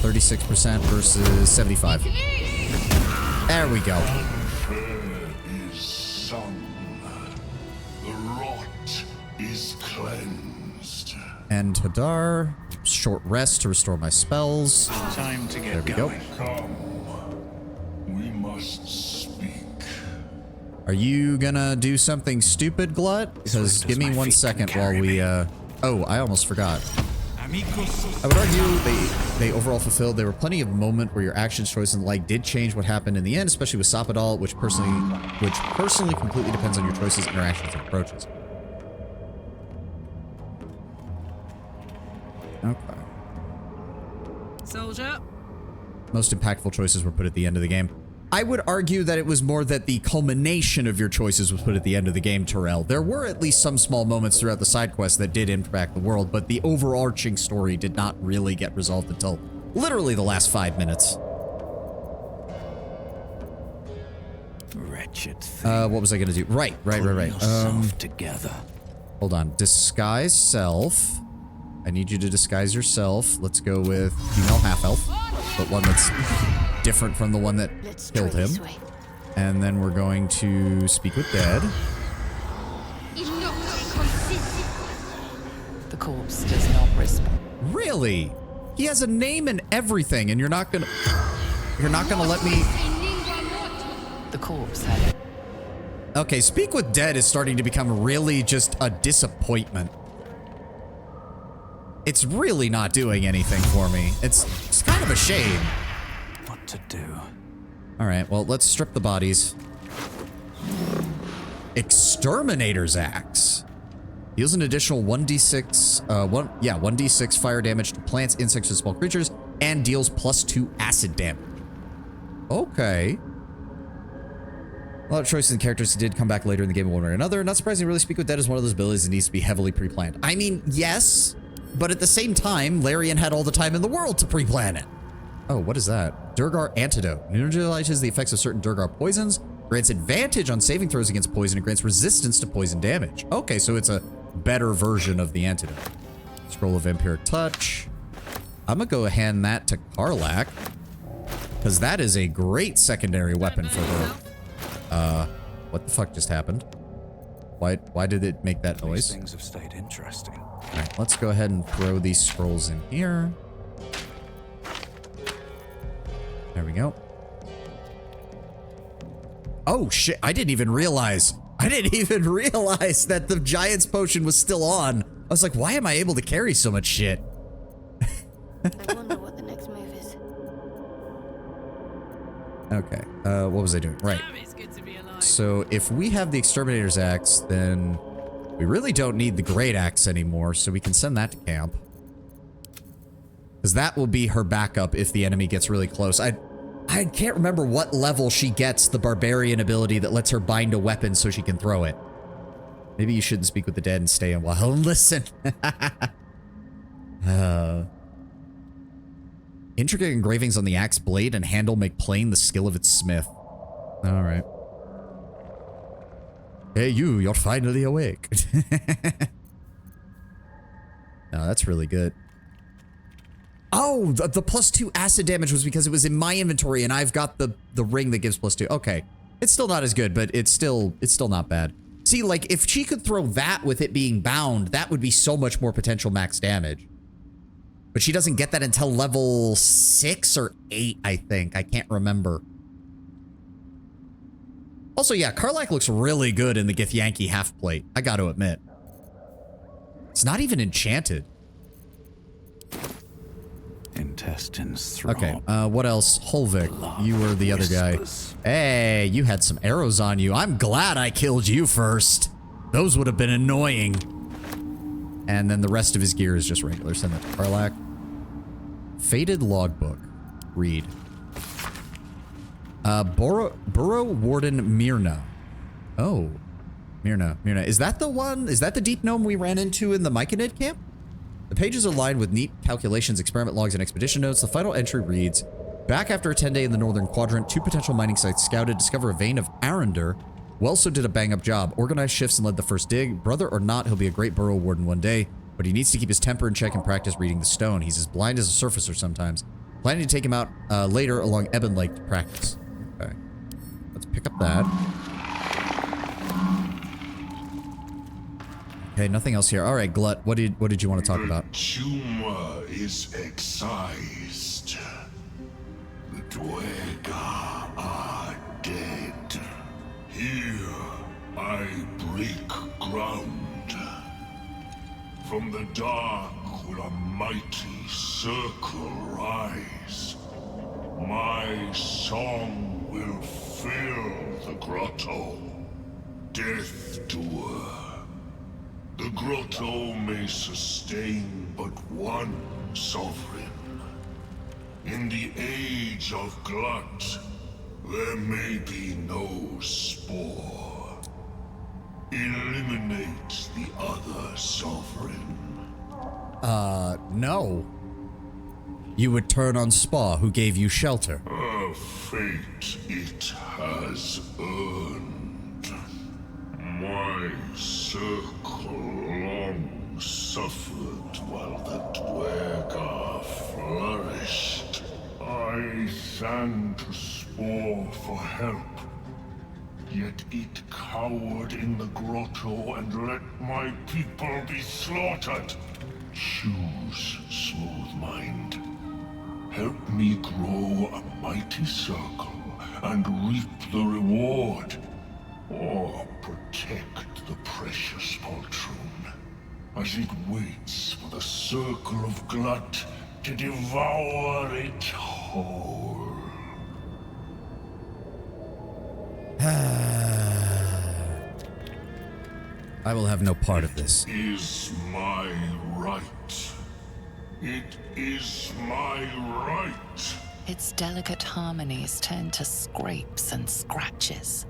Speaker 1: 36% versus 75. There we go.
Speaker 4: Is sung. The rot is cleansed.
Speaker 1: And Hadar, short rest to restore my spells.
Speaker 3: Time to
Speaker 1: There
Speaker 3: get
Speaker 1: we
Speaker 3: going.
Speaker 1: go.
Speaker 4: Come. We must speak.
Speaker 1: Are you gonna do something stupid, Glut? Because give me 1 second while we, Oh, I almost forgot. I would argue they overall fulfilled. There were plenty of moments where your actions, choices, and the like did change what happened in the end, especially with Sapadal, which personally completely depends on your choices, interactions, and approaches. Okay.
Speaker 8: Soldier.
Speaker 1: Most impactful choices were put at the end of the game. I would argue that it was more that the culmination of your choices was put at the end of the game, Terrell. There were at least some small moments throughout the side quests that did impact the world, but the overarching story did not really get resolved until literally the last 5 minutes.
Speaker 14: Wretched thing.
Speaker 1: What was I gonna do? Right.
Speaker 14: Together.
Speaker 1: Hold on. Disguise self. I need you to disguise yourself. Let's go with female half-elf, but one that's different from the one that killed him. And then we're going to speak with dead.
Speaker 5: The corpse does not respond.
Speaker 1: Really? He has a name and everything, and you're not gonna let me.
Speaker 5: The corpse had it.
Speaker 1: Okay, speak with dead is starting to become really just a disappointment. It's really not doing anything for me. It's kind of a shame.
Speaker 14: What to do?
Speaker 1: All right, well, let's strip the bodies. Exterminator's Axe. Deals an additional 1d6, 1d6 fire damage to plants, insects, and small creatures, and deals +2 acid damage. Okay. A lot of choices and characters did come back later in the game one way or another. Not surprisingly, really Speak with Dead is one of those abilities that needs to be heavily pre-planned. I mean, yes, but at the same time, Larian had all the time in the world to pre-plan it. Oh, what is that? Durgar Antidote. Neutralizes the effects of certain Durgar poisons, grants advantage on saving throws against poison, and grants resistance to poison damage. Okay, so it's a better version of the antidote. Scroll of Vampiric Touch. I'm gonna go hand that to Karlach, because that is a great secondary weapon for her. What the fuck just happened? Why did it make that noise?
Speaker 14: These things have stayed interesting.
Speaker 1: All right, let's go ahead and throw these scrolls in here. There we go. Oh shit, I didn't even realize that the Giant's Potion was still on. I was like, why am I able to carry so much shit?
Speaker 9: I wonder what the next move is.
Speaker 1: Okay, what was I doing? Right. So if we have the Exterminator's Axe, then we really don't need the Great Axe anymore, so we can send that to camp. Because that will be her backup if the enemy gets really close. I can't remember what level she gets the Barbarian ability that lets her bind a weapon so she can throw it. Maybe you shouldn't speak with the dead and stay a while and listen. Intricate engravings on the axe blade and handle make plain the skill of its smith. All right. Hey, you're finally awake. No, that's really good. Oh, the +2 acid damage was because it was in my inventory and I've got the ring that gives +2. Okay. It's still not as good, but it's still not bad. See, like, if she could throw that with it being bound, that would be so much more potential max damage. But she doesn't get that until level 6 or 8, I think. I can't remember. Also, yeah, Karlach looks really good in the Githyanki half plate. I got to admit. It's not even enchanted.
Speaker 14: Intestines throb.
Speaker 1: Okay, what else? Holvik, you were the other guy. Hey, you had some arrows on you. I'm glad I killed you first. Those would have been annoying. And then the rest of his gear is just regular. Send that to Karlach. Faded Logbook. Read. Burrow Warden Myrna. Oh. Myrna. Is that the one? Is that the deep gnome we ran into in the Myconid camp? The pages are lined with neat calculations, experiment logs, and expedition notes. The final entry reads, back after a 10-day in the northern quadrant, 2 potential mining sites scouted, discover a vein of Arender. Welso did a bang-up job, organized shifts and led the first dig. Brother or not, he'll be a great burrow warden one day. but he needs to keep his temper in check and practice reading the stone. He's as blind as a surfacer sometimes. Planning to take him out later along Ebon Lake to practice. Okay. Let's pick up that. Okay, nothing else here. All right, Glut, what did you want to talk about?
Speaker 4: The tumor is excised. The Dwarf are dead. Here I break ground. From the dark will a mighty circle rise. My song will fill the grotto. Death Doer. The grotto may sustain but one sovereign. In the age of Glut, there may be no spore. Eliminate the other sovereign.
Speaker 1: No. You would turn on Spa, who gave you shelter.
Speaker 4: A fate it has earned. My circle long suffered while the Dwarf flourished. I sang to Spore for help. Yet it cowered in the grotto and let my people be slaughtered. Choose, Smooth Mind. Help me grow a mighty circle and reap the reward. Or protect the precious poltroon as it waits for the circle of Glut to devour it whole.
Speaker 1: I will have no part of this.
Speaker 4: It is my right. It is my right.
Speaker 5: Its delicate harmonies turn to scrapes and scratches.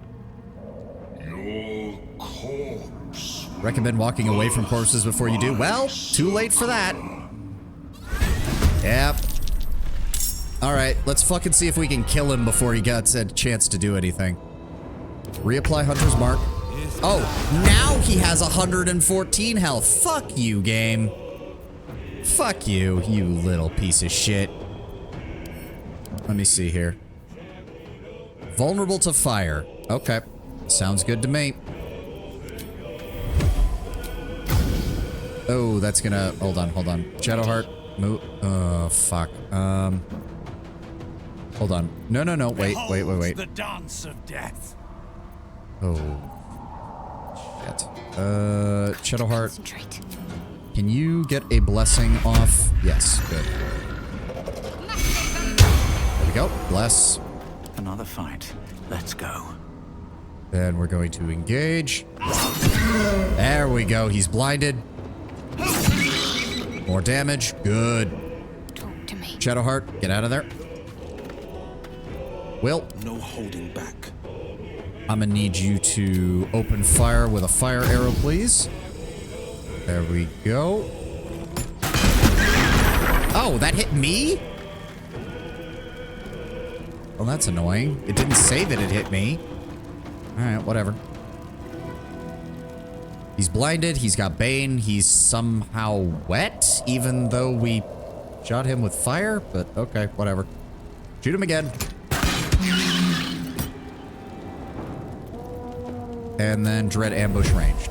Speaker 4: Your corpse.
Speaker 1: Recommend walking away from corpses before you do? Well, too late for that. Yep. Alright, let's fucking see if we can kill him before he gets a chance to do anything. Reapply Hunter's Mark. Oh, now he has 114 health. Fuck you, game. Fuck you, you little piece of shit. Let me see here. Vulnerable to fire. Okay. Sounds good to me. Oh, that's gonna... Hold on. Shadowheart. Move. Oh, fuck. Hold on. No. Wait.
Speaker 15: The dance of death.
Speaker 1: Oh. Shit. Shadowheart. Can you get a blessing off? Yes, good. There we go. Bless.
Speaker 14: Another fight. Let's go.
Speaker 1: Then we're going to engage. There we go. He's blinded. More damage. Good.
Speaker 9: Talk to me.
Speaker 1: Shadowheart, get out of there. Will.
Speaker 13: No holding back.
Speaker 1: I'm gonna need you to open fire with a fire arrow, please. There we go. Oh, that hit me? Well, that's annoying. It didn't say that it hit me. Alright, whatever. He's blinded, he's got Bane, he's somehow wet, even though we shot him with fire, but okay, whatever. Shoot him again. And then Dread Ambush ranged.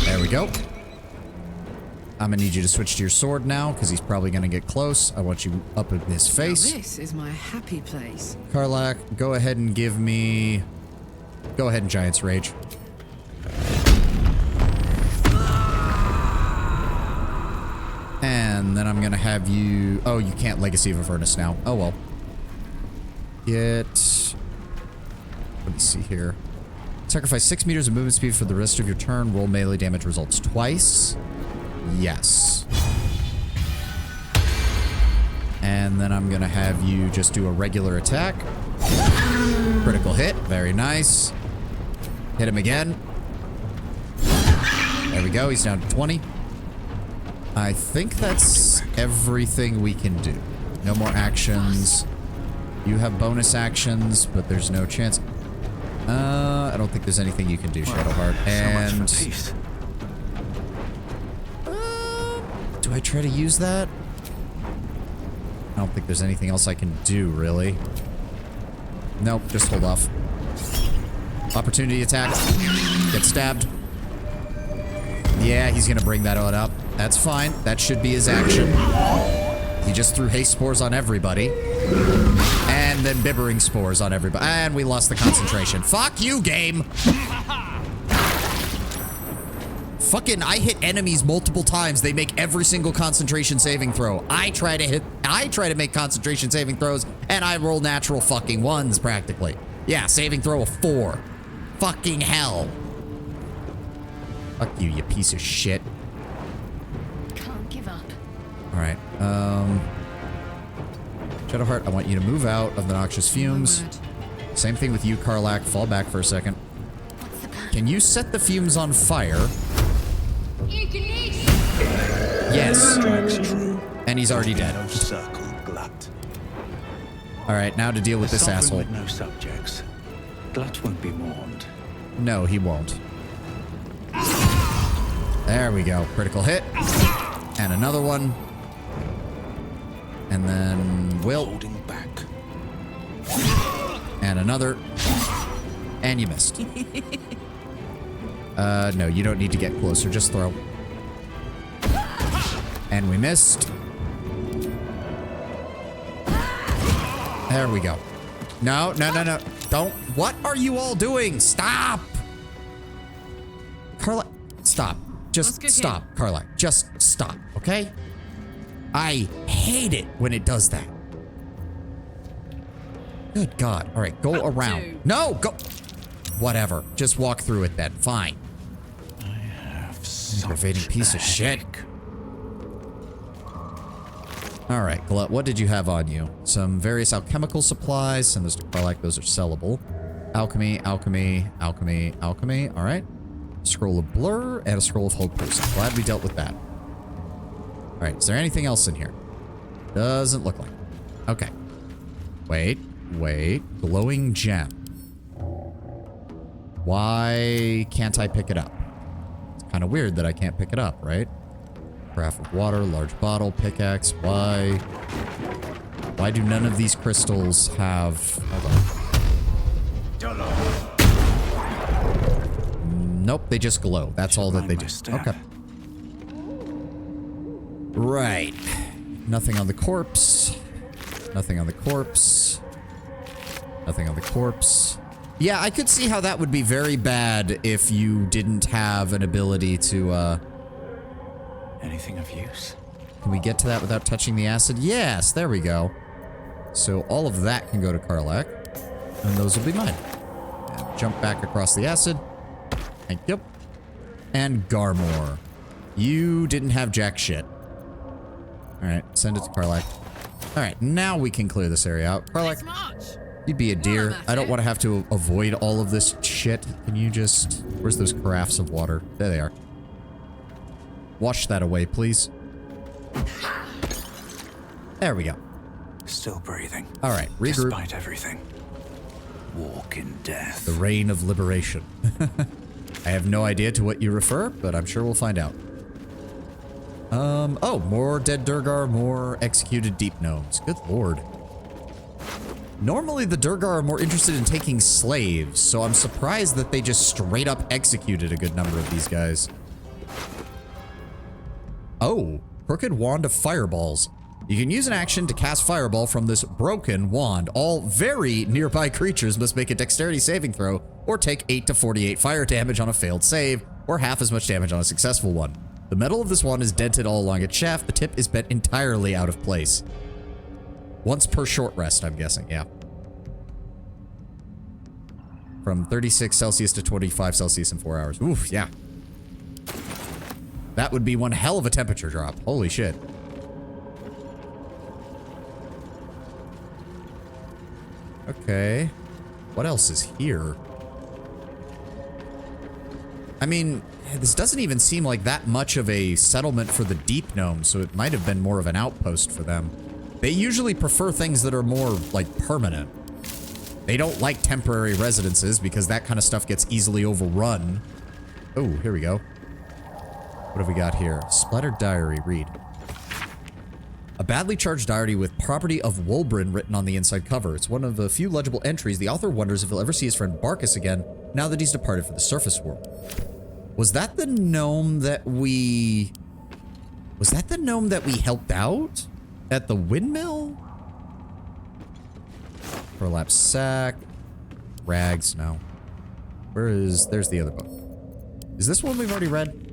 Speaker 1: There we go. I'm gonna need you to switch to your sword now, because he's probably gonna get close. I want you up in his face.
Speaker 8: Now this is my happy place.
Speaker 1: Karlach, go ahead and give me... Go ahead and Giant's Rage. And then I'm gonna have you... Oh, you can't Legacy of Avernus now. Oh, well. Get... Let me see here. Sacrifice 6 meters of movement speed for the rest of your turn. Roll melee damage results twice. Yes. And then I'm gonna have you just do a regular attack. Critical hit. Very nice. Hit him again. There we go. He's down to 20. I think that's everything we can do. No more actions. You have bonus actions, but there's no chance. I don't think there's anything you can do, Shadowheart. And try to use that? I don't think there's anything else I can do, really. Nope, just hold off. Opportunity attack. Get stabbed. Yeah, he's gonna bring that on up. That's fine. That should be his action. He just threw haste spores on everybody. And then bibbering spores on everybody. And we lost the concentration. Fuck you, game! Fucking, I hit enemies multiple times. They make every single concentration saving throw. I try to make concentration saving throws, and I roll natural fucking ones, practically. Yeah, saving throw of 4. Fucking hell. Fuck you, you piece of shit.
Speaker 9: Can't give up.
Speaker 1: Alright, Shadowheart, I want you to move out of the noxious fumes. Same thing with you, Karlach. Fall back for a second. Can you set the fumes on fire? Yes. And he's already dead. Alright, now to deal with this asshole.
Speaker 3: With no subjects. Glut won't be mourned.
Speaker 1: No, he won't. There we go. Critical hit. And another one. And then Will.
Speaker 3: Holding back.
Speaker 1: And another. And you missed. No, you don't need to get closer. Just throw. And we missed. There we go. No, no, no, no. Don't. What are you all doing? Stop. Karlach, stop. Just stop, Karlach. Just stop, okay? I hate it when it does that. Good God. All right, go around. No, go. Whatever. Just walk through it then. Fine.
Speaker 3: I have
Speaker 1: aggravating piece of shit. All right, Glut, what did you have on you? Some various alchemical supplies. Send those to Karlach. Those are sellable. Alchemy, alchemy, alchemy, alchemy. All right. Scroll of Blur and a Scroll of Hope Person. Glad we dealt with that. All right, is there anything else in here? Doesn't look like it. Okay. Wait, wait. Glowing gem. Why can't I pick it up? It's kind of weird that I can't pick it up, right? Carafe of water, large bottle, pickaxe. Why do none of these crystals have... Hold on. Nope, they just glow. That's all that they do. Okay. Right. Nothing on the corpse. Nothing on the corpse. Nothing on the corpse. Yeah, I could see how that would be very bad if you didn't have an ability to,
Speaker 3: Anything of use?
Speaker 1: Can we get to that without touching the acid? Yes, there we go. So all of that can go to Karlach, and those will be mine. And jump back across the acid. Thank you. And Garmor. You didn't have jack shit. Alright, send it to Karlach. Alright, now we can clear this area out. Karlach, you'd be a deer. I don't want to have to avoid all of this shit. Can you just... Where's those carafes of water? There they are. Wash that away, please. There we go.
Speaker 3: Still breathing.
Speaker 1: Alright, regroup.
Speaker 3: Despite everything. Walk in death.
Speaker 1: The reign of liberation. I have no idea to what you refer, but I'm sure we'll find out. Oh, more dead Durgar, more executed deep gnomes. Good lord. Normally the Durgar are more interested in taking slaves, so I'm surprised that they just straight up executed a good number of these guys. Oh, Crooked Wand of Fireballs. You can use an action to cast Fireball from this broken wand. All very nearby creatures must make a dexterity saving throw or take 8 to 48 fire damage on a failed save, or half as much damage on a successful one. The metal of this wand is dented all along its shaft. The tip is bent entirely out of place. Once per short rest, I'm guessing, yeah. From 36 Celsius to 25 Celsius in 4 hours. Oof, yeah. That would be one hell of a temperature drop. Holy shit. Okay. What else is here? I mean, this doesn't even seem like that much of a settlement for the deep gnomes, so it might have been more of an outpost for them. They usually prefer things that are more, like, permanent. They don't like temporary residences because that kind of stuff gets easily overrun. Oh, here we go. What have we got here? Splattered diary, read. A badly charged diary with property of Wolbrin written on the inside cover. It's one of the few legible entries. The author wonders if he'll ever see his friend Barkus again now that he's departed for the surface world. Was that the gnome that we... Was that the gnome that we helped out? At the windmill? Burlap sack. Rags, no. Where is... There's the other book. Is this one we've already read?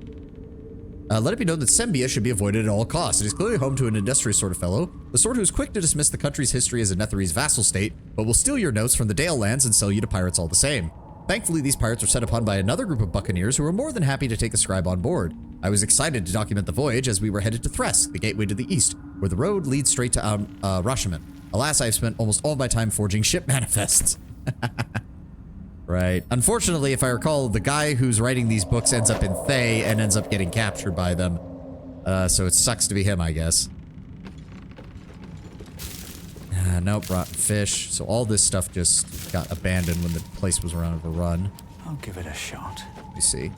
Speaker 1: Let it be known that Sembia should be avoided at all costs. It is clearly home to an industrious sort of fellow, the sort who is quick to dismiss the country's history as a Netherese vassal state, but will steal your notes from the Dale lands and sell you to pirates all the same. Thankfully, these pirates were set upon by another group of buccaneers who were more than happy to take the scribe on board. I was excited to document the voyage as we were headed to Thresk, the gateway to the east, where the road leads straight to Rashomon. Alas, I have spent almost all of my time forging ship manifests. Right. Unfortunately, if I recall, the guy who's writing these books ends up in Thay and ends up getting captured by them. So it sucks to be him, I guess. Nope, rotten fish. So all this stuff just got abandoned when the place was overrun.
Speaker 14: I'll give it a shot.
Speaker 1: Let me see.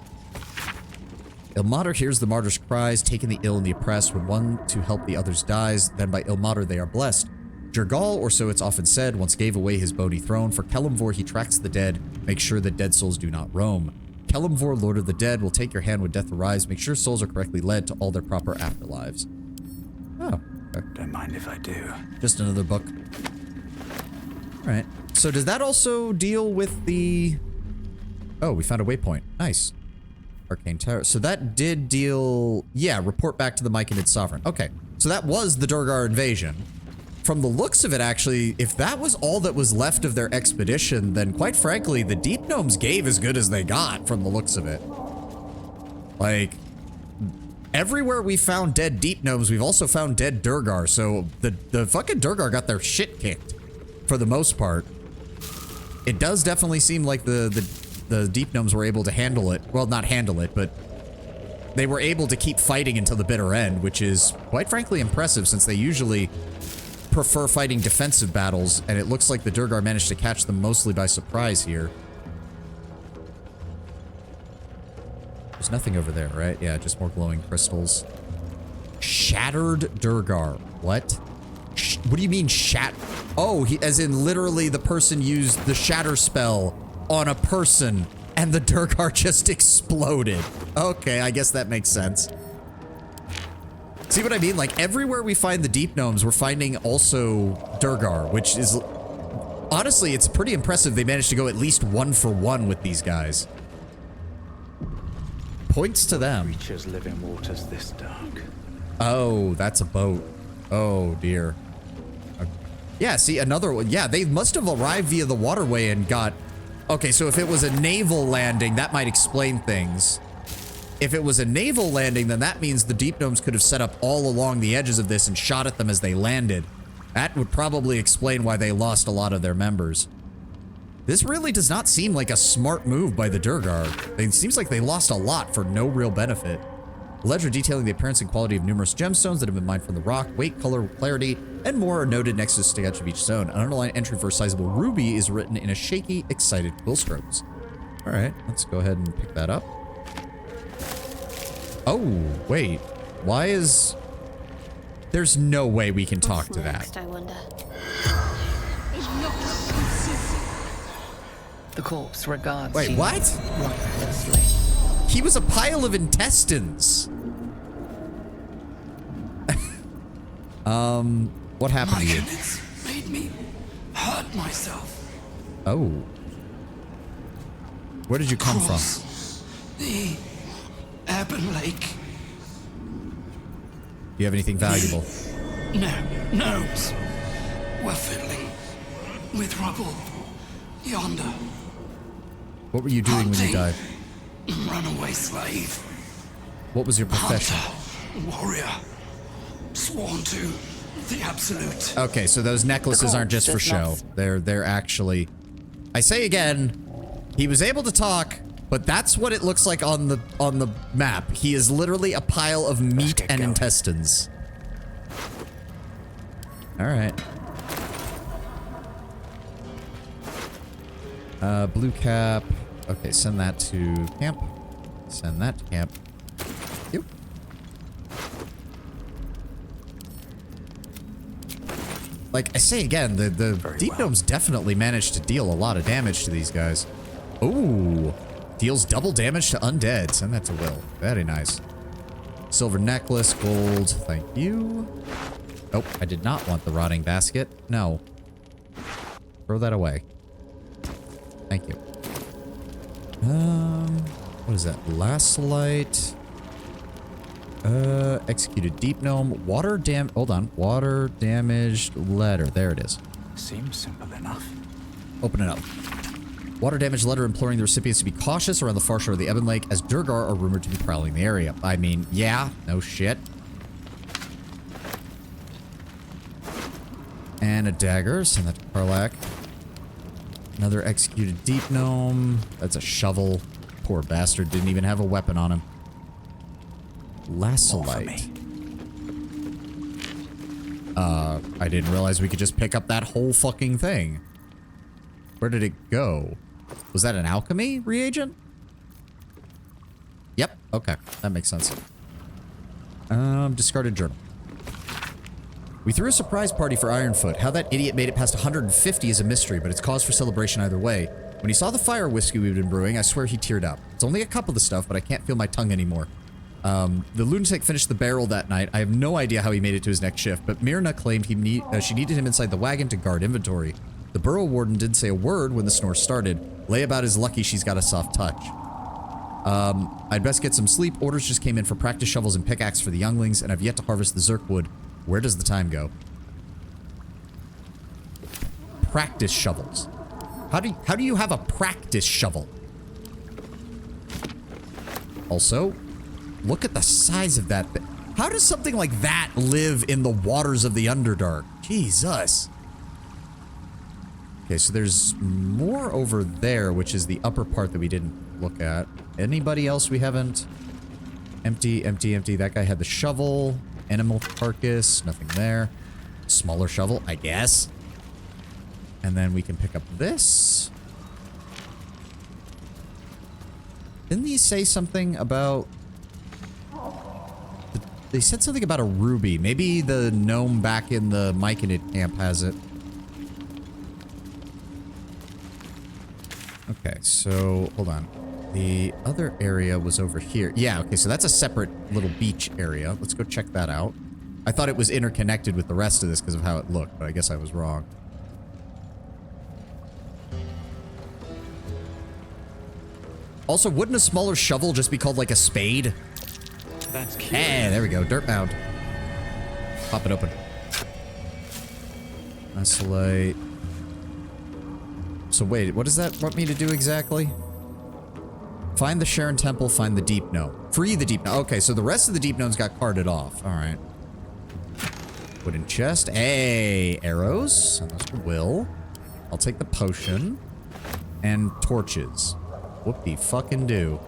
Speaker 1: Ilmater hears the martyr's cries, taking the ill and the oppressed. When one to help the others dies, then by Ilmater they are blessed. Jergal, or so it's often said, once gave away his bony throne. For Kelemvor he tracks the dead, makes sure that dead souls do not roam. Kelemvor, Lord of the Dead, will take your hand when death arrives, make sure souls are correctly led to all their proper afterlives. Oh, okay.
Speaker 14: Don't mind if I do.
Speaker 1: Just another book. Alright. So does that also deal with the... Oh, we found a waypoint. Nice. Arcane Tower. So that did deal... Yeah, report back to the Myconid Sovereign. Okay. So that was the Durgar invasion. From the looks of it, actually, if that was all that was left of their expedition, then quite frankly, the Deep Gnomes gave as good as they got from the looks of it. Like, everywhere we found dead Deep Gnomes, we've also found dead Durgar, so the fucking Durgar got their shit kicked, for the most part. It does definitely seem like the Deep Gnomes were able to handle it. Well, not handle it, but they were able to keep fighting until the bitter end, which is, quite frankly, impressive, since they usually prefer fighting defensive battles, and it looks like the Durgar managed to catch them mostly by surprise here. There's nothing over there, right? Yeah, just more glowing crystals. Shattered Durgar. What? What do you mean Oh, as in literally the person used the shatter spell on a person and the Durgar just exploded. Okay, I guess that makes sense. See what I mean? Like, everywhere we find the Deep Gnomes, we're finding also Durgar, which is... Honestly, it's pretty impressive they managed to go at least 1-for-1 with these guys. Points to them.
Speaker 3: Creatures live in waters this dark.
Speaker 1: Oh, that's a boat. Oh, dear. Yeah, see, another one. Yeah, they must have arrived via the waterway and got... Okay, so if it was a naval landing, that might explain things. If it was a naval landing, then that means the Deep Gnomes could have set up all along the edges of this and shot at them as they landed. That would probably explain why they lost a lot of their members. This really does not seem like a smart move by the Durgar. It seems like they lost a lot for no real benefit. A ledger detailing the appearance and quality of numerous gemstones that have been mined from the rock, weight, color, clarity, and more are noted next to the sketch of each stone. An underlined entry for a sizable ruby is written in a shaky, excited quill strokes. All right, let's go ahead and pick that up. Oh, wait. Why is... There's no way we can talk to that.
Speaker 9: Next, I wonder.
Speaker 5: The corpse regards
Speaker 1: Wait,
Speaker 5: you
Speaker 1: what?
Speaker 5: lifelessly.
Speaker 1: He was a pile of intestines. What happened to you?
Speaker 15: Made me hurt myself.
Speaker 1: Oh. Where did you come from?
Speaker 15: The Ebon Lake.
Speaker 1: Do you have anything valuable?
Speaker 15: Gnomes were fiddling with rubble yonder.
Speaker 1: What were you doing when you died?
Speaker 15: Runaway slave.
Speaker 1: What was your profession?
Speaker 15: Hunter, warrior. Sworn to the absolute.
Speaker 1: Okay, so those necklaces aren't just for show. They're actually... I say again, he was able to talk, but that's what it looks like on the map. He is literally a pile of meat and intestines. All right. Blue cap. Okay, send that to camp. Send that to camp. Yep. like I say again, the deep gnomes definitely managed to deal a lot of damage to these guys. Ooh, deals double damage to undead. Send that to Will. Very nice. Silver necklace, gold. Thank you. Oh, I did not want the rotting basket. No. Throw that away. Thank you. What is that? Last light. Executed deep gnome. Hold on. Water damaged letter. There it is.
Speaker 14: Seems simple enough.
Speaker 1: Open it up. Water damaged letter imploring the recipients to be cautious around the far shore of the Ebon Lake, as Durgar are rumored to be prowling the area. I mean, yeah, no shit. And a dagger. Send that to Karlak. Another executed deep gnome. That's a shovel. Poor bastard didn't even have a weapon on him. Lasolite. I didn't realize we could just pick up that whole fucking thing. Where did it go? Was that an alchemy reagent? Yep. Okay. That makes sense. Discarded journal. We threw a surprise party for Ironfoot. How that idiot made it past 150 is a mystery, but it's cause for celebration either way. When he saw the fire whiskey we've been brewing, I swear he teared up. It's only a cup of the stuff, but I can't feel my tongue anymore. The lunatic finished the barrel that night. I have no idea how he made it to his next shift, but Myrna claimed she needed him inside the wagon to guard inventory. The burrow warden didn't say a word when the snore started. Layabout is lucky she's got a soft touch. I'd best get some sleep. Orders just came in for practice shovels and pickaxe for the younglings, and I've yet to harvest the Zerkwood. Where does the time go? Practice shovels. How do you have a practice shovel? Also, look at the size of that thing. How does something like that live in the waters of the Underdark? Jesus. Okay, so there's more over there, which is the upper part that we didn't look at. Anybody else we haven't? Empty, empty, empty. That guy had the shovel. Animal carcass. Nothing there. Smaller shovel, I guess. And then we can pick up this. Didn't they say something about... They said something about a ruby. Maybe the gnome back in the Myconid camp has it. Okay, so hold on. The other area was over here. Yeah, okay, so that's a separate little beach area. Let's go check that out. I thought it was interconnected with the rest of this because of how it looked, but I guess I was wrong. Also, wouldn't a smaller shovel just be called like a spade?
Speaker 3: That's cute.
Speaker 1: Hey, there we go. Dirt mound. Pop it open. Isolate. So wait, what does that want me to do exactly? Find the Sharon Temple, find the Deep Gnome. Free the Deep Gnome. Okay, so the rest of the Deep Gnomes got carted off. All right. Wooden chest. Hey, arrows. Send those to Will. I'll take the potion. And torches. Whoop-de fucking do.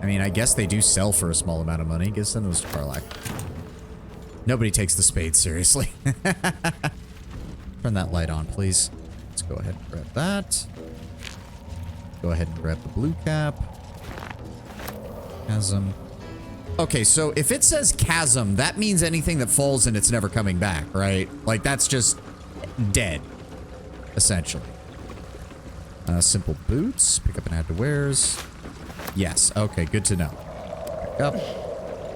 Speaker 1: I mean, I guess they do sell for a small amount of money. Send those to Karlak. Nobody takes the spade seriously. Turn that light on, please. Let's go ahead and grab that. Go ahead and grab the blue cap. Chasm. Okay, so if it says chasm, that means anything that falls in it's never coming back, right? Like, that's just dead, essentially. Simple boots. Pick up and add to wares. Yes. Okay, good to know. Pick up.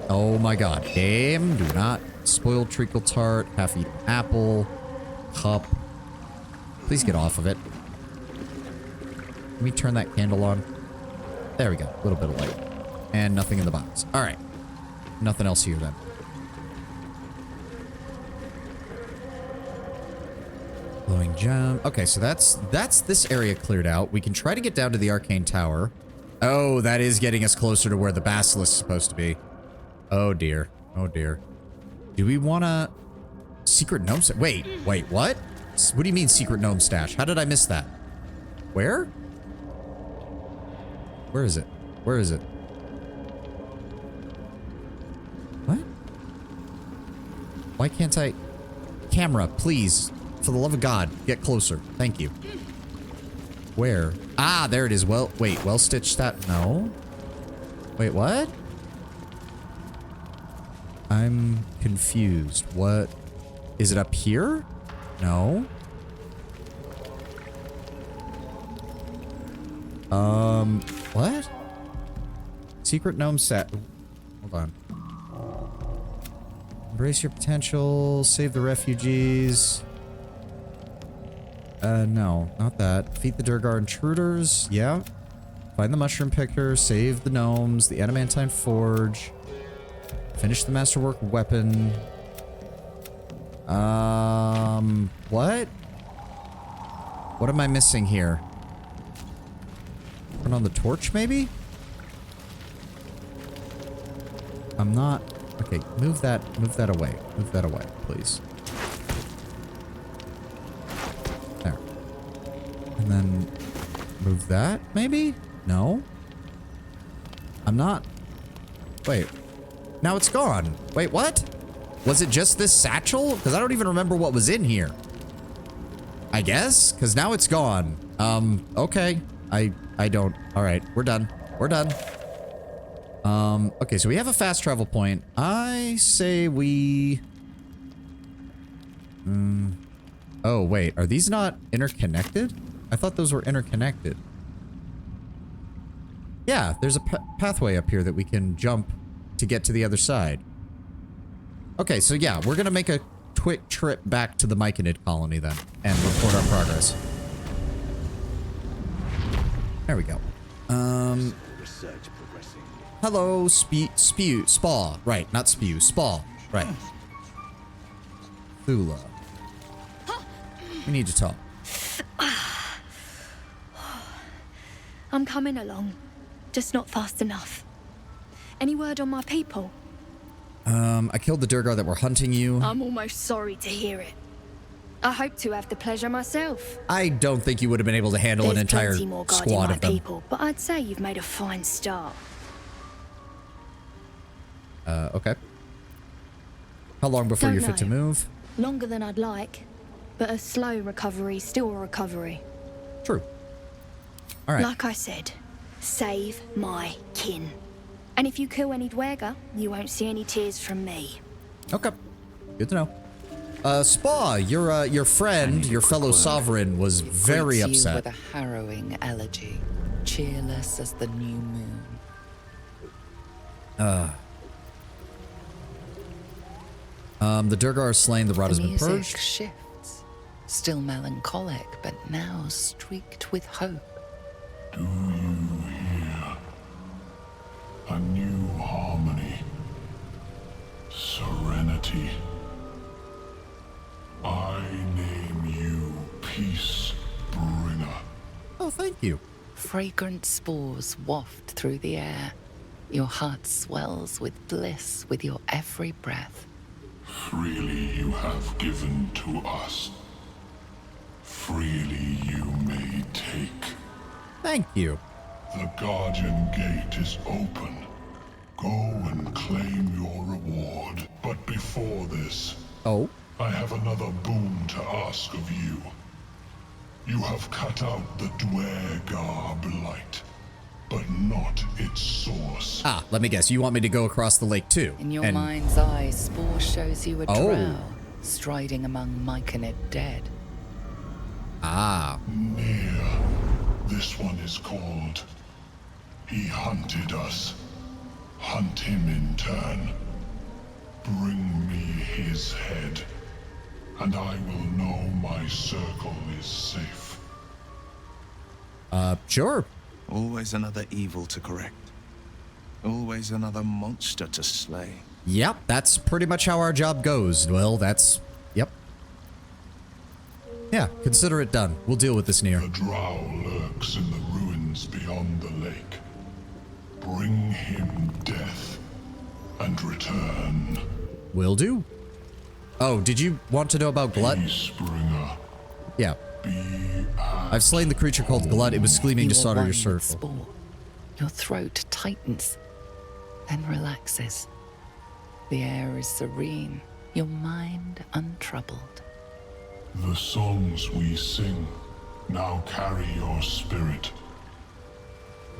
Speaker 1: Oh my god. Game. Do not. Spoiled treacle tart. Half-eaten apple. Cup. Please get off of it. Let me turn that candle on. There we go. A little bit of light. And nothing in the box. Alright. Nothing else here then. Glowing gem. Okay, so that's this area cleared out. We can try to get down to the arcane tower. Oh, that is getting us closer to where the basilisk is supposed to be. Oh dear. Oh dear. Do we want to... Secret gnome stash? Wait, what? What do you mean secret gnome stash? How did I miss that? Where? Where is it? Where is it? What? Why can't I... Camera, please. For the love of God, get closer. Thank you. Where? Ah, there it is. Well, wait, well-stitched that. No. Wait, what? I'm confused. What? Is it up here? No. What? Secret gnome set. Hold on. Embrace your potential. Save the refugees. No, not that. Defeat the Durgar intruders. Yeah. Find the mushroom picker. Save the gnomes. The adamantine forge. Finish the masterwork weapon. What? What am I missing here? Turn on the torch, maybe? I'm not... Okay, move that away. Move that away, please. There. And then move that, maybe? No? I'm not... Wait. Now it's gone. Wait, what? Was it just this satchel? Because I don't even remember what was in here. I guess? Because now it's gone. Okay. I don't. Alright, we're done. We're done. Okay, so we have a fast travel point. I say we... Oh, wait. Are these not interconnected? I thought those were interconnected. Yeah, there's a pathway up here that we can jump to get to the other side. Okay, so yeah, we're gonna make a quick trip back to the Myconid colony then, and report our progress. There we go. Hello, Spaw. Right, not spew, Spaw. Right. Thula. We need to talk.
Speaker 9: I'm coming along, just not fast enough. Any word on my people?
Speaker 1: I killed the Durgar that were hunting you.
Speaker 9: I'm almost sorry to hear it. I hope to have the pleasure myself.
Speaker 1: I don't think you would have been able to handle an entire
Speaker 9: There's plenty more guarding
Speaker 1: squad
Speaker 9: my
Speaker 1: of them.
Speaker 9: people, but I'd say you've made a fine start.
Speaker 1: Okay. How long before
Speaker 9: Don't
Speaker 1: you're fit to
Speaker 9: know.
Speaker 1: move?
Speaker 9: Longer than I'd like, but a slow recovery, still a recovery.
Speaker 1: True. All right.
Speaker 9: Like I said, save my kin. And if you kill any Dwerga, you won't see any tears from me.
Speaker 1: Okay. Good to know. Spa, your friend, your fellow sovereign, was very
Speaker 5: Greets you
Speaker 1: upset.
Speaker 5: with a harrowing elegy, cheerless as the new moon.
Speaker 1: The Durgar are slain, the rot has
Speaker 5: The
Speaker 1: been
Speaker 5: music
Speaker 1: purged.
Speaker 5: shifts, still melancholic, but now streaked with hope.
Speaker 4: Do you hear? A new harmony. Serenity. I name you Peace Bringer.
Speaker 1: Oh, thank you.
Speaker 5: Fragrant spores waft through the air. Your heart swells with bliss with your every breath.
Speaker 4: Freely you have given to us. Freely you may take.
Speaker 1: Thank you.
Speaker 4: The Guardian Gate is open. Go and claim your reward. But before this, I have another boon to ask of you. You have cut out the Dwergar blight, but not its source.
Speaker 1: Ah, let me guess. You want me to go across the lake too?
Speaker 5: In your mind's eye, Spore shows you a
Speaker 1: Oh.
Speaker 5: drow striding among Myconid dead.
Speaker 1: Ah.
Speaker 4: Near. This one is called. He hunted us. Hunt him in turn. Bring me his head, and I will know my circle is safe.
Speaker 1: Sure.
Speaker 11: Always another evil to correct. Always another monster to slay.
Speaker 1: Yep, that's pretty much how our job goes. Well, that's... Yep. Yeah, consider it done. We'll deal with this near.
Speaker 4: The drow lurks in the ruins beyond the lake. Bring him death, and return.
Speaker 1: Will do. Oh, did you want to know about Glut?
Speaker 4: Peacebringer.
Speaker 1: Yeah. I've slain the creature called Glut. It was screaming to
Speaker 5: You
Speaker 1: slaughter
Speaker 5: are
Speaker 1: your
Speaker 5: one with
Speaker 1: circle.
Speaker 5: Spore. Your throat tightens, then relaxes. The air is serene, your mind untroubled.
Speaker 4: The songs we sing now carry your spirit.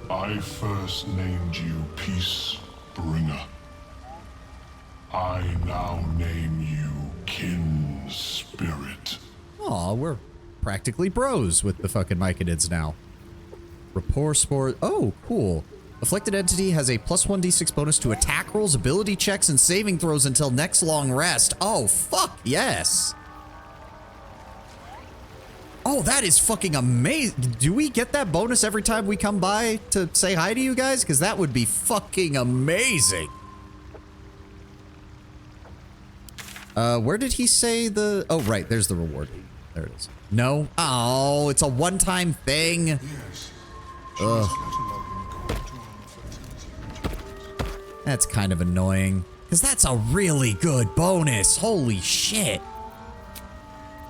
Speaker 4: I first named you Peacebringer. I now name you Kin Spirit.
Speaker 1: Aw, we're practically bros with the fucking myconids now. Rapport sport. Oh, cool. Afflicted entity has a +1d6 bonus to attack rolls, ability checks, and saving throws until next long rest. Oh, fuck yes. Oh, that is fucking amazing. Do we get that bonus every time we come by to say hi to you guys? Because that would be fucking amazing. Where did he say the... Oh, right. There's the reward. There it is. No? Oh, it's a one-time thing. Ugh. That's kind of annoying. Because that's a really good bonus. Holy shit.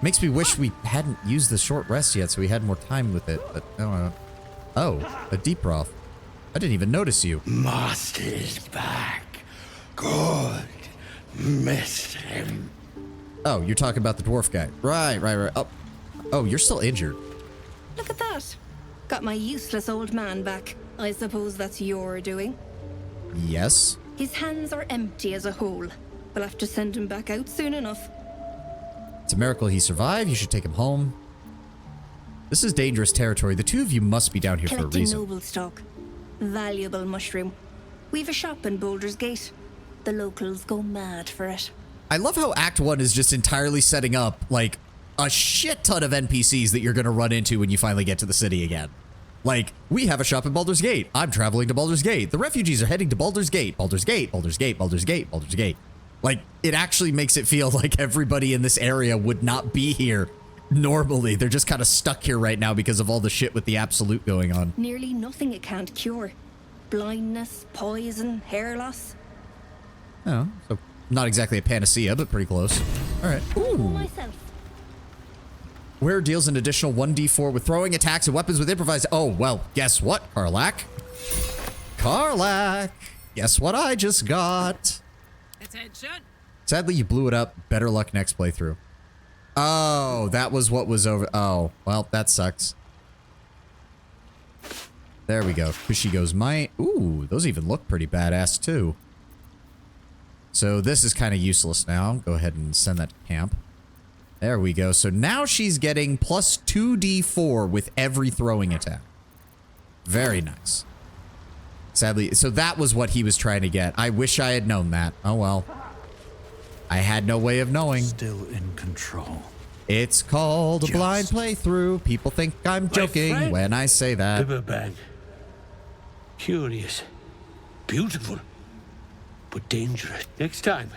Speaker 1: Makes me wish we hadn't used the short rest yet so we had more time with it. But no. Oh, a deep broth. I didn't even notice you.
Speaker 15: Master's back. Good. Missed him.
Speaker 1: Oh, you're talking about the dwarf guy. Right. Oh, you're still injured.
Speaker 17: Look at that. Got my useless old man back. I suppose that's your doing.
Speaker 1: Yes.
Speaker 17: His hands are empty as a whole. We'll have to send him back out soon enough.
Speaker 1: It's a miracle he survived. You should take him home. This is dangerous territory. The two of you must be down here for a reason.
Speaker 17: Noble stock. Valuable mushroom. We've a shop in Baldur's Gate. The locals go mad for it.
Speaker 1: I love how Act 1 is just entirely setting up, like, a shit ton of NPCs that you're going to run into when you finally get to the city again. Like, we have a shop in Baldur's Gate. I'm traveling to Baldur's Gate. The refugees are heading to Baldur's Gate. Baldur's Gate, Baldur's Gate, Baldur's Gate, Baldur's Gate. Like, it actually makes it feel like everybody in this area would not be here normally. They're just kind of stuck here right now because of all the shit with the Absolute going on.
Speaker 17: Nearly nothing it can't cure. Blindness, poison, hair loss.
Speaker 1: Oh, so not exactly a panacea, but pretty close. All right. Ooh. Wearer deals an additional 1d4 with throwing attacks and weapons with improvised. Oh, well, guess what, Karlach? Karlach! Guess what I just got?
Speaker 6: Attention.
Speaker 1: Sadly, you blew it up. Better luck next playthrough. Oh, that was what was over. Oh, well, that sucks. There we go. Kushigo's might. Ooh, those even look pretty badass, too. So this is kind of useless now. Go ahead and send that to camp. There we go. So now she's getting plus 2d4 with every throwing attack. Very nice. Sadly, so that was what he was trying to get. I wish I had known that. Oh well. I had no way of knowing.
Speaker 14: Still in control.
Speaker 1: It's called a blind playthrough. People think I'm joking when I say that.
Speaker 15: Bibberbag. Curious. Beautiful. But dangerous. Next time.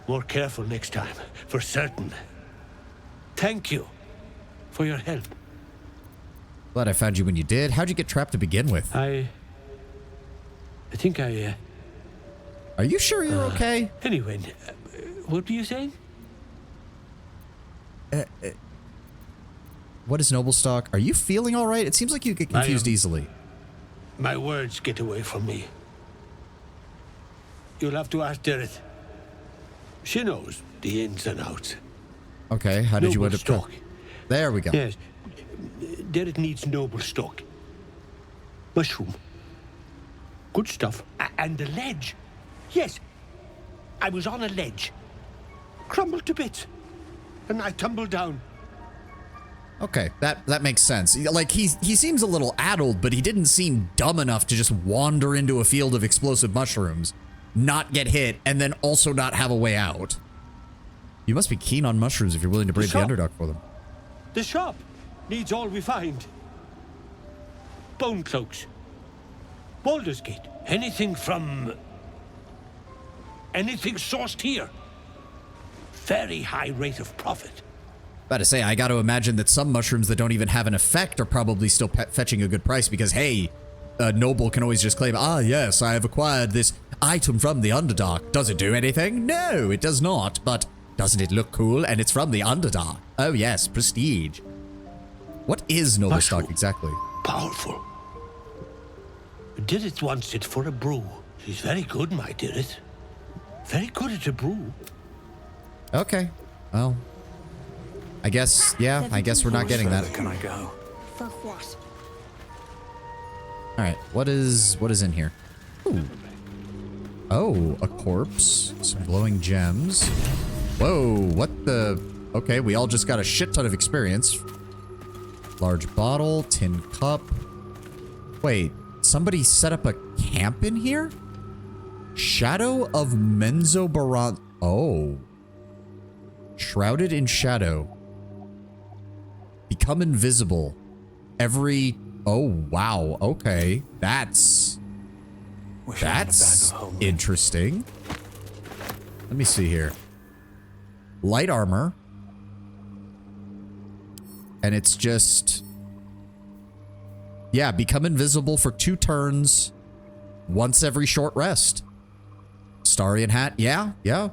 Speaker 15: More careful next time. For certain. Thank you for your help.
Speaker 1: Glad I found you when you did. How'd you get trapped to begin with?
Speaker 15: I think I...
Speaker 1: Are you sure you're okay?
Speaker 15: Anyway, what were you saying?
Speaker 1: What is Noble Stock? Are you feeling all right? It seems like you get confused easily.
Speaker 15: My words get away from me. You'll have to ask Dereth. She knows the ins and outs.
Speaker 1: Okay, how did you end up...
Speaker 15: Stock.
Speaker 1: There we go.
Speaker 15: Yes. Dereth needs noble stock. Mushroom. Good stuff. And the ledge. Yes. I was on a ledge. Crumbled to bits. And I tumbled down.
Speaker 1: Okay, that makes sense. Like, he seems a little addled, but he didn't seem dumb enough to just wander into a field of explosive mushrooms, not get hit, and then also not have a way out. You must be keen on mushrooms if you're willing to brave the underdog for them.
Speaker 15: The shop needs all we find. Bone cloaks. Baldur's Gate. Anything from... anything sourced here. Very high rate of profit.
Speaker 1: About to say, I got to imagine that some mushrooms that don't even have an effect are probably still fetching a good price because, hey, a noble can always just claim, ah, yes, I have acquired this item from the Underdark. Does it do anything? No, it does not, but doesn't it look cool? And it's from the Underdark. Oh, yes, prestige. What is noble stock exactly?
Speaker 15: Powerful. Dirith wants it for a brew. She's very good, my Dirith. Very good at a brew.
Speaker 1: Okay, well, I guess, yeah, I guess we're not getting that.
Speaker 14: Can I go?
Speaker 17: For what?
Speaker 1: All right, what is in here? Ooh. Oh, a corpse, some glowing gems. Whoa, what the? Okay, we all just got a shit ton of experience. Large bottle, tin cup. Wait, somebody set up a camp in here? Shadow of Menzoberranzan. Oh. Shrouded in shadow. Become invisible. Every... Oh, wow. Okay. That's interesting. Let me see here. Light armor. And it's just... Yeah, become invisible for 2 turns. Once every short rest. Starian hat. Yeah, yeah.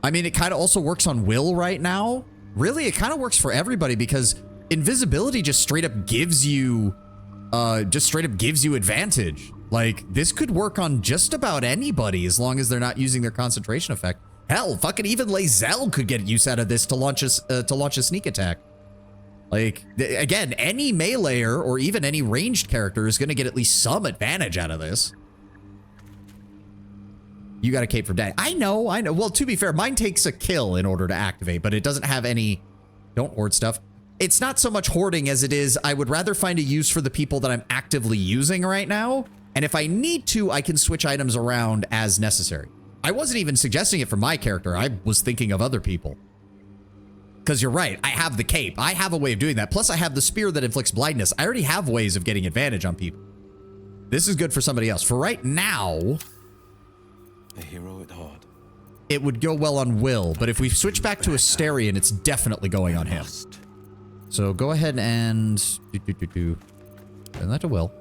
Speaker 1: I mean, it kind of also works on Will right now. Really, it kind of works for everybody because invisibility just straight up gives you... advantage. Like, this could work on just about anybody as long as they're not using their concentration effect. Hell, fucking even Lae'zel could get use out of this to launch a sneak attack. Like, again, any meleeer or even any ranged character is going to get at least some advantage out of this. You got a cape from Daddy. I know. Well, to be fair, mine takes a kill in order to activate, but it doesn't have any... Don't hoard stuff. It's not so much hoarding as it is I would rather find a use for the people that I'm actively using right now. And if I need to, I can switch items around as necessary. I wasn't even suggesting it for my character. I was thinking of other people. Because you're right. I have the cape. I have a way of doing that. Plus, I have the spear that inflicts blindness. I already have ways of getting advantage on people. This is good for somebody else. For right now...
Speaker 18: A hero at heart.
Speaker 1: It would go well on Will, but if we switch back to Astarion, it's definitely going on him. So go ahead and... Send that to Will.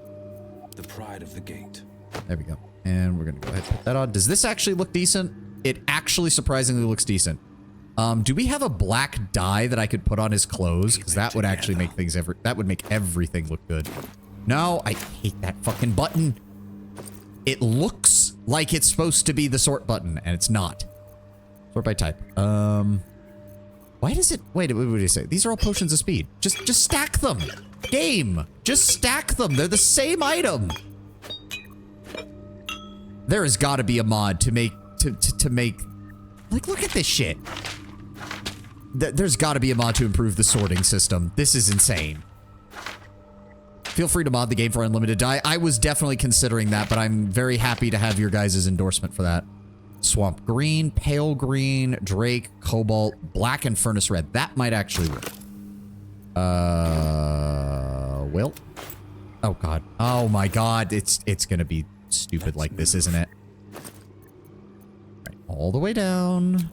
Speaker 18: The pride of the gate.
Speaker 1: There we go. And we're going to go ahead and put that on. Does this actually look decent? It actually surprisingly looks decent. Do we have a black dye that I could put on his clothes? Because that would actually make things that would make everything look good. No, I hate that fucking button. It looks like it's supposed to be the sort button, and it's not. Sort by type. Why does it... Wait, what did he say? These are all potions of speed. Just stack them. Game. Just stack them. They're the same item. There has got to be a mod to make... To make... Like, look at this shit. There's got to be a mod to improve the sorting system. This is insane. Feel free to mod the game for unlimited dye. I was definitely considering that, but I'm very happy to have your guys' endorsement for that. Swamp green, pale green, drake, cobalt, black, and furnace red. That might actually work. Will? Oh, God. Oh, my God. It's gonna be stupid like this, isn't it? Right, all the way down.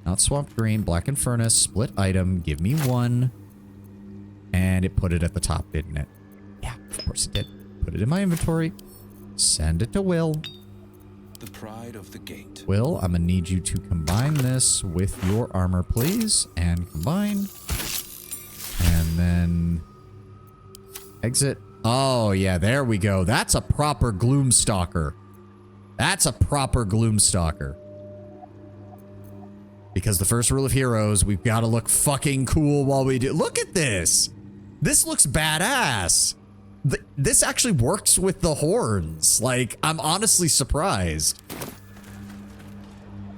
Speaker 1: Not swamp green, black and furnace, split item, give me 1. And it put it at the top, didn't it? Yeah, of course it did. Put it in my inventory. Send it to Will.
Speaker 18: The pride of the gate.
Speaker 1: Will, I'm gonna need you to combine this with your armor, please. And combine. And then... Exit. Oh, yeah, there we go. That's a proper Gloomstalker. That's a proper Gloomstalker. Because the first rule of heroes, we've got to look fucking cool while we do. Look at this. This looks badass. This actually works with the horns. Like, I'm honestly surprised.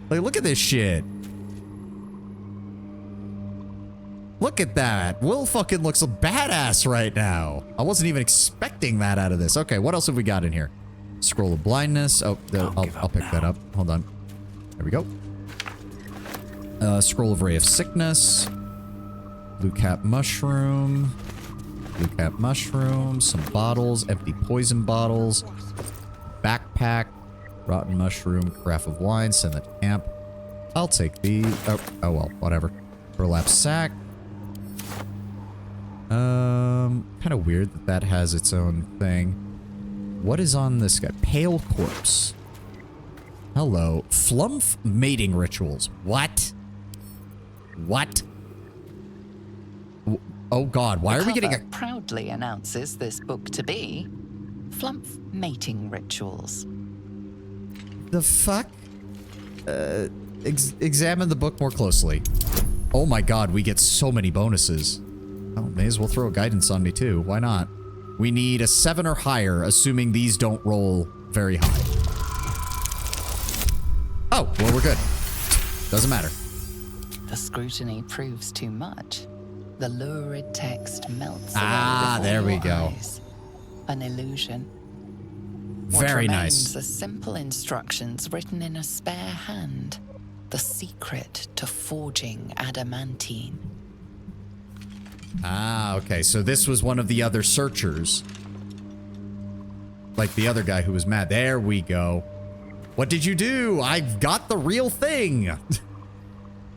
Speaker 1: Like, look at this shit. Look at that. Will fucking looks badass right now. I wasn't even expecting that out of this. Okay, what else have we got in here? Scroll of blindness. Oh, I'll pick that up. Hold on. There we go. Scroll of ray of sickness. Blue cap mushroom. Blue cap mushroom. Some bottles. Empty poison bottles. Backpack. Rotten mushroom. Carafe of wine. Send that to camp. I'll take the... Oh well, whatever. Burlap sack. Kind of weird that that has its own thing. What is on this guy? Pale corpse. Hello. Flumph mating rituals. What? What? Oh God, why are we getting a...
Speaker 5: proudly announces this book to be Flumph Mating Rituals.
Speaker 1: The fuck? Examine the book more closely. Oh my God, we get so many bonuses. Oh, may as well throw a guidance on me too. Why not? We need a 7 or higher, assuming these don't roll very high. Oh, well, we're good. Doesn't matter.
Speaker 5: the scrutiny proves too much, the lurid text melts away
Speaker 1: Ah,
Speaker 5: before
Speaker 1: there we
Speaker 5: your
Speaker 1: go.
Speaker 5: eyes. An illusion.
Speaker 1: Very
Speaker 5: what
Speaker 1: nice.
Speaker 5: remains are simple instructions written in a spare hand. The secret to forging adamantine.
Speaker 1: Ah, okay. So this was one of the other searchers. Like the other guy who was mad. There we go. What did you do? I've got the real thing.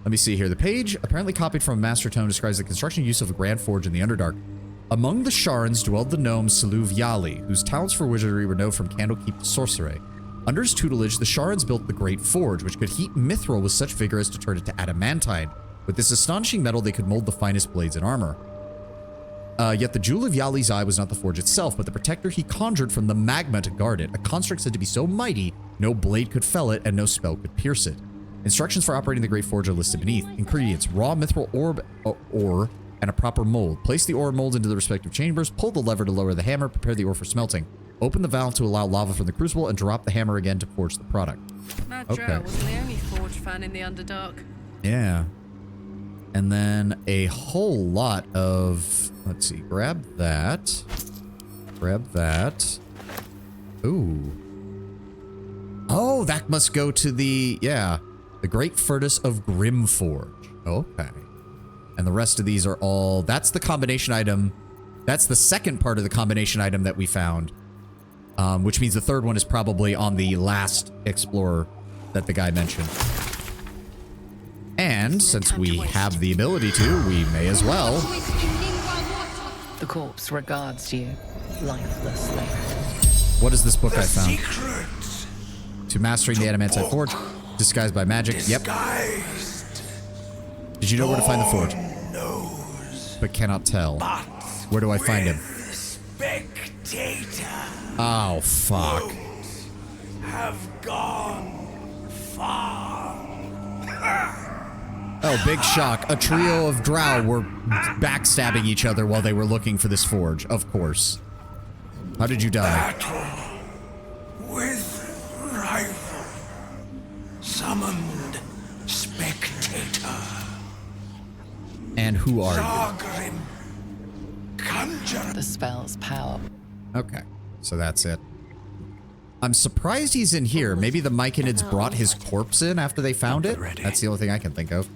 Speaker 1: Let me see here. The page, apparently copied from a master tome, describes the construction and use of a grand forge in the Underdark. Among the Sharans dwelled the gnome Saluvyali, whose talents for wizardry were known from Candlekeep to sorcery. Under his tutelage, the Sharans built the Great Forge, which could heat mithril with such vigor as to turn it to adamantine. With this astonishing metal, they could mold the finest blades and armor. Yet the Jewel of Yali's eye was not the forge itself, but the protector he conjured from the magma to guard it, a construct said to be so mighty, no blade could fell it and no spell could pierce it. Instructions for operating the Great Forge are listed beneath. Ingredients: raw mithril ore and a proper mold. Place the ore molds into the respective chambers, pull the lever to lower the hammer, prepare the ore for smelting. Open the valve to allow lava from the crucible, and drop the hammer again to forge the product.
Speaker 8: Mad Drow wasn't the only Forge fan in the Underdark.
Speaker 1: Yeah. And then a whole lot of... Let's see. Grab that. Grab that. Ooh. Oh, that must go to the... Yeah. The Great Furnace of Grimforge. Okay. And the rest of these are all... That's the combination item. That's the second part of the combination item that we found. Which means the third one is probably on the last explorer that the guy mentioned. And since we have the ability to, we may as well.
Speaker 5: The corpse regards you lifelessly.
Speaker 1: What is this book I found? To Mastering the Adamantine Forge, disguised by magic. Yep. Did you know where to find the forge? But cannot tell. Where do I find him? Oh, fuck.
Speaker 14: Have gone far.
Speaker 1: Oh, big shock. A trio of drow were backstabbing each other while they were looking for this forge. Of course. How did you die?
Speaker 14: Battle with rival. Summoned spectator.
Speaker 1: And who are you?
Speaker 14: Zargrim. Conjure.
Speaker 5: The spell's power.
Speaker 1: Okay, so that's it. I'm surprised he's in here. Maybe the Myconids brought his corpse in after they found it? That's the only thing I can think of.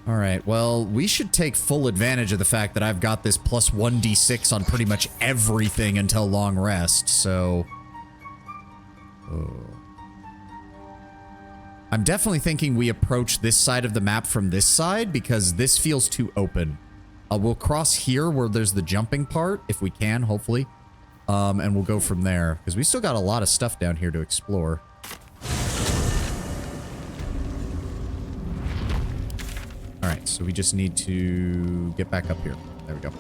Speaker 1: Alright, well, we should take full advantage of the fact that I've got this plus 1d6 on pretty much everything until long rest, so... I'm definitely thinking we approach this side of the map from this side, because this feels too open. We'll cross here where there's the jumping part, if we can, hopefully. And we'll go from there, because we still got a lot of stuff down here to explore. Alright, so we just need to get back up here. There we go.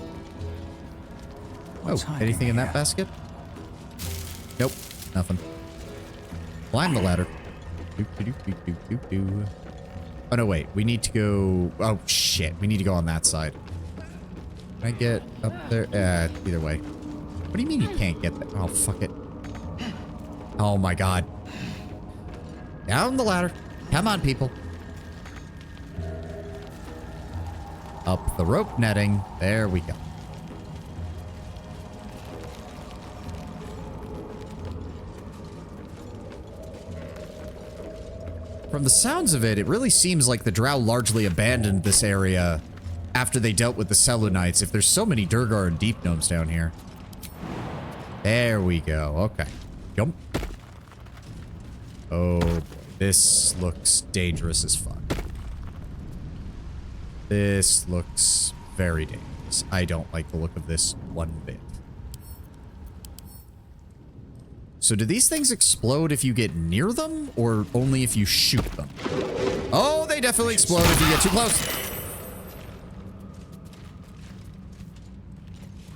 Speaker 1: Oh, anything in that basket? Nope, nothing. Climb the ladder. Oh, no, wait. We need to go... Oh, shit. We need to go on that side. Can I get up there? Either way. What do you mean you can't get that? Oh, fuck it. Oh, my God. Down the ladder. Come on, people. Up the rope netting. There we go. From the sounds of it, it really seems like the drow largely abandoned this area after they dealt with the Selûnites, if there's so many Durgar and Deep Gnomes down here. There we go. Okay. Jump. Oh, boy. This looks dangerous as fuck. This looks very dangerous. I don't like the look of this one bit. So do these things explode if you get near them, or only if you shoot them? Oh, they definitely explode if you get too close.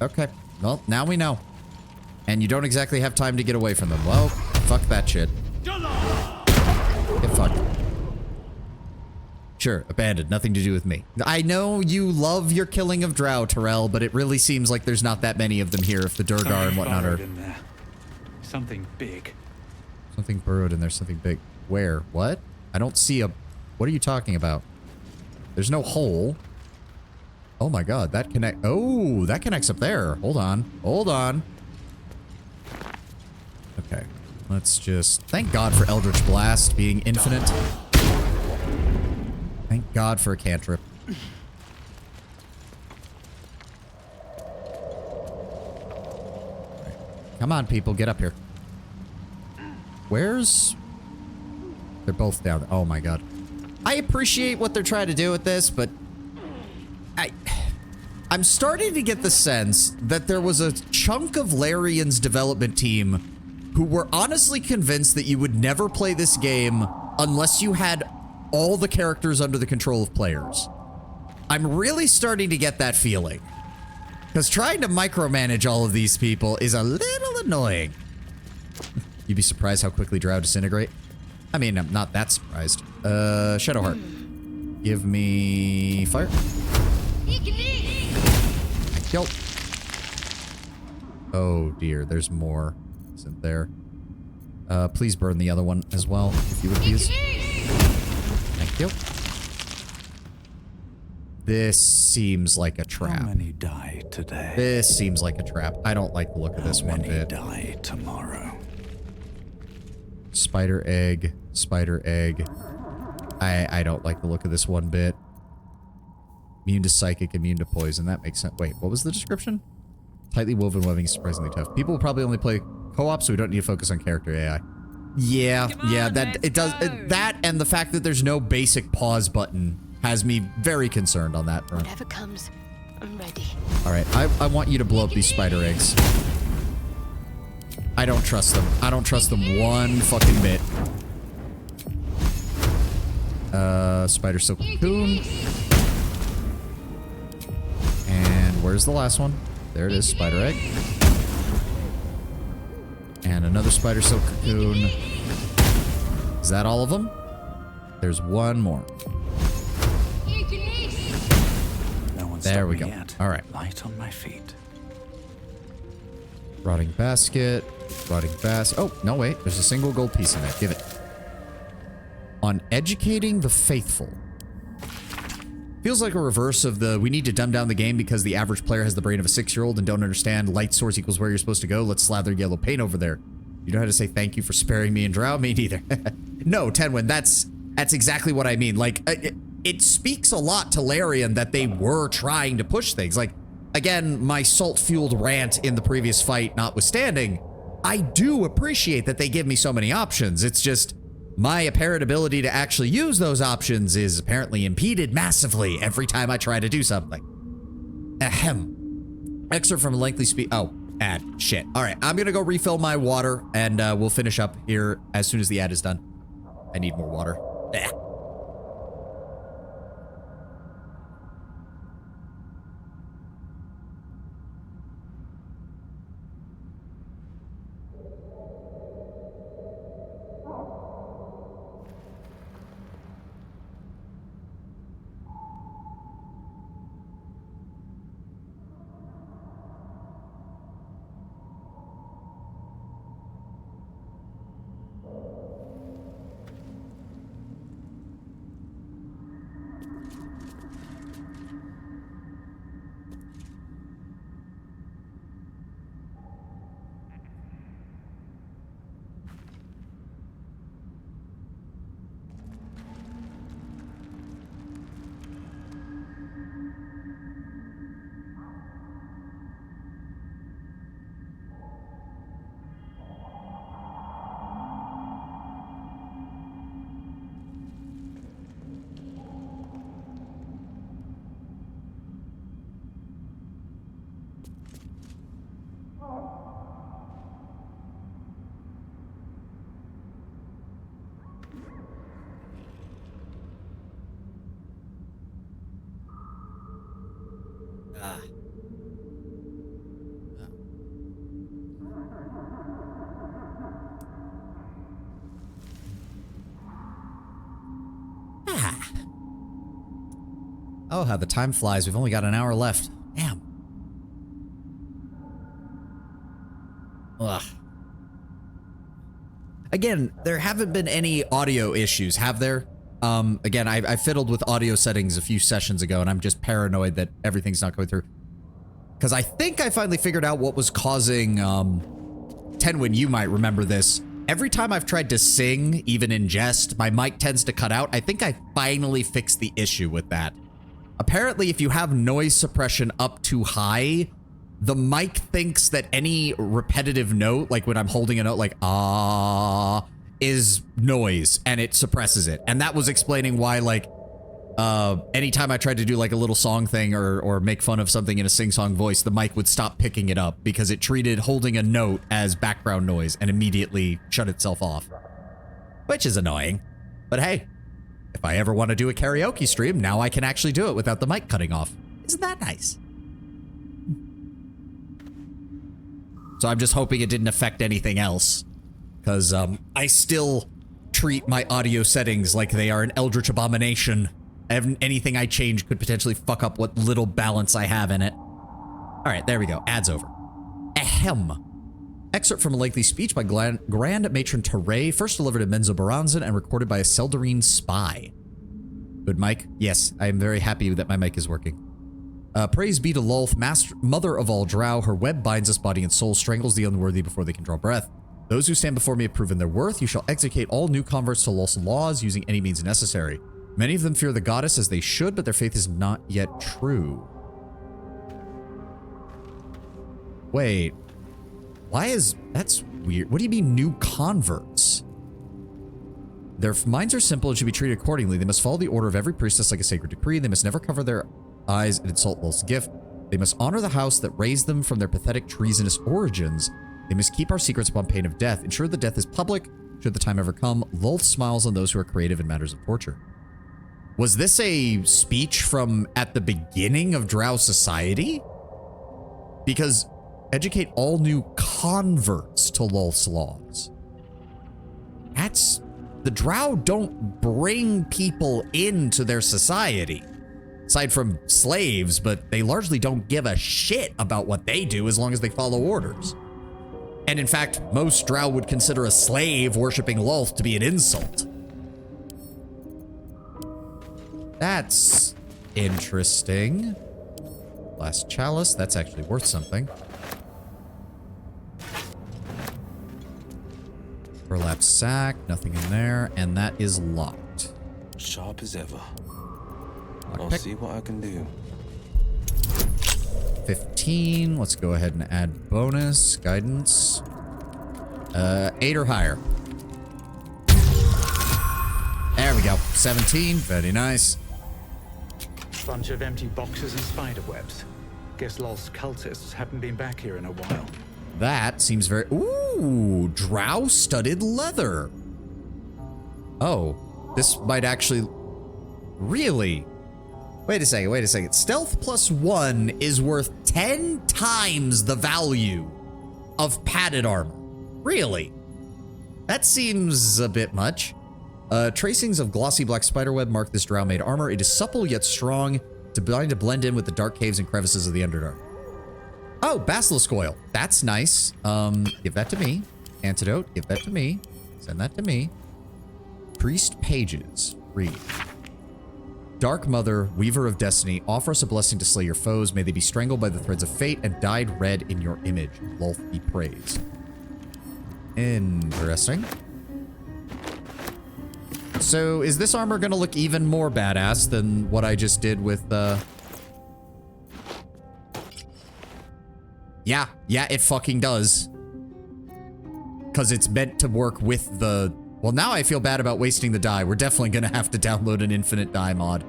Speaker 1: Okay. Well, now we know. And you don't exactly have time to get away from them. Well, fuck that shit. Get fucked. Sure, abandoned. Nothing to do with me. I know you love your killing of drow, Terrell, but it really seems like there's not that many of them here if the Durgar and whatnot are...
Speaker 3: Something big.
Speaker 1: Something burrowed in there, something big. Where? What? I don't see a... What are you talking about? There's no hole. Oh my god, that connect... Oh, that connects up there. Hold on. Hold on. Okay. Let's just... Thank God for Eldritch Blast being infinite. Thank God for a cantrip. Right. Come on, people. Get up here. Where's... They're both down. Oh my god. I appreciate what they're trying to do with this, but... I'm starting to get the sense that there was a chunk of Larian's development team who were honestly convinced that you would never play this game unless you had all the characters under the control of players. I'm really starting to get that feeling. Because trying to micromanage all of these people is a little annoying. You'd be surprised how quickly Drow disintegrate. I mean, I'm not that surprised. Shadowheart. Give me fire. Thank you. Oh dear, there's more. Isn't there? Please burn the other one as well, if you would please. Thank you. This seems like a trap.
Speaker 14: How many die today?
Speaker 1: This seems like a trap. I don't like the look of this one bit.
Speaker 14: How many die tomorrow?
Speaker 1: Spider egg. Spider egg. I don't like the look of this one bit. Immune to psychic, immune to poison. That makes sense. Wait, what was the description? Tightly woven webbing is surprisingly tough. People will probably only play co-op, so we don't need to focus on character AI. Yeah, that and the fact that there's no basic pause button has me very concerned on that front.
Speaker 9: Whatever comes, I'm ready.
Speaker 1: All right, I want you to blow up these spider eggs. I don't trust them. I don't trust them one fucking bit. Spider silk cocoon. And where's the last one? There it is, spider egg. And another spider silk cocoon. Is that all of them? There's one more.
Speaker 14: No one's
Speaker 1: there we go.
Speaker 14: yet.
Speaker 1: All right.
Speaker 14: Light on my feet.
Speaker 1: Rotting basket. Rotting basket. Oh, no, wait. There's a single gold piece in there. Give it. On educating the faithful. Feels like a reverse of the, we need to dumb down the game because the average player has the brain of a 6-year-old and don't understand light source equals where you're supposed to go. Let's slather yellow paint over there. You know how to say thank you for sparing me and Drow? Me neither. No, Tenwin, that's exactly what I mean. Like, it speaks a lot to Larian that they were trying to push things. Like, again, my salt-fueled rant in the previous fight notwithstanding, I do appreciate that they give me so many options. It's just, my apparent ability to actually use those options is apparently impeded massively every time I try to do something. Ahem. Excerpt from a lengthy speech. Oh, ad. Shit. All right, I'm gonna go refill my water, and we'll finish up here as soon as the ad is done. I need more water. Oh, how the time flies. We've only got an hour left. Damn. Ugh. Again, there haven't been any audio issues, have there? Again, I fiddled with audio settings a few sessions ago, and I'm just paranoid that everything's not going through. Because I think I finally figured out what was causing, Tenwin, you might remember this. Every time I've tried to sing, even in jest, my mic tends to cut out. I think I finally fixed the issue with that. Apparently, if you have noise suppression up too high, the mic thinks that any repetitive note, like when I'm holding a note like, ah, is noise, and it suppresses it. And that was explaining why, like, anytime I tried to do like a little song thing or make fun of something in a sing-song voice, the mic would stop picking it up because it treated holding a note as background noise and immediately shut itself off. Which is annoying. But hey, if I ever want to do a karaoke stream, now I can actually do it without the mic cutting off. Isn't that nice? So I'm just hoping it didn't affect anything else. Because I still treat my audio settings like they are an eldritch abomination. Anything I change could potentially fuck up what little balance I have in it. All right, there we go. Ads over. Ahem. Excerpt from a lengthy speech by Grand Matron Teray, first delivered in Menzo Baranzan and recorded by a Seldarine spy. Good mic? Yes, I am very happy that my mic is working. Praise be to Lolth, mother of all drow. Her web binds us body and soul, strangles the unworthy before they can draw breath. Those who stand before me have proven their worth. You shall execute all new converts to Lolth's laws using any means necessary. Many of them fear the goddess as they should, but their faith is not yet true. Wait. Why is... That's weird. What do you mean, new converts? Their minds are simple and should be treated accordingly. They must follow the order of every priestess like a sacred decree. They must never cover their eyes and insult Lolth's gift. They must honor the house that raised them from their pathetic treasonous origins. They must keep our secrets upon pain of death. Ensure that death is public, should the time ever come. Lolth smiles on those who are creative in matters of torture. Was this a speech from at the beginning of Drow society? Because educate all new converts to Lolth's laws. That's... The Drow don't bring people into their society. Aside from slaves, but they largely don't give a shit about what they do as long as they follow orders. And in fact, most Drow would consider a slave worshipping Lolth to be an insult. That's interesting. Last chalice, that's actually worth something. Burlap sack, nothing in there, and that is locked.
Speaker 18: Sharp as ever. I'll
Speaker 1: Lockpick.
Speaker 18: see what I can do.
Speaker 1: 15. Let's go ahead and add bonus guidance. 8 or higher. There we go. 17. Very nice.
Speaker 3: Bunch of empty boxes and spider webs. Guess Lolth's cultists haven't been back here in a while.
Speaker 1: That seems very... Ooh, drow-studded leather. Oh, this might actually... Really? Wait a second. Stealth plus 1 is worth 10 times the value of padded armor. Really? That seems a bit much. Tracings of glossy black spiderweb mark this drow-made armor. It is supple yet strong, designed to blend in with the dark caves and crevices of the Underdark. Oh, basilisk oil. That's nice. Give that to me. Antidote. Give that to me. Send that to me. Priest pages. Read. Dark Mother, Weaver of Destiny, offer us a blessing to slay your foes. May they be strangled by the threads of fate and dyed red in your image. Lolth be praised. Interesting. So, is this armor gonna look even more badass than what I just did with, Yeah, it fucking does. Because it's meant to work with the... Well, now I feel bad about wasting the dye. We're definitely gonna have to download an infinite dye mod.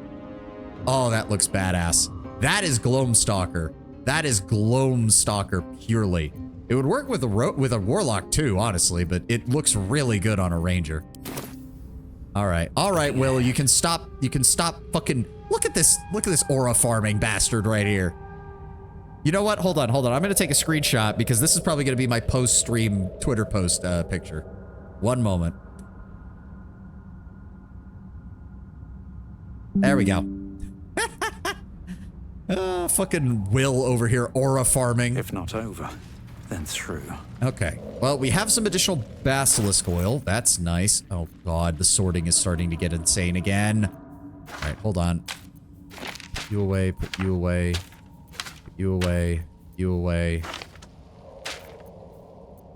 Speaker 1: Oh, that looks badass. That is Gloamstalker. That is Gloamstalker purely. It would work with a Warlock too, honestly, but it looks really good on a Ranger. All right, Will, you can stop fucking... Look at this aura farming bastard right here. You know what? Hold on. I'm gonna take a screenshot because this is probably gonna be my post-stream Twitter post picture. One moment. There we go.
Speaker 3: Oh,
Speaker 1: Fucking Will over here aura farming.
Speaker 3: If not over,
Speaker 14: then through.
Speaker 1: Okay. Well, we have some additional basilisk oil. That's nice. Oh, God. The sorting is starting to get insane again. All right. Hold on. Put you away. Put you away. Put you away. You away.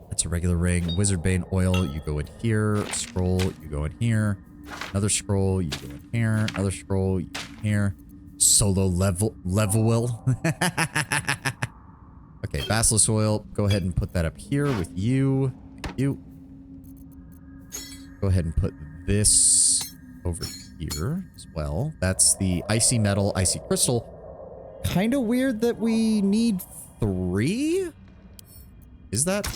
Speaker 1: That's a regular ring. Wizard Bane oil. You go in here. Scroll. You go in here. Another scroll. You go in here. Another scroll. You go in here. Solo level will. Okay, basilisk oil. Go ahead and put that up here with you. Thank you. Go ahead and put this over here as well. That's the icy metal, icy crystal. Kind of weird that we need 3. Is that?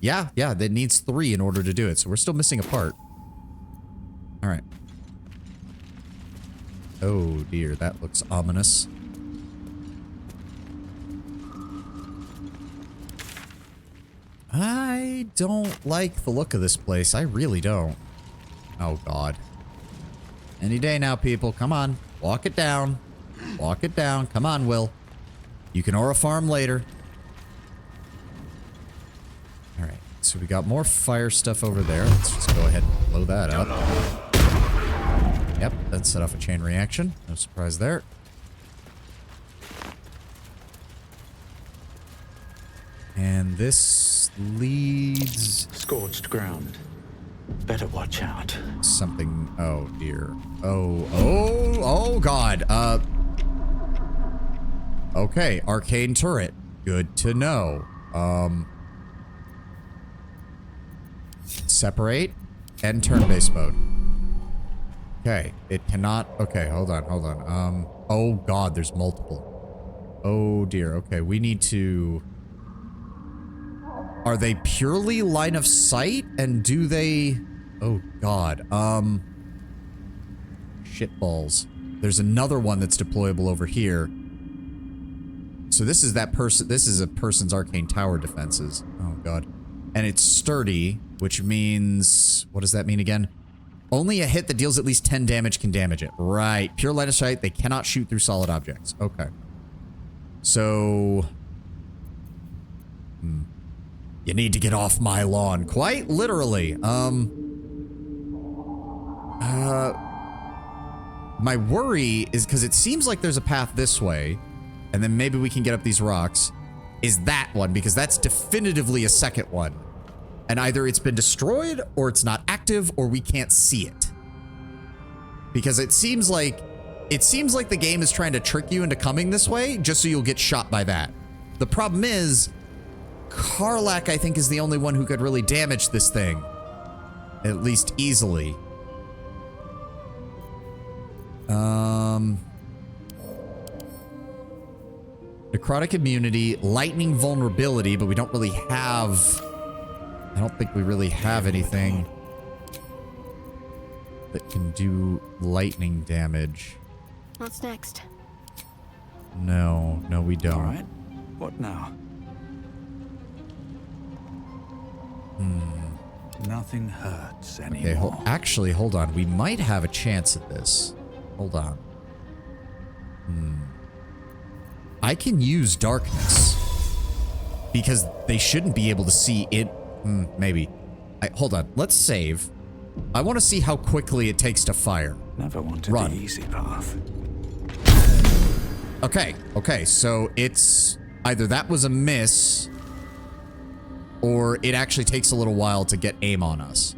Speaker 1: Yeah, that needs 3 in order to do it. So we're still missing a part. All right. Oh dear, that looks ominous. I don't like the look of this place. I really don't. Oh, God. Any day now, people. Come on. Walk it down. Walk it down. Come on, Will. You can aura farm later. All right. So we got more fire stuff over there. Let's just go ahead and blow that up. Yep. That set off a chain reaction. No surprise there. And this leads...
Speaker 14: Scorched ground. Better watch out.
Speaker 1: Something... Oh, dear. Oh, God. Okay, arcane turret. Good to know. Separate and turn-based mode. Okay, it cannot... Okay, hold on. Oh, God, there's multiple. Oh, dear. Okay, we need to... Are they purely line of sight? And do they... Oh, God. Shitballs. There's another one that's deployable over here. So this is that person... This is a person's arcane tower defenses. Oh, God. And it's sturdy, which means... What does that mean again? Only a hit that deals at least 10 damage can damage it. Right. Pure line of sight. They cannot shoot through solid objects. Okay. So... You need to get off my lawn. Quite literally. My worry is because it seems like there's a path this way, and then maybe we can get up these rocks, is that one, because that's definitively a second one. And either it's been destroyed, or it's not active, or we can't see it. Because it seems like the game is trying to trick you into coming this way, just so you'll get shot by that. The problem is... Karlach, I think, is the only one who could really damage this thing. At least easily. Necrotic immunity, lightning vulnerability, but we don't really have... I don't think we really have anything that can do lightning damage.
Speaker 17: What's next?
Speaker 1: No, we don't.
Speaker 14: All right. What now? Nothing hurts anymore.
Speaker 1: Okay, actually, hold on. We might have a chance at this. Hold on. I can use darkness. Because they shouldn't be able to see it. Maybe. Hold on. Let's save. I want to see how quickly it takes to fire.
Speaker 14: Never wanted
Speaker 1: Run.
Speaker 14: the easy path.
Speaker 1: Okay, so it's... Either that was a miss... Or it actually takes a little while to get aim on us.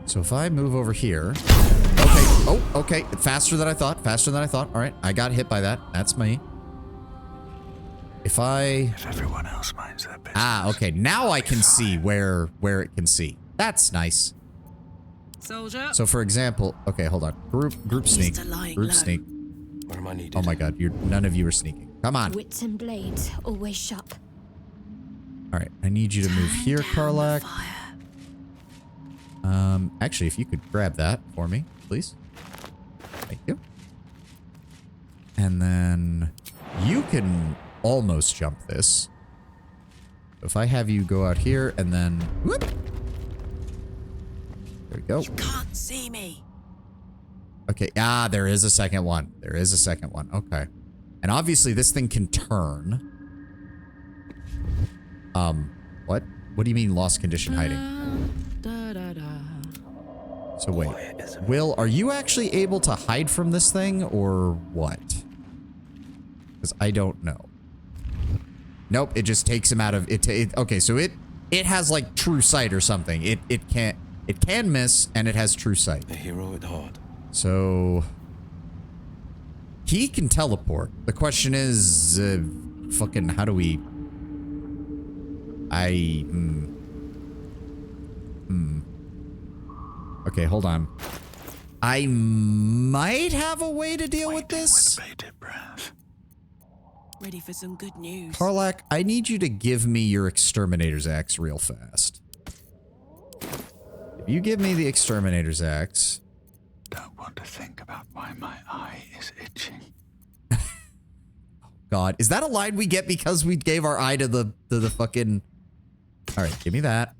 Speaker 1: So if I move over here... Okay. Oh, okay. Faster than I thought. All right. I got hit by that. That's me. If
Speaker 14: everyone else minds their business.
Speaker 1: Ah, okay. Now I can see where it can see. That's nice.
Speaker 8: Soldier.
Speaker 1: So for example... Okay, hold on. Group sneak. Group sneak.
Speaker 18: Where am I needed?
Speaker 1: Oh my god. None of you are sneaking. Come on.
Speaker 9: Wits and blades, always sharp.
Speaker 1: All right, I need you to move here, Karlach. Actually, if you could grab that for me, please. Thank you. And then you can almost jump this. If I have you go out here and then whoop. There we go.
Speaker 6: You can't see me.
Speaker 1: Okay, there is a second one. Okay. And obviously this thing can turn. What? What do you mean lost condition hiding? So wait, Will, are you actually able to hide from this thing or what? Because I don't know. Nope, it just takes him out of it. Okay, so it has like true sight or something. It can miss and it has true sight.
Speaker 18: A hero at heart.
Speaker 1: So he can teleport. The question is, fucking, how do we? Okay, hold on. I might have a way to deal with this.
Speaker 6: Ready for some good news.
Speaker 1: Karlak, I need you to give me your Exterminator's Axe real fast. If you give me the Exterminator's Axe...
Speaker 14: Don't want to think about why my eye is itching.
Speaker 1: God, is that a line we get because we gave our eye to the fucking... Alright, give me that.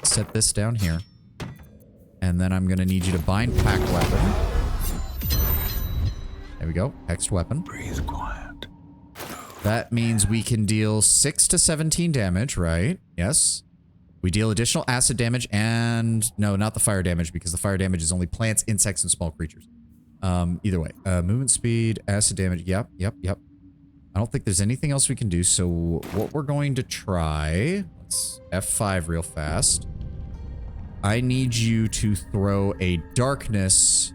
Speaker 1: Set this down here. And then I'm gonna need you to bind pack weapon. There we go. Hexed weapon.
Speaker 14: Breathe quiet.
Speaker 1: That means we can deal 6 to 17 damage, right? Yes. We deal additional acid damage and... No, not the fire damage, because the fire damage is only plants, insects, and small creatures. Either way. Movement speed, acid damage. Yep. I don't think there's anything else we can do, so what we're going to try... Let's F5 real fast. I need you to throw a darkness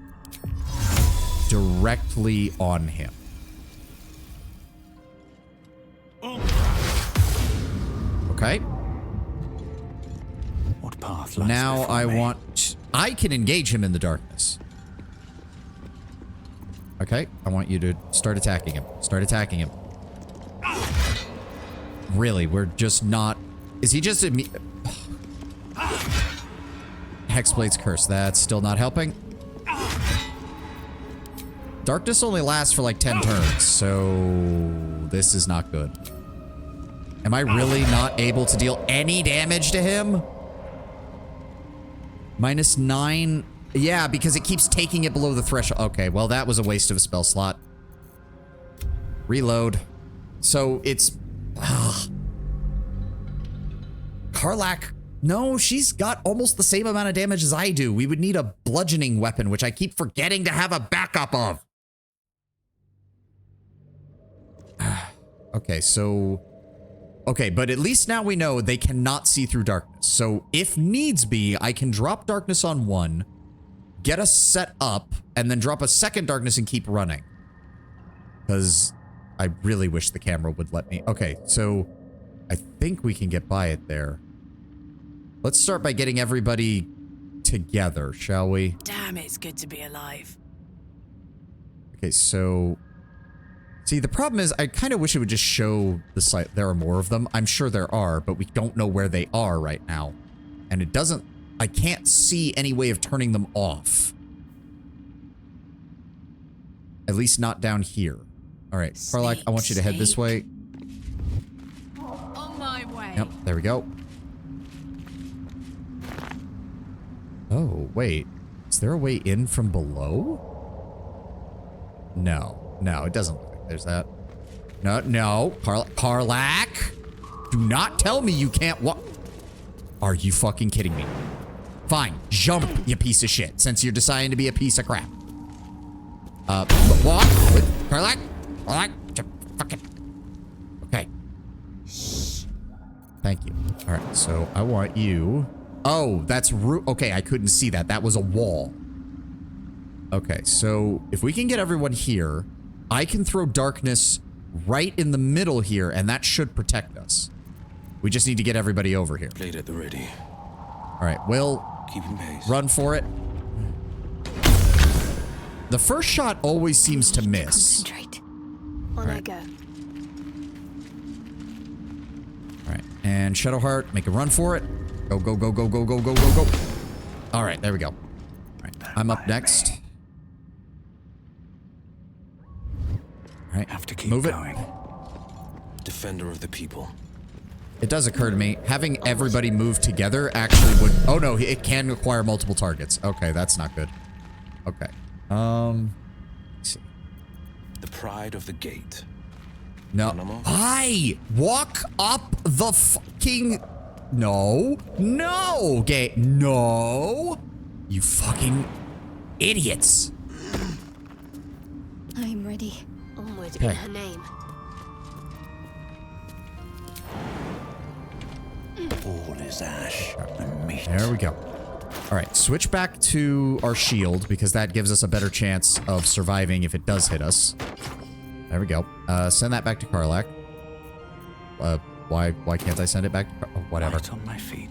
Speaker 1: directly on him. Okay.
Speaker 14: What path
Speaker 1: Now I want... I can engage him in the darkness. Okay. I want you to start attacking him. Start attacking him. Really, we're just not... Is he just... Hexblade's Curse. That's still not helping. Darkness only lasts for like 10 turns, so this is not good. Am I really not able to deal any damage to him? -9. Yeah, because it keeps taking it below the threshold. Okay, well, that was a waste of a spell slot. Reload. So it's... Karlak... No, she's got almost the same amount of damage as I do. We would need a bludgeoning weapon, which I keep forgetting to have a backup of. Okay, so... Okay, but at least now we know they cannot see through darkness. So if needs be, I can drop darkness on one, get us set up, and then drop a second darkness and keep running. Because I really wish the camera would let me. Okay, so I think we can get by it there. Let's start by getting everybody together, shall we?
Speaker 6: Damn, it's good to be alive.
Speaker 1: Okay, so... See, the problem is I kind of wish it would just show the site. There are more of them. I'm sure there are, but we don't know where they are right now. And it doesn't... I can't see any way of turning them off. At least not down here. All right, Karlak, I want you to head this way.
Speaker 6: On my way.
Speaker 1: Yep, there we go. Oh, wait. Is there a way in from below? No. No, it doesn't look like there's that. No. Karlak! Do not tell me you can't walk. Are you fucking kidding me? Fine. Jump, you piece of shit, since you're deciding to be a piece of crap. Walk. Karlak? Karlak? Fucking. Okay. Thank you. All right, so I want you... Oh, that's... Okay, I couldn't see that. That was a wall. Okay, so if we can get everyone here, I can throw darkness right in the middle here, and that should protect us. We just need to get everybody over here.
Speaker 18: Blade at the ready.
Speaker 1: All right, Will,
Speaker 18: keeping pace.
Speaker 1: Run for it. The first shot always seems to miss.
Speaker 17: Concentrate. On I go.
Speaker 1: All right, and Shadowheart, make a run for it. Go, go, go, go, go, go, go, go, go. All right, there we go. All right, I'm up next. All right,
Speaker 18: have to keep
Speaker 1: going.
Speaker 18: Defender of the people.
Speaker 1: It does occur to me, having everybody move together actually would... Oh no, it can require multiple targets. Okay, that's not good. Okay. Let's see.
Speaker 18: The pride of the gate.
Speaker 1: No. Hi! Walk up the fucking... No. No! Gate. No! You fucking idiots.
Speaker 9: I'm ready. Onward
Speaker 1: Okay.
Speaker 9: in her name.
Speaker 14: All is ash and meat.
Speaker 1: There we go. All right, switch back to our shield because that gives us a better chance of surviving if it does hit us. There we go. Send that back to Karlach. Why can't I send it back to whatever.
Speaker 14: Right on my feet.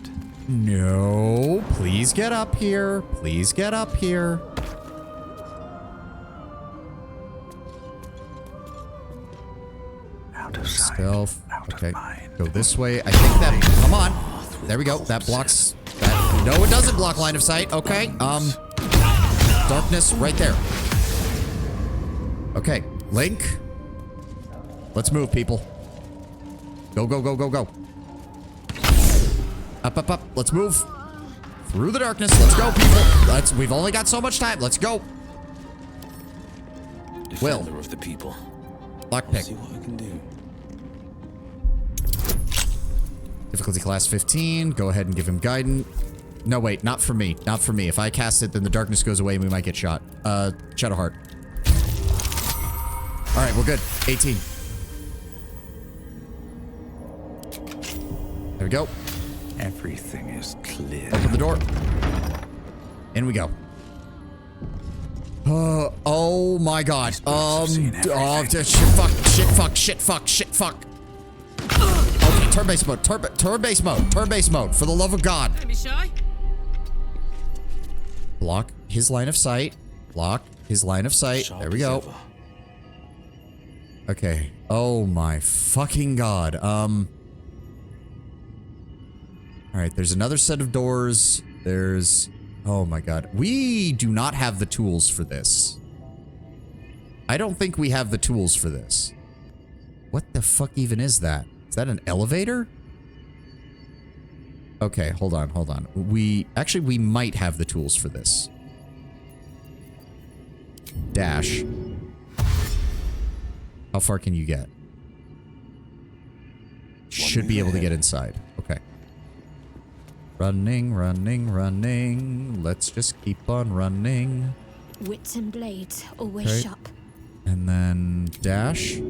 Speaker 1: No, please get up here. Please get up here.
Speaker 14: Out of sight.
Speaker 1: Stealth. Okay. Go this way. I think that... Come on. There we go. That blocks... That. No, it doesn't block line of sight. Okay. Darkness right there. Okay. Link. Let's move, people. Go, go, go, go, go. Up, up, up. Let's move. Through the darkness. Let's go, people. We've only got so much time. Let's go.
Speaker 18: Defender of the people.
Speaker 1: Lockpick.
Speaker 18: See what I can do.
Speaker 1: Difficulty class 15. Go ahead and give him guidance. No, wait. Not for me. Not for me. If I cast it, then the darkness goes away and we might get shot. Shadowheart. All right, we're good. 18. There we go.
Speaker 14: Everything is clear.
Speaker 1: Open the door. In we go. Oh my god. Oh, shit, fuck, shit, fuck, shit, fuck, shit, fuck. Okay, turn-based mode, turn-based mode, turn-based mode, for the love of God.
Speaker 8: Don't be shy.
Speaker 1: Block his line of sight. Block his line of sight. There we go. Okay. Oh my fucking god. Alright, there's another set of doors. There's... Oh my god. We do not have the tools for this. I don't think we have the tools for this. What the fuck even is that? Is that an elevator? Okay, hold on, hold on. Actually, we might have the tools for this. Dash. How far can you get? Should be able to get inside. Okay. Running, running, running. Let's just keep on running.
Speaker 9: Wits and blades, always
Speaker 1: Okay.
Speaker 9: sharp.
Speaker 1: And then dash.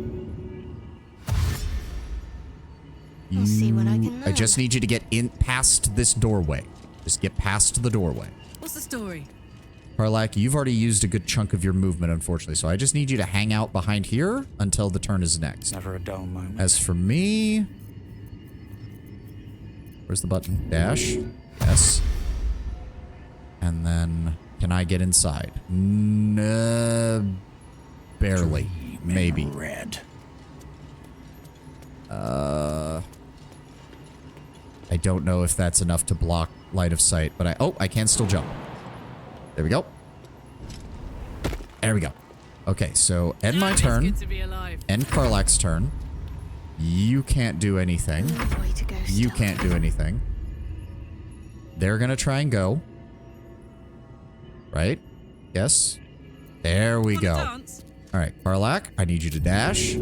Speaker 9: We'll see what I can
Speaker 1: I
Speaker 9: learn.
Speaker 1: just need you to get in past this doorway. Just get past the doorway.
Speaker 8: What's the story?
Speaker 1: Karlach, you've already used a good chunk of your movement, unfortunately, so I just need you to hang out behind here until the turn is next.
Speaker 14: Never a dull moment.
Speaker 1: As for me... Where's the button? Dash. Yes. And then, can I get inside? Barely. Maybe.
Speaker 14: Red.
Speaker 1: I don't know if that's enough to block line of sight, but I can still jump. There we go. There we go. Okay, so end my turn.
Speaker 8: Good to be alive.
Speaker 1: End Karlach's turn. You can't do anything.
Speaker 9: Way to go,
Speaker 1: You can't do anything. They're gonna try and go. Right? Yes. There we go. Alright, Karlach, I need you to dash.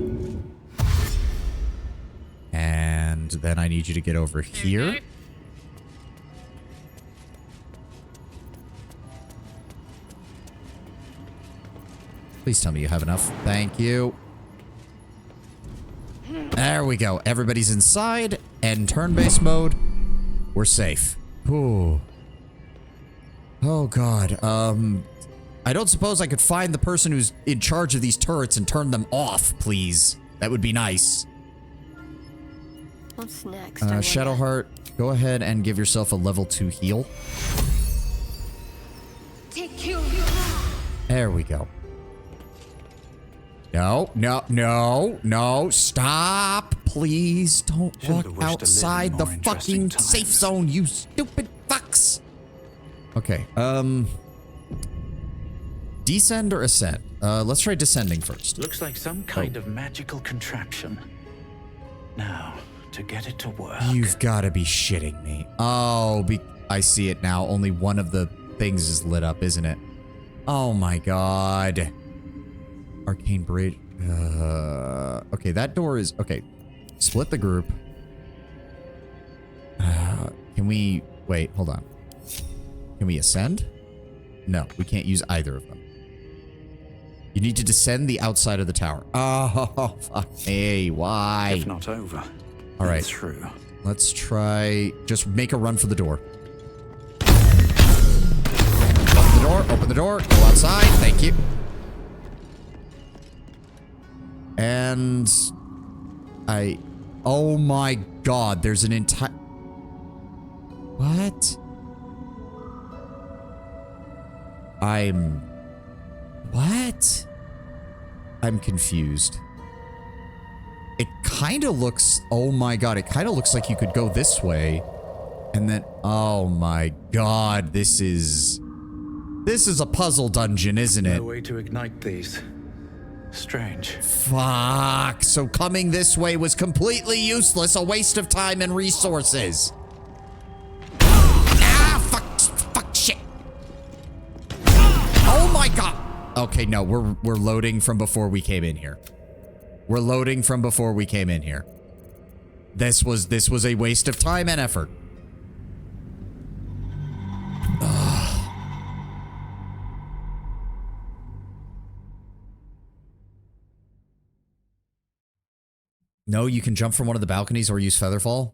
Speaker 1: And then I need you to get over here. Please tell me you have enough. Thank you. There we go. Everybody's inside. End turn-based mode. We're safe. Ooh. Oh, God. I don't suppose I could find the person who's in charge of these turrets and turn them off, please. That would be nice.
Speaker 9: What's next?
Speaker 1: Shadowheart, go ahead and give yourself a level 2 heal.
Speaker 9: Take you.
Speaker 1: There we go. No, no, no, no. Stop. Please don't
Speaker 14: Should've
Speaker 1: walk
Speaker 14: wished to live in
Speaker 1: outside the
Speaker 14: more interesting
Speaker 1: fucking
Speaker 14: times.
Speaker 1: safe zone, you stupid fucks. Okay, descend or ascend? Let's try descending first.
Speaker 3: Looks like some kind of magical contraption. Now, to get it to work.
Speaker 1: You've got to be shitting me. Oh, I see it now. Only one of the things is lit up, isn't it? Oh my god. Arcane Bridge. Okay, that door is... Okay. Split the group. Can we... Wait, hold on. Can we ascend? No, we can't use either of them. You need to descend the outside of the tower. Oh, fuck me. Why?
Speaker 14: If not over,
Speaker 1: all right.
Speaker 14: Through.
Speaker 1: Let's try... Just make a run for the door. Open the door. Go outside. Thank you. And... Oh my god, there's an entire... What? What? I'm confused. It kind of looks... Oh my god, it kind of looks like you could go this way. And then... Oh my god, this is a puzzle dungeon, isn't it?
Speaker 14: No way to ignite these. Strange.
Speaker 1: Fuck. So coming this way was completely useless, a waste of time and resources. Fuck, shit. Oh my god. Okay, no, we're loading from before we came in here. We're loading from before we came in here. This was a waste of time and effort. No, you can jump from one of the balconies or use Featherfall.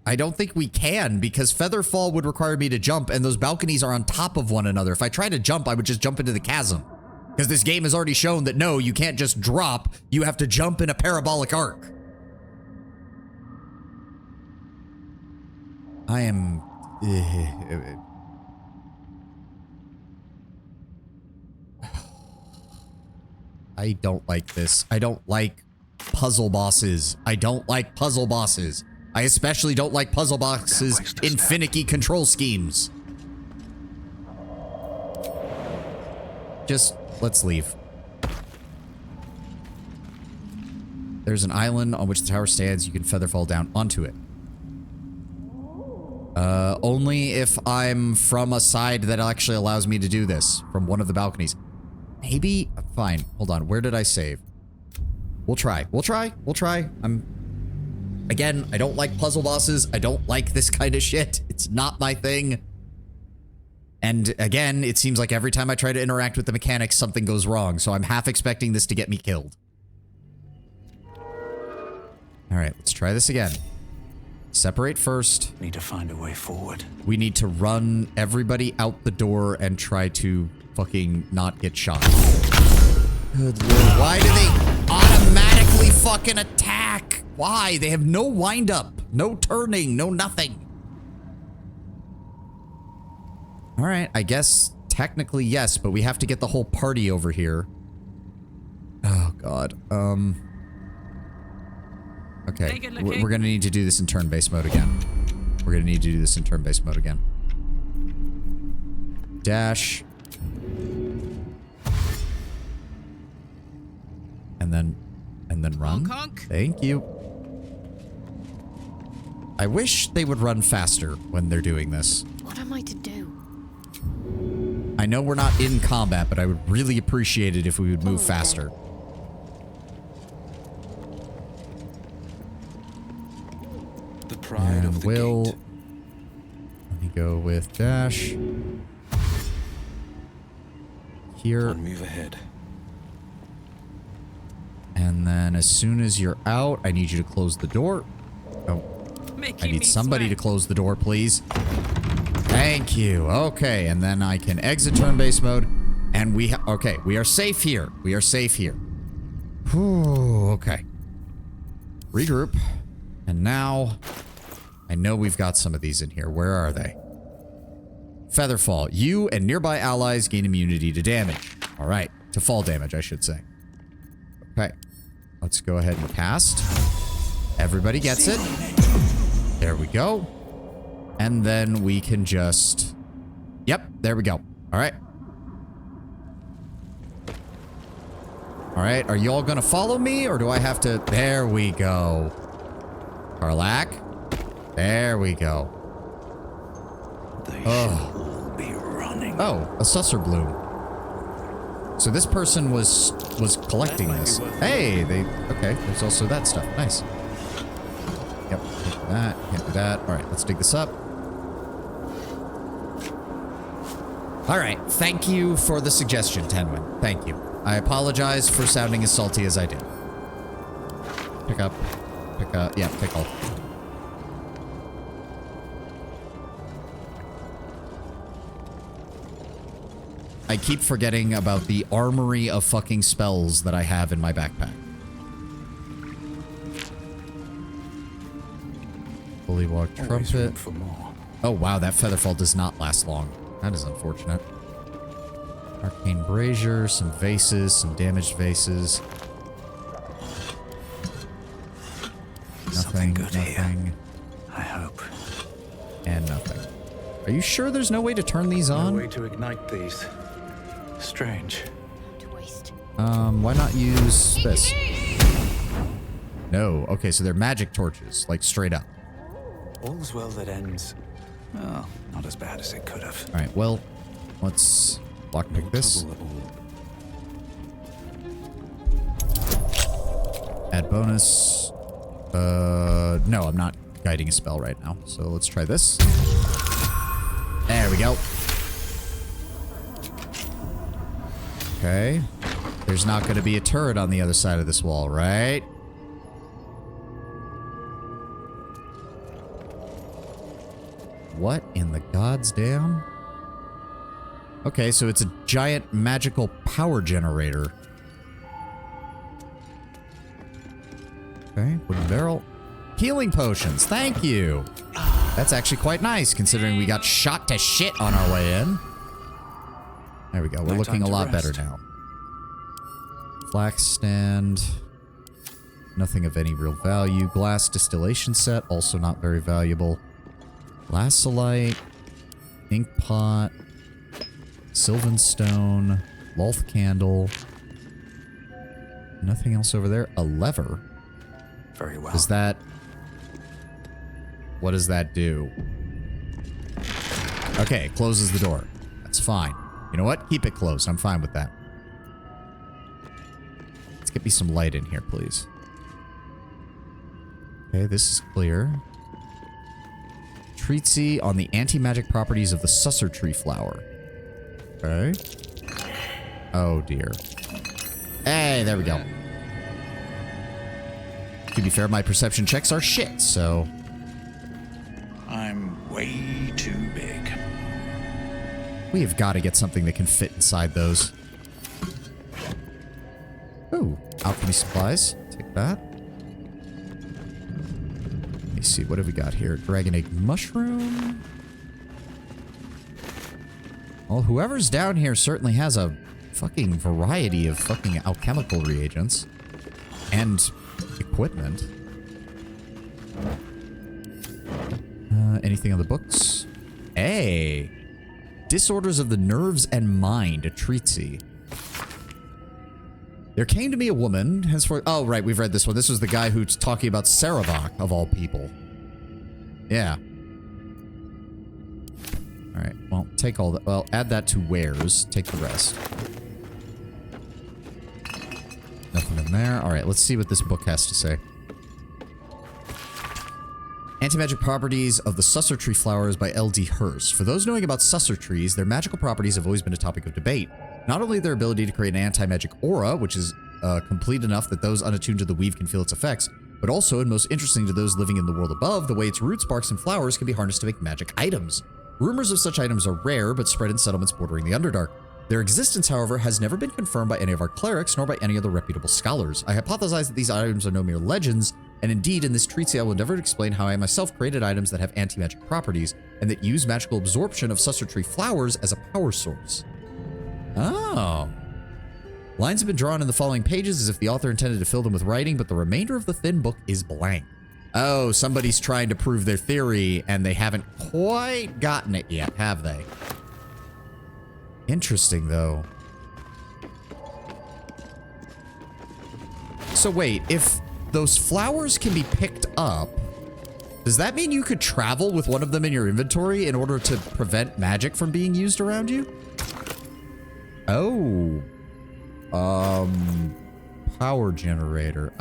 Speaker 1: I don't think we can because Featherfall would require me to jump and those balconies are on top of one another. If I tried to jump, I would just jump into the chasm. Because this game has already shown that no, you can't just drop. You have to jump in a parabolic arc. I am... I don't like this. I don't like puzzle bosses. I don't like puzzle bosses. I especially don't like puzzle bosses in finicky control schemes. Just, let's leave. There's an island on which the tower stands. You can Featherfall down onto it. Only if I'm from a side that actually allows me to do this. From one of the balconies. Maybe? Fine. Hold on. Where did I save? We'll try. We'll try. We'll try. Again, I don't like puzzle bosses. I don't like this kind of shit. It's not my thing. And again, it seems like every time I try to interact with the mechanics, something goes wrong. So I'm half expecting this to get me killed. All right, let's try this again. Separate first.
Speaker 14: Need to find a way forward.
Speaker 1: We need to run everybody out the door and try to fucking not get shot. Good lord. Why do they automatically fucking attack? Why? They have no wind up, no turning, no nothing. All right, I guess technically yes, but we have to get the whole party over here. Oh god. Okay, we're gonna need to do this in turn-based mode again. We're gonna need to do this in turn-based mode again. Dash. And then run. Thank you. I wish they would run faster when they're doing this.
Speaker 9: What am I to do?
Speaker 1: I know we're not in combat, but I would really appreciate it if we would move faster.
Speaker 14: The pride of the gate.
Speaker 1: Let me go with dash. Here.
Speaker 14: One move ahead.
Speaker 1: And then as soon as you're out, I need you to close the door. Oh, I need somebody to close the door, please. Thank you. Okay, and then I can exit turn-based mode. And okay, we are safe here. We are safe here. Whew, okay. Regroup. And now, I know we've got some of these in here. Where are they? Featherfall. You and nearby allies gain immunity to damage. All right, to fall damage, I should say. Okay, let's go ahead and cast. Everybody gets it. There we go. And then we can just... Yep, there we go. All right. All right, are you all gonna follow me, or do I have to... There we go. Karlak. There we go.
Speaker 14: They should all be running.
Speaker 1: Oh, a Susser Bloom. So this person was collecting this. Hey, okay, there's also that stuff. Nice. Yep, can't do that, can't do that. All right, let's dig this up. All right, thank you for the suggestion, Tenwin. Thank you. I apologize for sounding as salty as I did. Pick up, yeah, pick all. I keep forgetting about the armory of fucking spells that I have in my backpack. Fully walk trumpet. Oh wow, that featherfall does not last long. That is unfortunate. Arcane brazier, some vases, some damaged vases. Nothing, nothing.
Speaker 3: I hope.
Speaker 1: And nothing. Are you sure there's no way to turn these on?
Speaker 3: No way to ignite these. Strange.
Speaker 1: Why not use this? No. Okay, so they're magic torches, like straight up.
Speaker 3: All's well that ends. Well, not as bad as it could have.
Speaker 1: All right, well, let's lockpick this. Add bonus. No, I'm not guiding a spell right now. So let's try this. There we go. Okay. There's not going to be a turret on the other side of this wall, right? What in the gods damn? Okay, so it's a giant magical power generator. Okay, wooden barrel. Healing potions, thank you. That's actually quite nice, considering we got shot to shit on our way in. There we go, we're looking a lot better now. Flax stand. Nothing of any real value. Glass distillation set, also not very valuable. Glasolite. Ink pot. Sylvan stone. Loth candle. Nothing else over there. A lever.
Speaker 3: Very well.
Speaker 1: Does that... What does that do? Okay, it closes the door. That's fine. You know what? Keep it closed. I'm fine with that. Let's get me some light in here, please. Okay, this is clear. Treatise on the anti-magic properties of the susser tree flower. Okay. Oh, dear. Hey, there we go. To be fair, my perception checks are shit, so...
Speaker 14: I'm way too big.
Speaker 1: We have got to get something that can fit inside those. Ooh, alchemy supplies. Take that. Let me see, what have we got here? Dragon egg mushroom. Well, whoever's down here certainly has a fucking variety of fucking alchemical reagents. And equipment. Anything on the books? Hey! Disorders of the nerves and mind, a treatise. There came to me a woman, henceforth... Oh, right, we've read this one. This was the guy who's talking about Saravok, of all people. Yeah. Alright, well, take all that. Well, add that to wares. Take the rest. Nothing in there. Alright, let's see what this book has to say. Anti-magic properties of the susser tree flowers by L.D. Hurst. For those knowing about susser trees, their magical properties have always been a topic of debate. Not only their ability to create an anti-magic aura, which is complete enough that those unattuned to the weave can feel its effects, but also, and most interesting to those living in the world above, the way its roots, barks, and flowers can be harnessed to make magic items. Rumors of such items are rare, but spread in settlements bordering the Underdark. Their existence, however, has never been confirmed by any of our clerics, nor by any other reputable scholars. I hypothesize that these items are no mere legends, and indeed, in this treatise, I will endeavor to explain how I myself created items that have anti-magic properties, and that use magical absorption of susser tree flowers as a power source. Oh. Lines have been drawn in the following pages as if the author intended to fill them with writing, but the remainder of the thin book is blank. Oh, somebody's trying to prove their theory, and they haven't quite gotten it yet, have they? Interesting, though. So wait, if those flowers can be picked up, does that mean you could travel with one of them in your inventory in order to prevent magic from being used around you? Oh. Power generator.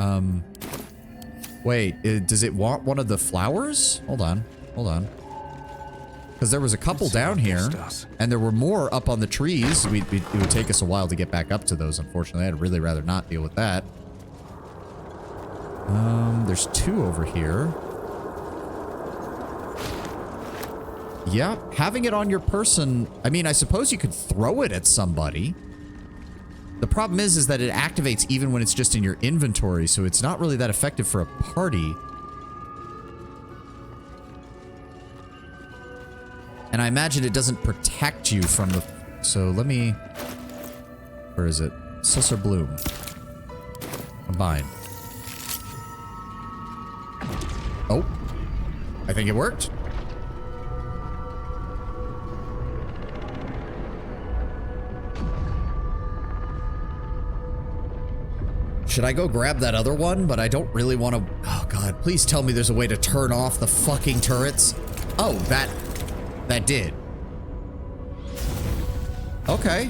Speaker 1: Wait, does it want one of the flowers? Hold on. Hold on. Because there was a couple down here, and there were more up on the trees. It would take us a while to get back up to those, unfortunately. I'd really rather not deal with that. There's 2 over here. Yeah, having it on your person, I mean, I suppose you could throw it at somebody. The problem is that it activates even when it's just in your inventory, so it's not really that effective for a party. And I imagine it doesn't protect you from the... So let me... Where is it? Sus or Bloom? Combine. Oh. I think it worked. Should I go grab that other one? But I don't really want to... Oh, God. Please tell me there's a way to turn off the fucking turrets. Oh, that did. Okay.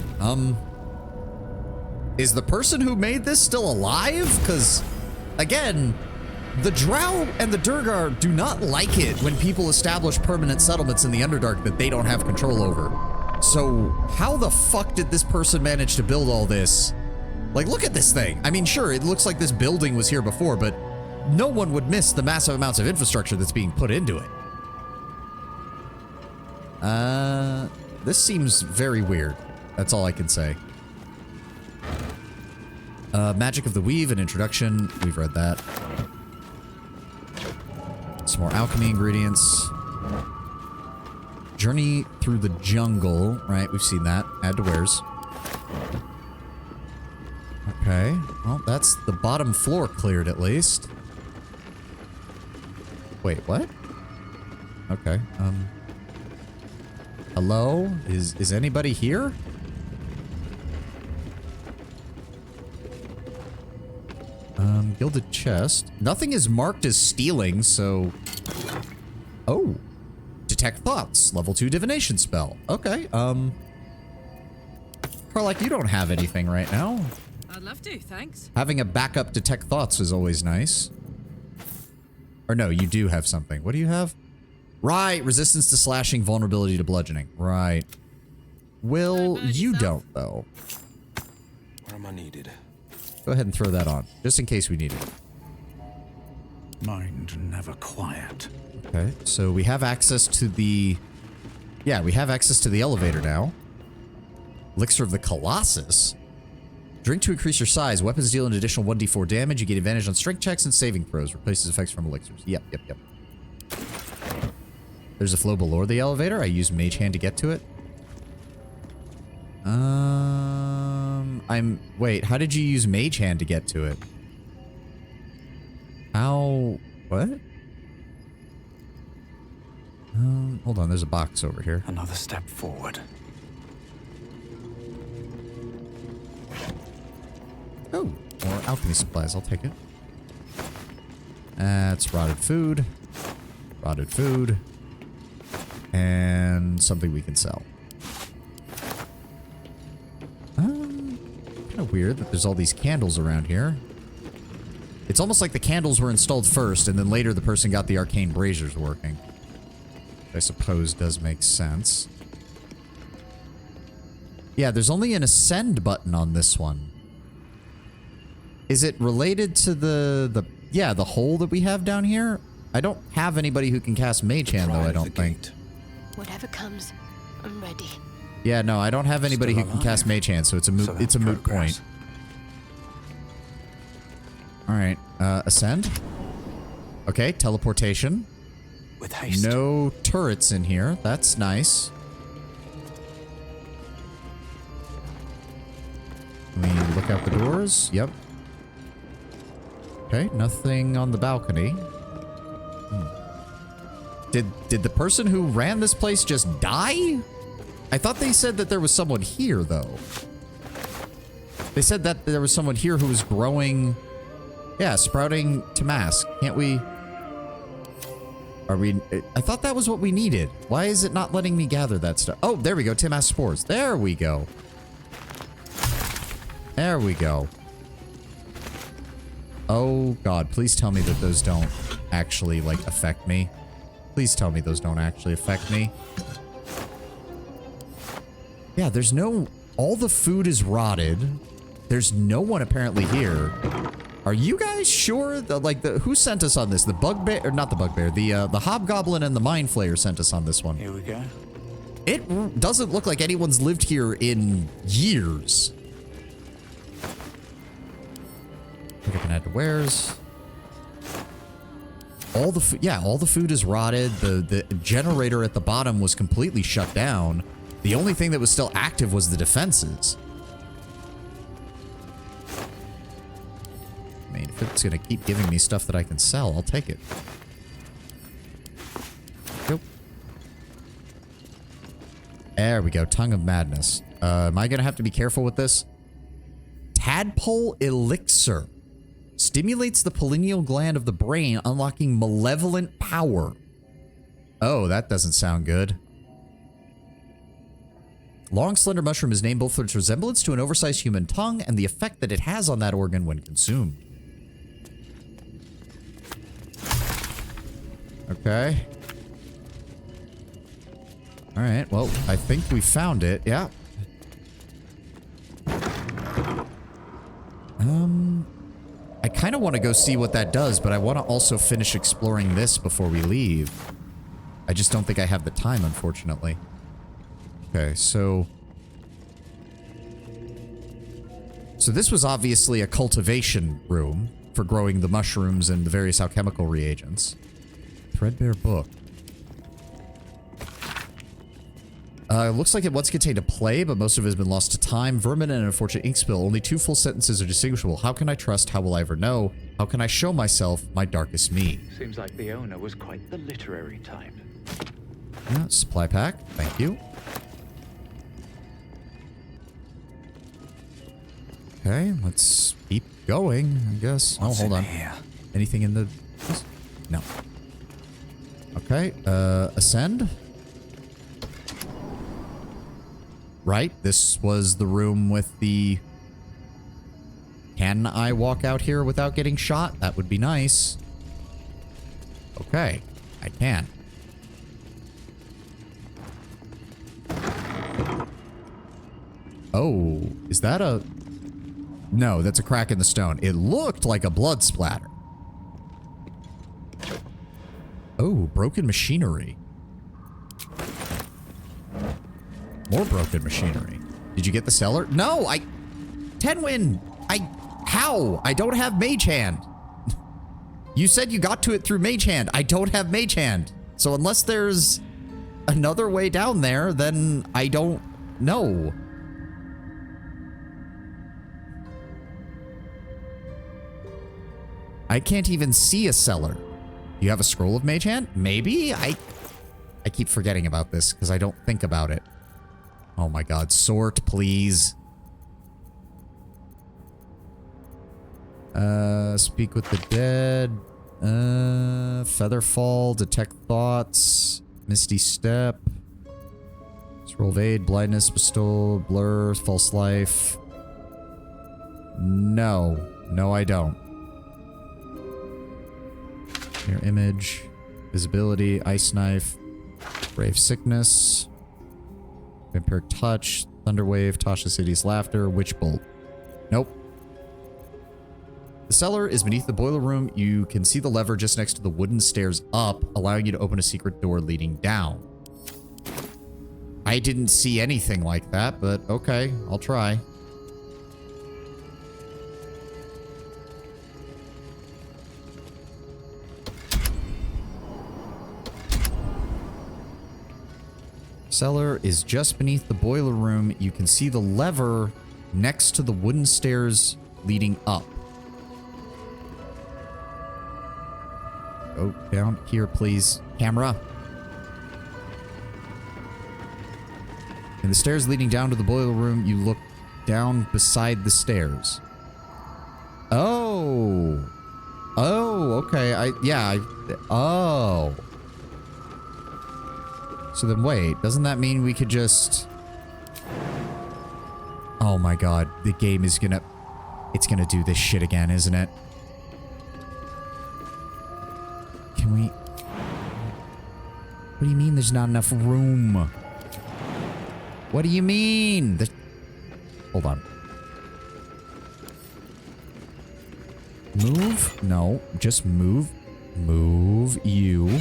Speaker 1: Is the person who made this still alive? Because, again, the Drow and the Durgar do not like it when people establish permanent settlements in the Underdark that they don't have control over. So, how the fuck did this person manage to build all this? Like, look at this thing. I mean, sure, it looks like this building was here before, but no one would miss the massive amounts of infrastructure that's being put into it. This seems very weird. That's all I can say. Magic of the Weave, an introduction. We've read that. Some more alchemy ingredients. Journey through the jungle. Right, we've seen that. Add to wares. Okay. Well, that's the bottom floor cleared at least. Wait, what? Okay. Hello? Is anybody here? Gilded chest. Nothing is marked as stealing, so... Oh. Detect thoughts. Level 2 divination spell. Okay, Karlach, you don't have anything right now.
Speaker 8: I'd love to, thanks.
Speaker 1: Having a backup detect thoughts is always nice. Or no, you do have something. What do you have? Right, resistance to slashing, vulnerability to bludgeoning. Right. Will, you don't, though.
Speaker 18: Where am I needed?
Speaker 1: Go ahead and throw that on, just in case we need it.
Speaker 14: Mind never quiet.
Speaker 1: Okay, so we have access to the... Yeah, we have access to the elevator now. Elixir of the Colossus. Drink to increase your size. Weapons deal an additional 1d4 damage. You get advantage on strength checks and saving throws. Replaces effects from elixirs. Yep. There's a flow below the elevator. I use Mage Hand to get to it. Wait, how did you use Mage Hand to get to it? How... What? Hold on, there's a box over here.
Speaker 14: Another step forward.
Speaker 1: Oh, more alchemy supplies. I'll take it. That's rotted food. Rotted food. And something we can sell. Kind of weird that there's all these candles around here. It's almost like the candles were installed first, and then later the person got the arcane braziers working. I suppose does make sense. Yeah, there's only an ascend button on this one. Is it related to the hole that we have down here? I don't have anybody who can cast Mage Hand, though, I don't think.
Speaker 9: Whatever comes, I'm ready.
Speaker 1: Yeah, no, I don't have anybody who can cast Mage Hand, so it's a moot point. Alright, ascend. Okay, teleportation.
Speaker 14: With haste.
Speaker 1: No turrets in here. That's nice. Let me look out the doors. Yep. Okay, nothing on the balcony. Did the person who ran this place just die? I thought they said that there was someone here, though. They said that there was someone here who was growing... Yeah, sprouting to mask. Can't we... Are we... I thought that was what we needed. Why is it not letting me gather that stuff? Oh, there we go. Timask spores. There we go. There we go. Oh, God. Please tell me that those don't actually, like, affect me. Please tell me those don't actually affect me. Yeah, there's no... All the food is rotted. There's no one apparently here. Are you guys sure that, like, who sent us on this? The bugbear, or not the bugbear, the hobgoblin and the mind flayer sent us on this one.
Speaker 14: Here we go.
Speaker 1: It doesn't look like anyone's lived here in years. I think I can add to wares. All the food, yeah, all the food is rotted. The generator at the bottom was completely shut down. The only thing that was still active was the defenses. I mean, if it's gonna keep giving me stuff that I can sell, I'll take it. Nope. There we go. Tongue of Madness. Am I gonna have to be careful with this? Tadpole Elixir. Stimulates the pineal gland of the brain, unlocking malevolent power. Oh, that doesn't sound good. Long slender mushroom is named both for its resemblance to an oversized human tongue and the effect that it has on that organ when consumed. Okay. All right, well, I think we found it. Yeah. I kind of want to go see what that does, but I want to also finish exploring this before we leave. I just don't think I have the time, unfortunately. Okay, so this was obviously a cultivation room for growing the mushrooms and the various alchemical reagents. Threadbare book. Looks like it once contained a play, but most of it has been lost to time, vermin, and an unfortunate ink spill. Only 2 full sentences are distinguishable. How can I trust? How will I ever know? How can I show myself my darkest me?
Speaker 3: Seems like the owner was quite the literary type.
Speaker 1: Yeah, supply pack. Thank you. Okay, let's keep going, I guess.
Speaker 14: What's
Speaker 1: hold on.
Speaker 14: Here?
Speaker 1: Anything in the... No. Okay, ascend. Right, this was the room with the... Can I walk out here without getting shot? That would be nice. Okay, I can. Oh, is that a... No, that's a crack in the stone. It looked like a blood splatter. Oh, broken machinery. More broken machinery. Did you get the cellar? No, Tenwin! How? I don't have Mage Hand. You said you got to it through Mage Hand. I don't have Mage Hand. So unless there's another way down there, then I don't know. I can't even see a cellar. You have a scroll of Mage Hand? Maybe? I keep forgetting about this because I don't think about it. Oh my god, sort, please. Speak with the dead. Featherfall, detect thoughts. Misty step. Scroll of aid, blindness, bestow, blur, false life. No. No, I don't. Your image. Visibility, ice knife. Brave sickness. Vampiric touch, thunderwave, Tasha City's laughter, witch bolt. Nope. The cellar is beneath the boiler room. You can see the lever just next to the wooden stairs up, allowing you to open a secret door leading down. I didn't see anything like that, but okay, I'll try. Cellar is just beneath the boiler room. You can see the lever next to the wooden stairs leading up. Go down here, please. Camera. And the stairs leading down to the boiler room, you look down beside the stairs. Oh. Oh, okay. Oh. So then wait, doesn't that mean we could just... Oh my god, the game is gonna... It's gonna do this shit again, isn't it? Can we... What do you mean there's not enough room? What do you mean? Hold on. Move? No, just move. Move you.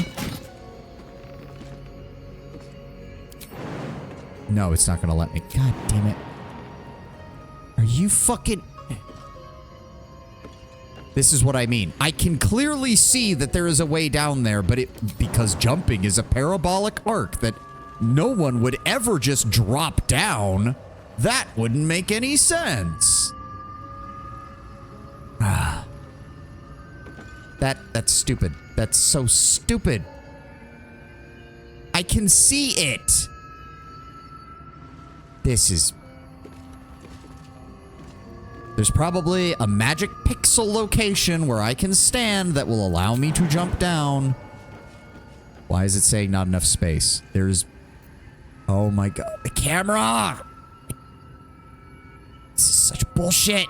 Speaker 1: No, it's not gonna let me. God damn it. Are you fucking... This is what I mean. I can clearly see that there is a way down there, but because jumping is a parabolic arc that no one would ever just drop down, that wouldn't make any sense. Ah. That's stupid. That's so stupid. I can see it. This is... There's probably a magic pixel location where I can stand that will allow me to jump down. Why is it saying not enough space? There's... Oh my god. The camera! This is such bullshit.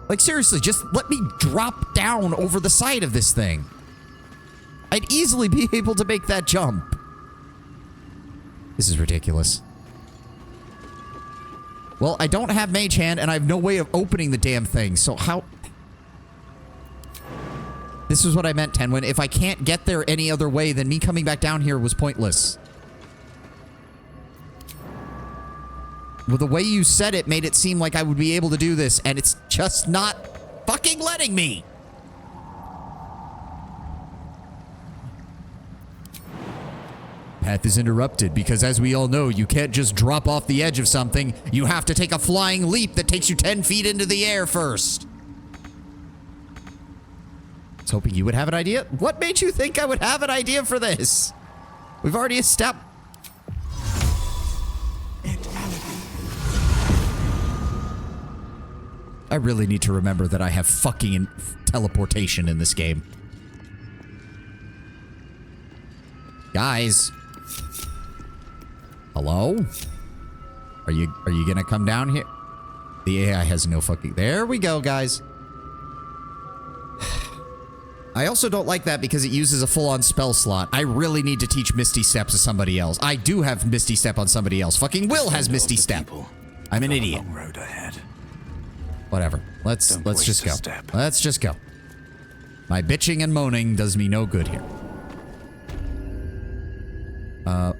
Speaker 1: Like, seriously, just let me drop down over the side of this thing. I'd easily be able to make that jump. This is ridiculous. Well, I don't have Mage Hand, and I have no way of opening the damn thing, so how... This is what I meant, Tenwin. If I can't get there any other way, then me coming back down here was pointless. Well, the way you said it made it seem like I would be able to do this, and it's just not fucking letting me. Path is interrupted because, as we all know, you can't just drop off the edge of something. You have to take a flying leap that takes you 10 feet into the air first. I was hoping you would have an idea. What made you think I would have an idea for this? We've already established... I really need to remember that I have fucking teleportation in this game. Guys. Hello? Are you gonna come down here? The AI has no fucking... There we go, guys. I also don't like that because it uses a full-on spell slot. I really need to teach Misty Step to somebody else. I do have Misty Step on somebody else. Fucking Will has Misty Step. I'm an idiot.
Speaker 14: Long road ahead.
Speaker 1: Whatever. Let's just go. Let's just go. My bitching and moaning does me no good here.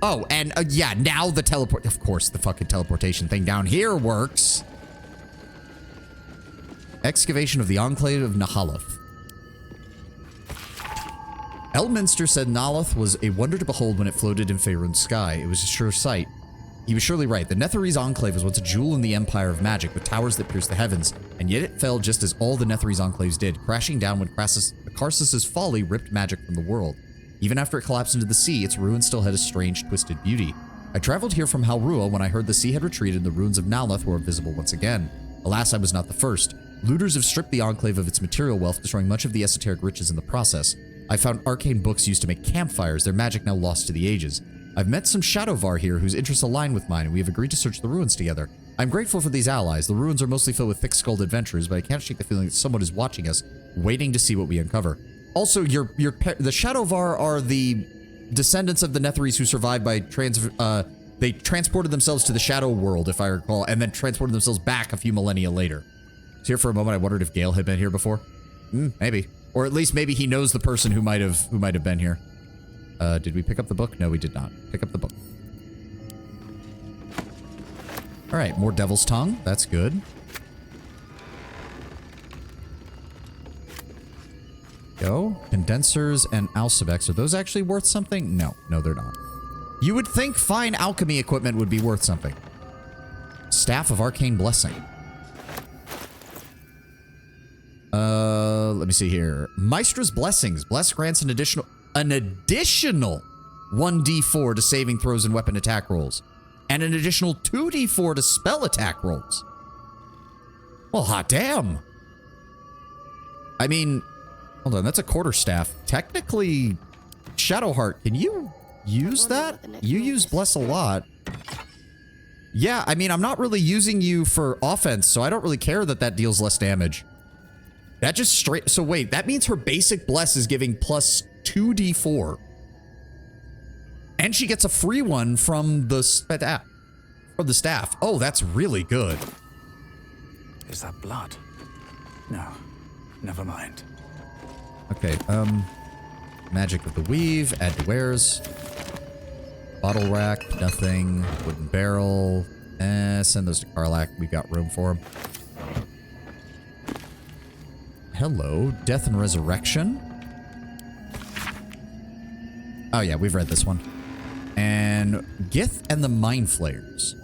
Speaker 1: Oh, and yeah, now the teleport... Of course, the fucking teleportation thing down here works. Excavation of the Enclave of Nahalath. Elminster said Nahalath was a wonder to behold when it floated in Faerun's sky. It was a sure sight. He was surely right. The Netherese Enclave was once a jewel in the empire of magic with towers that pierced the heavens, and yet it fell just as all the Netherese Enclaves did, crashing down when Karsus's folly ripped magic from the world. Even after it collapsed into the sea, its ruins still had a strange, twisted beauty. I traveled here from Halrua when I heard the sea had retreated and the ruins of Nahalath were visible once again. Alas, I was not the first. Looters have stripped the Enclave of its material wealth, destroying much of the esoteric riches in the process. I found arcane books used to make campfires, their magic now lost to the ages. I've met some Shadowvar here whose interests align with mine, and we have agreed to search the ruins together. I'm grateful for these allies. The ruins are mostly filled with thick-skulled adventurers, but I can't shake the feeling that someone is watching us, waiting to see what we uncover. Also, the Shadowvar are the descendants of the Netherese who survived by they transported themselves to the Shadow World, if I recall, and then transported themselves back a few millennia later. So here for a moment, I wondered if Gale had been here before. Maybe. Or at least maybe he knows the person who might have been here. Did we pick up the book? No, we did not. Pick up the book. All right, more Devil's Tongue. That's good. Go. Condensers and Alcebex. Are those actually worth something? No. No, they're not. You would think fine alchemy equipment would be worth something. Staff of Arcane Blessing. Let me see here. Maestra's Blessings. Bless grants an additional 1d4 to saving throws and weapon attack rolls. And an additional 2d4 to spell attack rolls. Well, hot damn. I mean, hold on, that's a quarterstaff. Technically, Shadowheart, can you use that? You use Bless a lot. Yeah, I mean, I'm not really using you for offense, so I don't really care that that deals less damage. That just straight... So wait, that means her basic bless is giving plus 2d4. And she gets a free one from the staff. Oh, that's really good.
Speaker 14: Is that blood? No, never mind.
Speaker 1: Okay, Magic of the Weave, add to wares. Bottle rack, nothing. Wooden barrel. Send those to Karlak. We got room for them. Hello, Death and Resurrection. Oh yeah, we've read this one. And Gith and the Mind Flayers.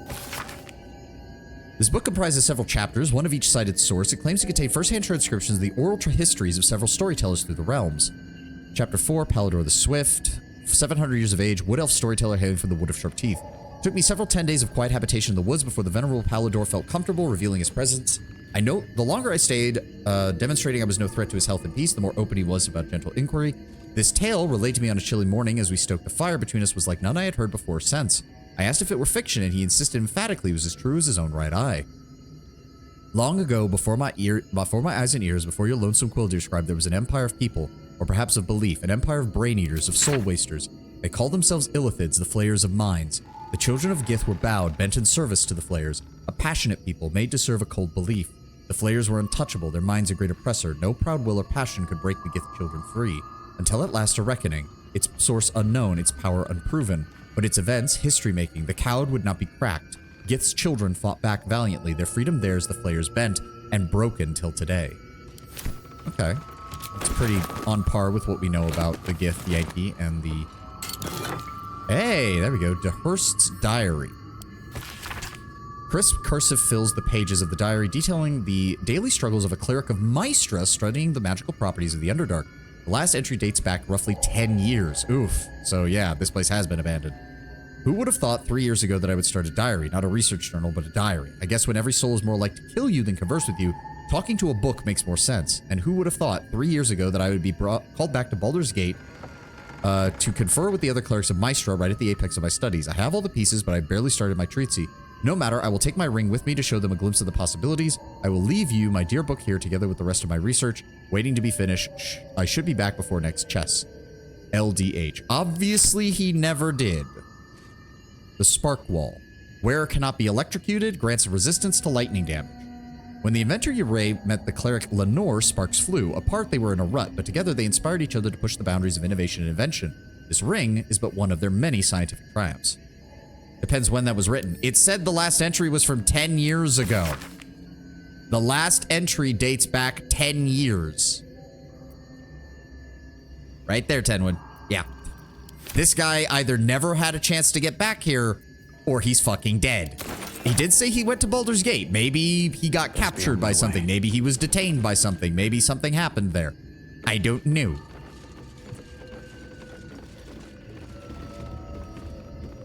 Speaker 1: This book comprises several chapters, one of each cited source. It claims to contain first-hand transcriptions of the oral histories of several storytellers through the realms. Chapter 4, Palador the Swift. 700 years of age, wood elf storyteller hailing from the Wood of Sharp Teeth. Took me several 10 days of quiet habitation in the woods before the venerable Palador felt comfortable revealing his presence. I note, the longer I stayed, demonstrating I was no threat to his health and peace, the more open he was about gentle inquiry. This tale, relayed to me on a chilly morning as we stoked a fire between us, was like none I had heard before or since. I asked if it were fiction, and he insisted emphatically it was as true as his own right eye. Long ago, before my eyes and ears, before your lonesome quill described, there was an empire of people, or perhaps of belief, an empire of brain-eaters, of soul-wasters. They called themselves Illithids, the flayers of minds. The children of Gith were bowed, bent in service to the flayers, a passionate people made to serve a cold belief. The flayers were untouchable, their minds a great oppressor. No proud will or passion could break the Gith children free. Until at last a reckoning, its source unknown, its power unproven. But its events, history-making, the cowed would not be cracked. Gith's children fought back valiantly, their freedom theirs, the flayers bent, and broken till today. Okay. It's pretty on par with what we know about the Gith Yankee and the... Hey, there we go. DeHurst's diary. Crisp cursive fills the pages of the diary, detailing the daily struggles of a cleric of Mystra studying the magical properties of the Underdark. The last entry dates back roughly 10 years. Oof. So yeah, this place has been abandoned. Who would have thought 3 years ago that I would start a diary? Not a research journal, but a diary. I guess when every soul is more like to kill you than converse with you, talking to a book makes more sense. And who would have thought 3 years ago that I would be called back to Baldur's Gate to confer with the other clerics of Mystra right at the apex of my studies. I have all the pieces, but I barely started my treatise. No matter, I will take my ring with me to show them a glimpse of the possibilities. I will leave you, my dear book, here together with the rest of my research, waiting to be finished. I should be back before next chess. LDH. Obviously, he never did. The Spark Wall. Wearer cannot be electrocuted, grants resistance to lightning damage. When the inventor Ure met the cleric Lenore, sparks flew. Apart, they were in a rut, but together they inspired each other to push the boundaries of innovation and invention. This ring is but one of their many scientific triumphs. Depends when that was written. It said the last entry was from 10 years ago. The last entry dates back 10 years. Right there, Tenwood. Yeah. This guy either never had a chance to get back here, or he's fucking dead. He did say he went to Baldur's Gate. Maybe he got captured by something. Maybe he was detained by something. Maybe something happened there. I don't know.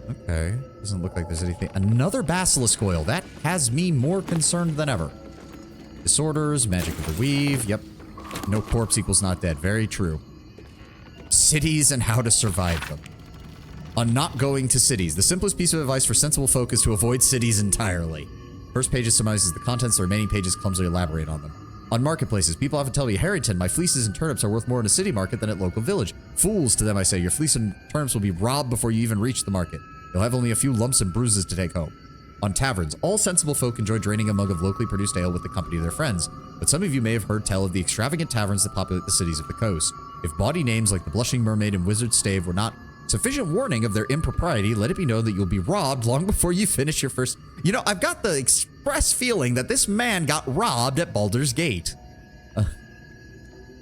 Speaker 1: Okay. Doesn't look like there's anything. Another basilisk oil. That has me more concerned than ever. Disorders, magic of the weave. Yep. No corpse equals not dead. Very true. Cities and how to survive them. On not going to cities. The simplest piece of advice for sensible folk is to avoid cities entirely. First page summarizes the contents, the remaining pages clumsily elaborate on them. On marketplaces, people often tell me, Harrington, my fleeces and turnips are worth more in a city market than at local village. Fools, to them I say, your fleece and turnips will be robbed before you even reach the market. You'll have only a few lumps and bruises to take home. On taverns, all sensible folk enjoy draining a mug of locally produced ale with the company of their friends, but some of you may have heard tell of the extravagant taverns that populate the cities of the coast. If bawdy names like the Blushing Mermaid and Wizard's Stave were not sufficient warning of their impropriety, let it be known that you'll be robbed long before you finish your first... You know, I've got the express feeling that this man got robbed at Baldur's Gate.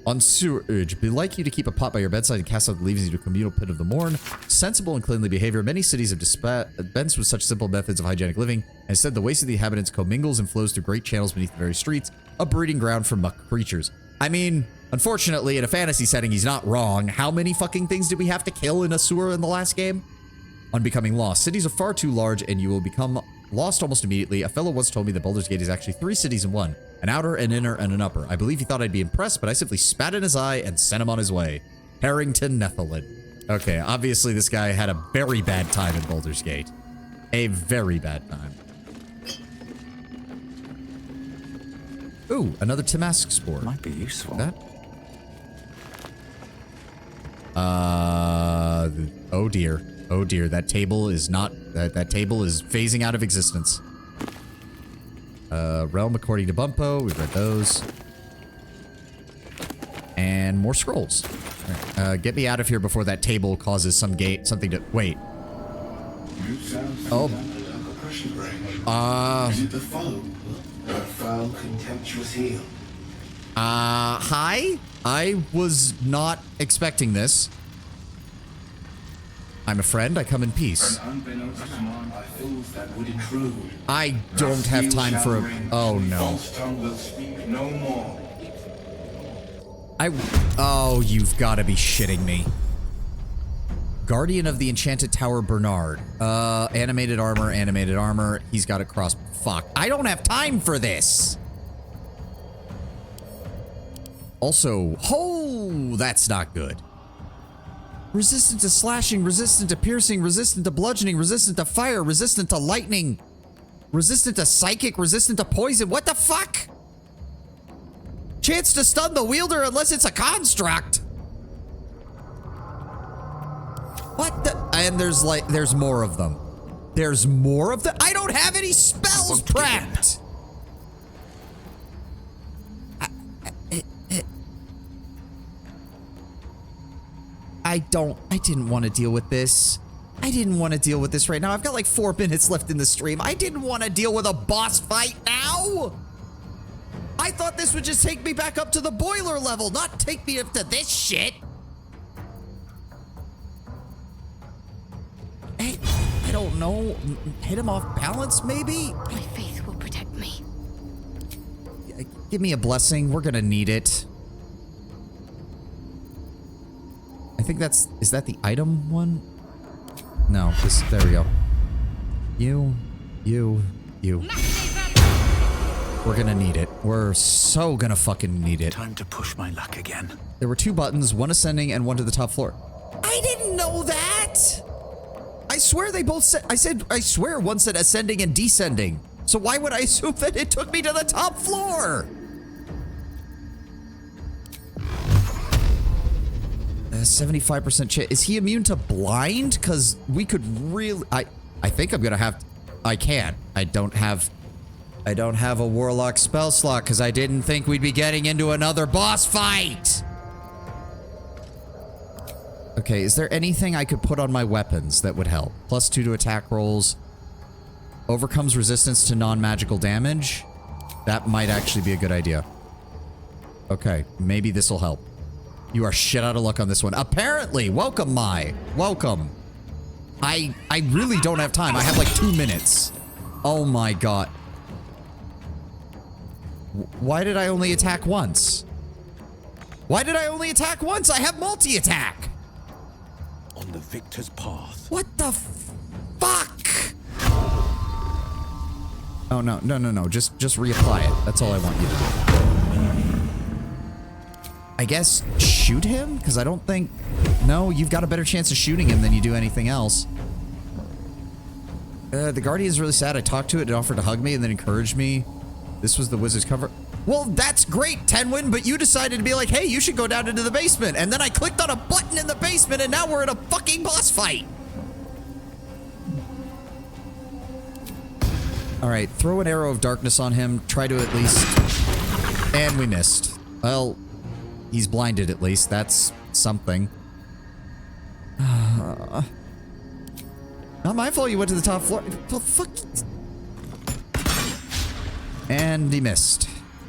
Speaker 1: On sewerage, be like you to keep a pot by your bedside and cast out the leaves into a communal pit of the morn. Sensible and cleanly behavior. Many cities have dispensed with such simple methods of hygienic living. Instead, the waste of the inhabitants commingles and flows through great channels beneath the very streets, a breeding ground for muck creatures. I mean, unfortunately, in a fantasy setting, he's not wrong. How many fucking things did we have to kill in a sewer in the last game? On becoming lost. Cities are far too large and you will become lost almost immediately. A fellow once told me that Baldur's Gate is actually 3 cities in one. An outer, an inner, and an upper. I believe he thought I'd be impressed, but I simply spat in his eye and sent him on his way. Harrington Nethelin. Okay, obviously this guy had a very bad time in Baldur's Gate. A very bad time. Ooh, another Tamask spore.
Speaker 14: Might be useful.
Speaker 1: That? Oh dear. Oh dear, that table is not, that table is phasing out of existence. Realm according to Bumpo, we've read those. And more scrolls. Right. Get me out of here before that table causes something to, wait. Oh.
Speaker 19: Is it the foe? That foul, contemptuous heel?
Speaker 1: Hi? I was not expecting this. I'm a friend, I come in peace. I don't have time for a... Oh, no. Oh, you've got to be shitting me. Guardian of the Enchanted Tower, Bernard. Animated armor. He's got a cross... Fuck. I don't have time for this. Also, oh, that's not good. Resistant to slashing, resistant to piercing, resistant to bludgeoning, resistant to fire, resistant to lightning, resistant to psychic, resistant to poison. What the fuck? Chance to stun the wielder unless it's a construct. What the? And there's more of them. There's more of them? I don't have any spells prepped. I didn't want to deal with this. I didn't want to deal with this right now. I've got like 4 minutes left in the stream. I didn't want to deal with a boss fight now. I thought this would just take me back up to the boiler level, not take me up to this shit. Hey, I don't know. Hit him off balance, maybe?
Speaker 9: My faith will protect me.
Speaker 1: Give me a blessing. We're gonna need it. I think is that the item one? No, there we go. You. We're gonna need it. We're so gonna fucking need it.
Speaker 14: Time to push my luck again.
Speaker 1: There were 2 buttons, one ascending and one to the top floor. I didn't know that! I swear they both said, I swear one said ascending and descending. So why would I assume that it took me to the top floor? 75% chance. Is he immune to blind? Because we could really... I think I'm gonna have... I can't. I don't have a warlock spell slot because I didn't think we'd be getting into another boss fight. Okay, is there anything I could put on my weapons that would help? +2 to attack rolls. Overcomes resistance to non-magical damage. That might actually be a good idea. Okay, maybe this will help. You are shit out of luck on this one. Apparently! Welcome, Mai. Welcome. I really don't have time. I have like 2 minutes. Oh my god. Why did I only attack once? Why did I only attack once? I have multi-attack!
Speaker 14: On the victor's path.
Speaker 1: What the fuck? Oh, no. Just reapply it. That's all I want you to do. I guess shoot him? Because I don't think... No, you've got a better chance of shooting him than you do anything else. The Guardian's really sad. I talked to it. It offered to hug me and then encouraged me. This was the wizard's cover. Well, that's great, Tenwin, but you decided to be like, hey, you should go down into the basement. And then I clicked on a button in the basement and now we're in a fucking boss fight. All right, throw an arrow of darkness on him. Try to at least... And we missed. Well, he's blinded at least. That's something. Not my fault you went to the top floor. Well, fuck. And he missed.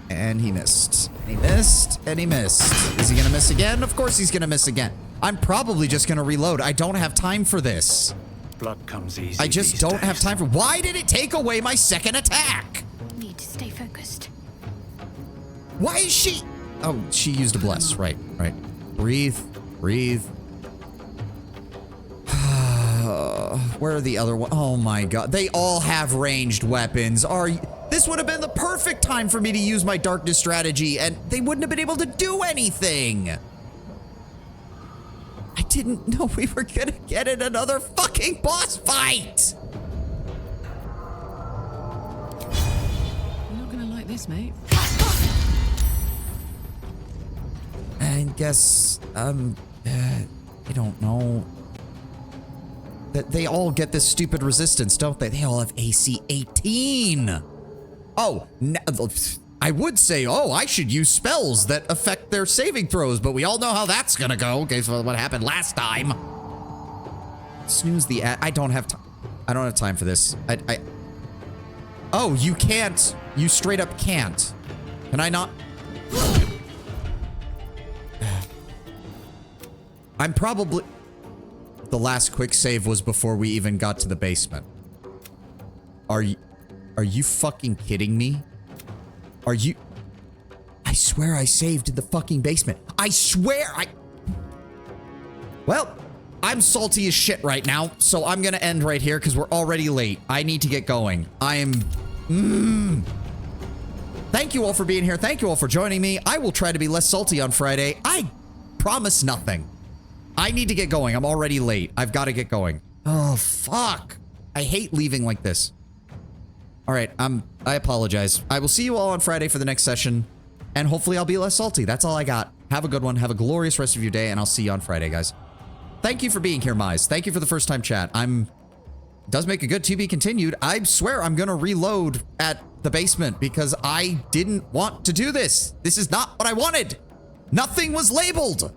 Speaker 1: And he missed. He missed. And he missed. Is he gonna miss again? Of course he's gonna miss again. I'm probably just gonna reload. I don't have time for this.
Speaker 14: Blood comes easy.
Speaker 1: I just don't have time for... Why did it take away my second attack?
Speaker 9: Need to stay focused.
Speaker 1: Why is she... Oh, she used a bless. Right. Breathe. Where are the other ones? Oh my god. They all have ranged weapons. This would have been the perfect time for me to use my darkness strategy, and they wouldn't have been able to do anything. I didn't know we were gonna get in another fucking boss fight.
Speaker 8: You're not gonna like this, mate.
Speaker 1: I guess, I don't know. That they all get this stupid resistance, don't they? They all have AC 18. Oh, I would say, oh, I should use spells that affect their saving throws, but we all know how that's gonna go. Okay, so what happened last time? Snooze the ad. I don't have time. I don't have time for this. Oh, you can't. You straight up can't. Can I not? I'm probably... The last quick save was before we even got to the basement. Are you fucking kidding me? Are you... I swear I saved in the fucking basement. I swear I... Well, I'm salty as shit right now, so I'm gonna end right here because we're already late. I need to get going. I am... Thank you all for being here. Thank you all for joining me. I will try to be less salty on Friday. I promise nothing. I need to get going. I'm already late. I've got to get going. Oh, fuck. I hate leaving like this. All right, I apologize. I will see you all on Friday for the next session, and hopefully I'll be less salty. That's all I got. Have a good one. Have a glorious rest of your day, and I'll see you on Friday, guys. Thank you for being here, Mize. Thank you for the first time chat. Does make a good to be continued. I swear I'm gonna reload at the basement because I didn't want to do this. This is not what I wanted. Nothing was labeled.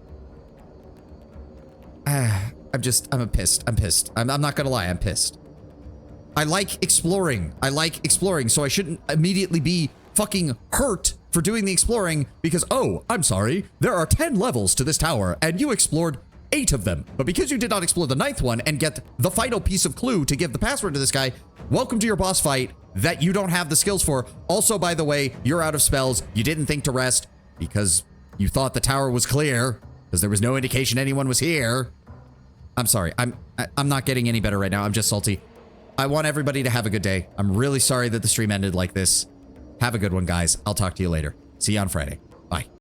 Speaker 1: I'm pissed. I'm pissed. I'm not gonna lie. I'm pissed. I like exploring. So I shouldn't immediately be fucking hurt for doing the exploring because, oh, I'm sorry. There are 10 levels to this tower and you explored 8 of them. But because you did not explore the 9th one and get the final piece of clue to give the password to this guy, welcome to your boss fight that you don't have the skills for. Also, by the way, you're out of spells. You didn't think to rest because you thought the tower was clear because there was no indication anyone was here. I'm sorry. I'm not getting any better right now. I'm just salty. I want everybody to have a good day. I'm really sorry that the stream ended like this. Have a good one, guys. I'll talk to you later. See you on Friday. Bye.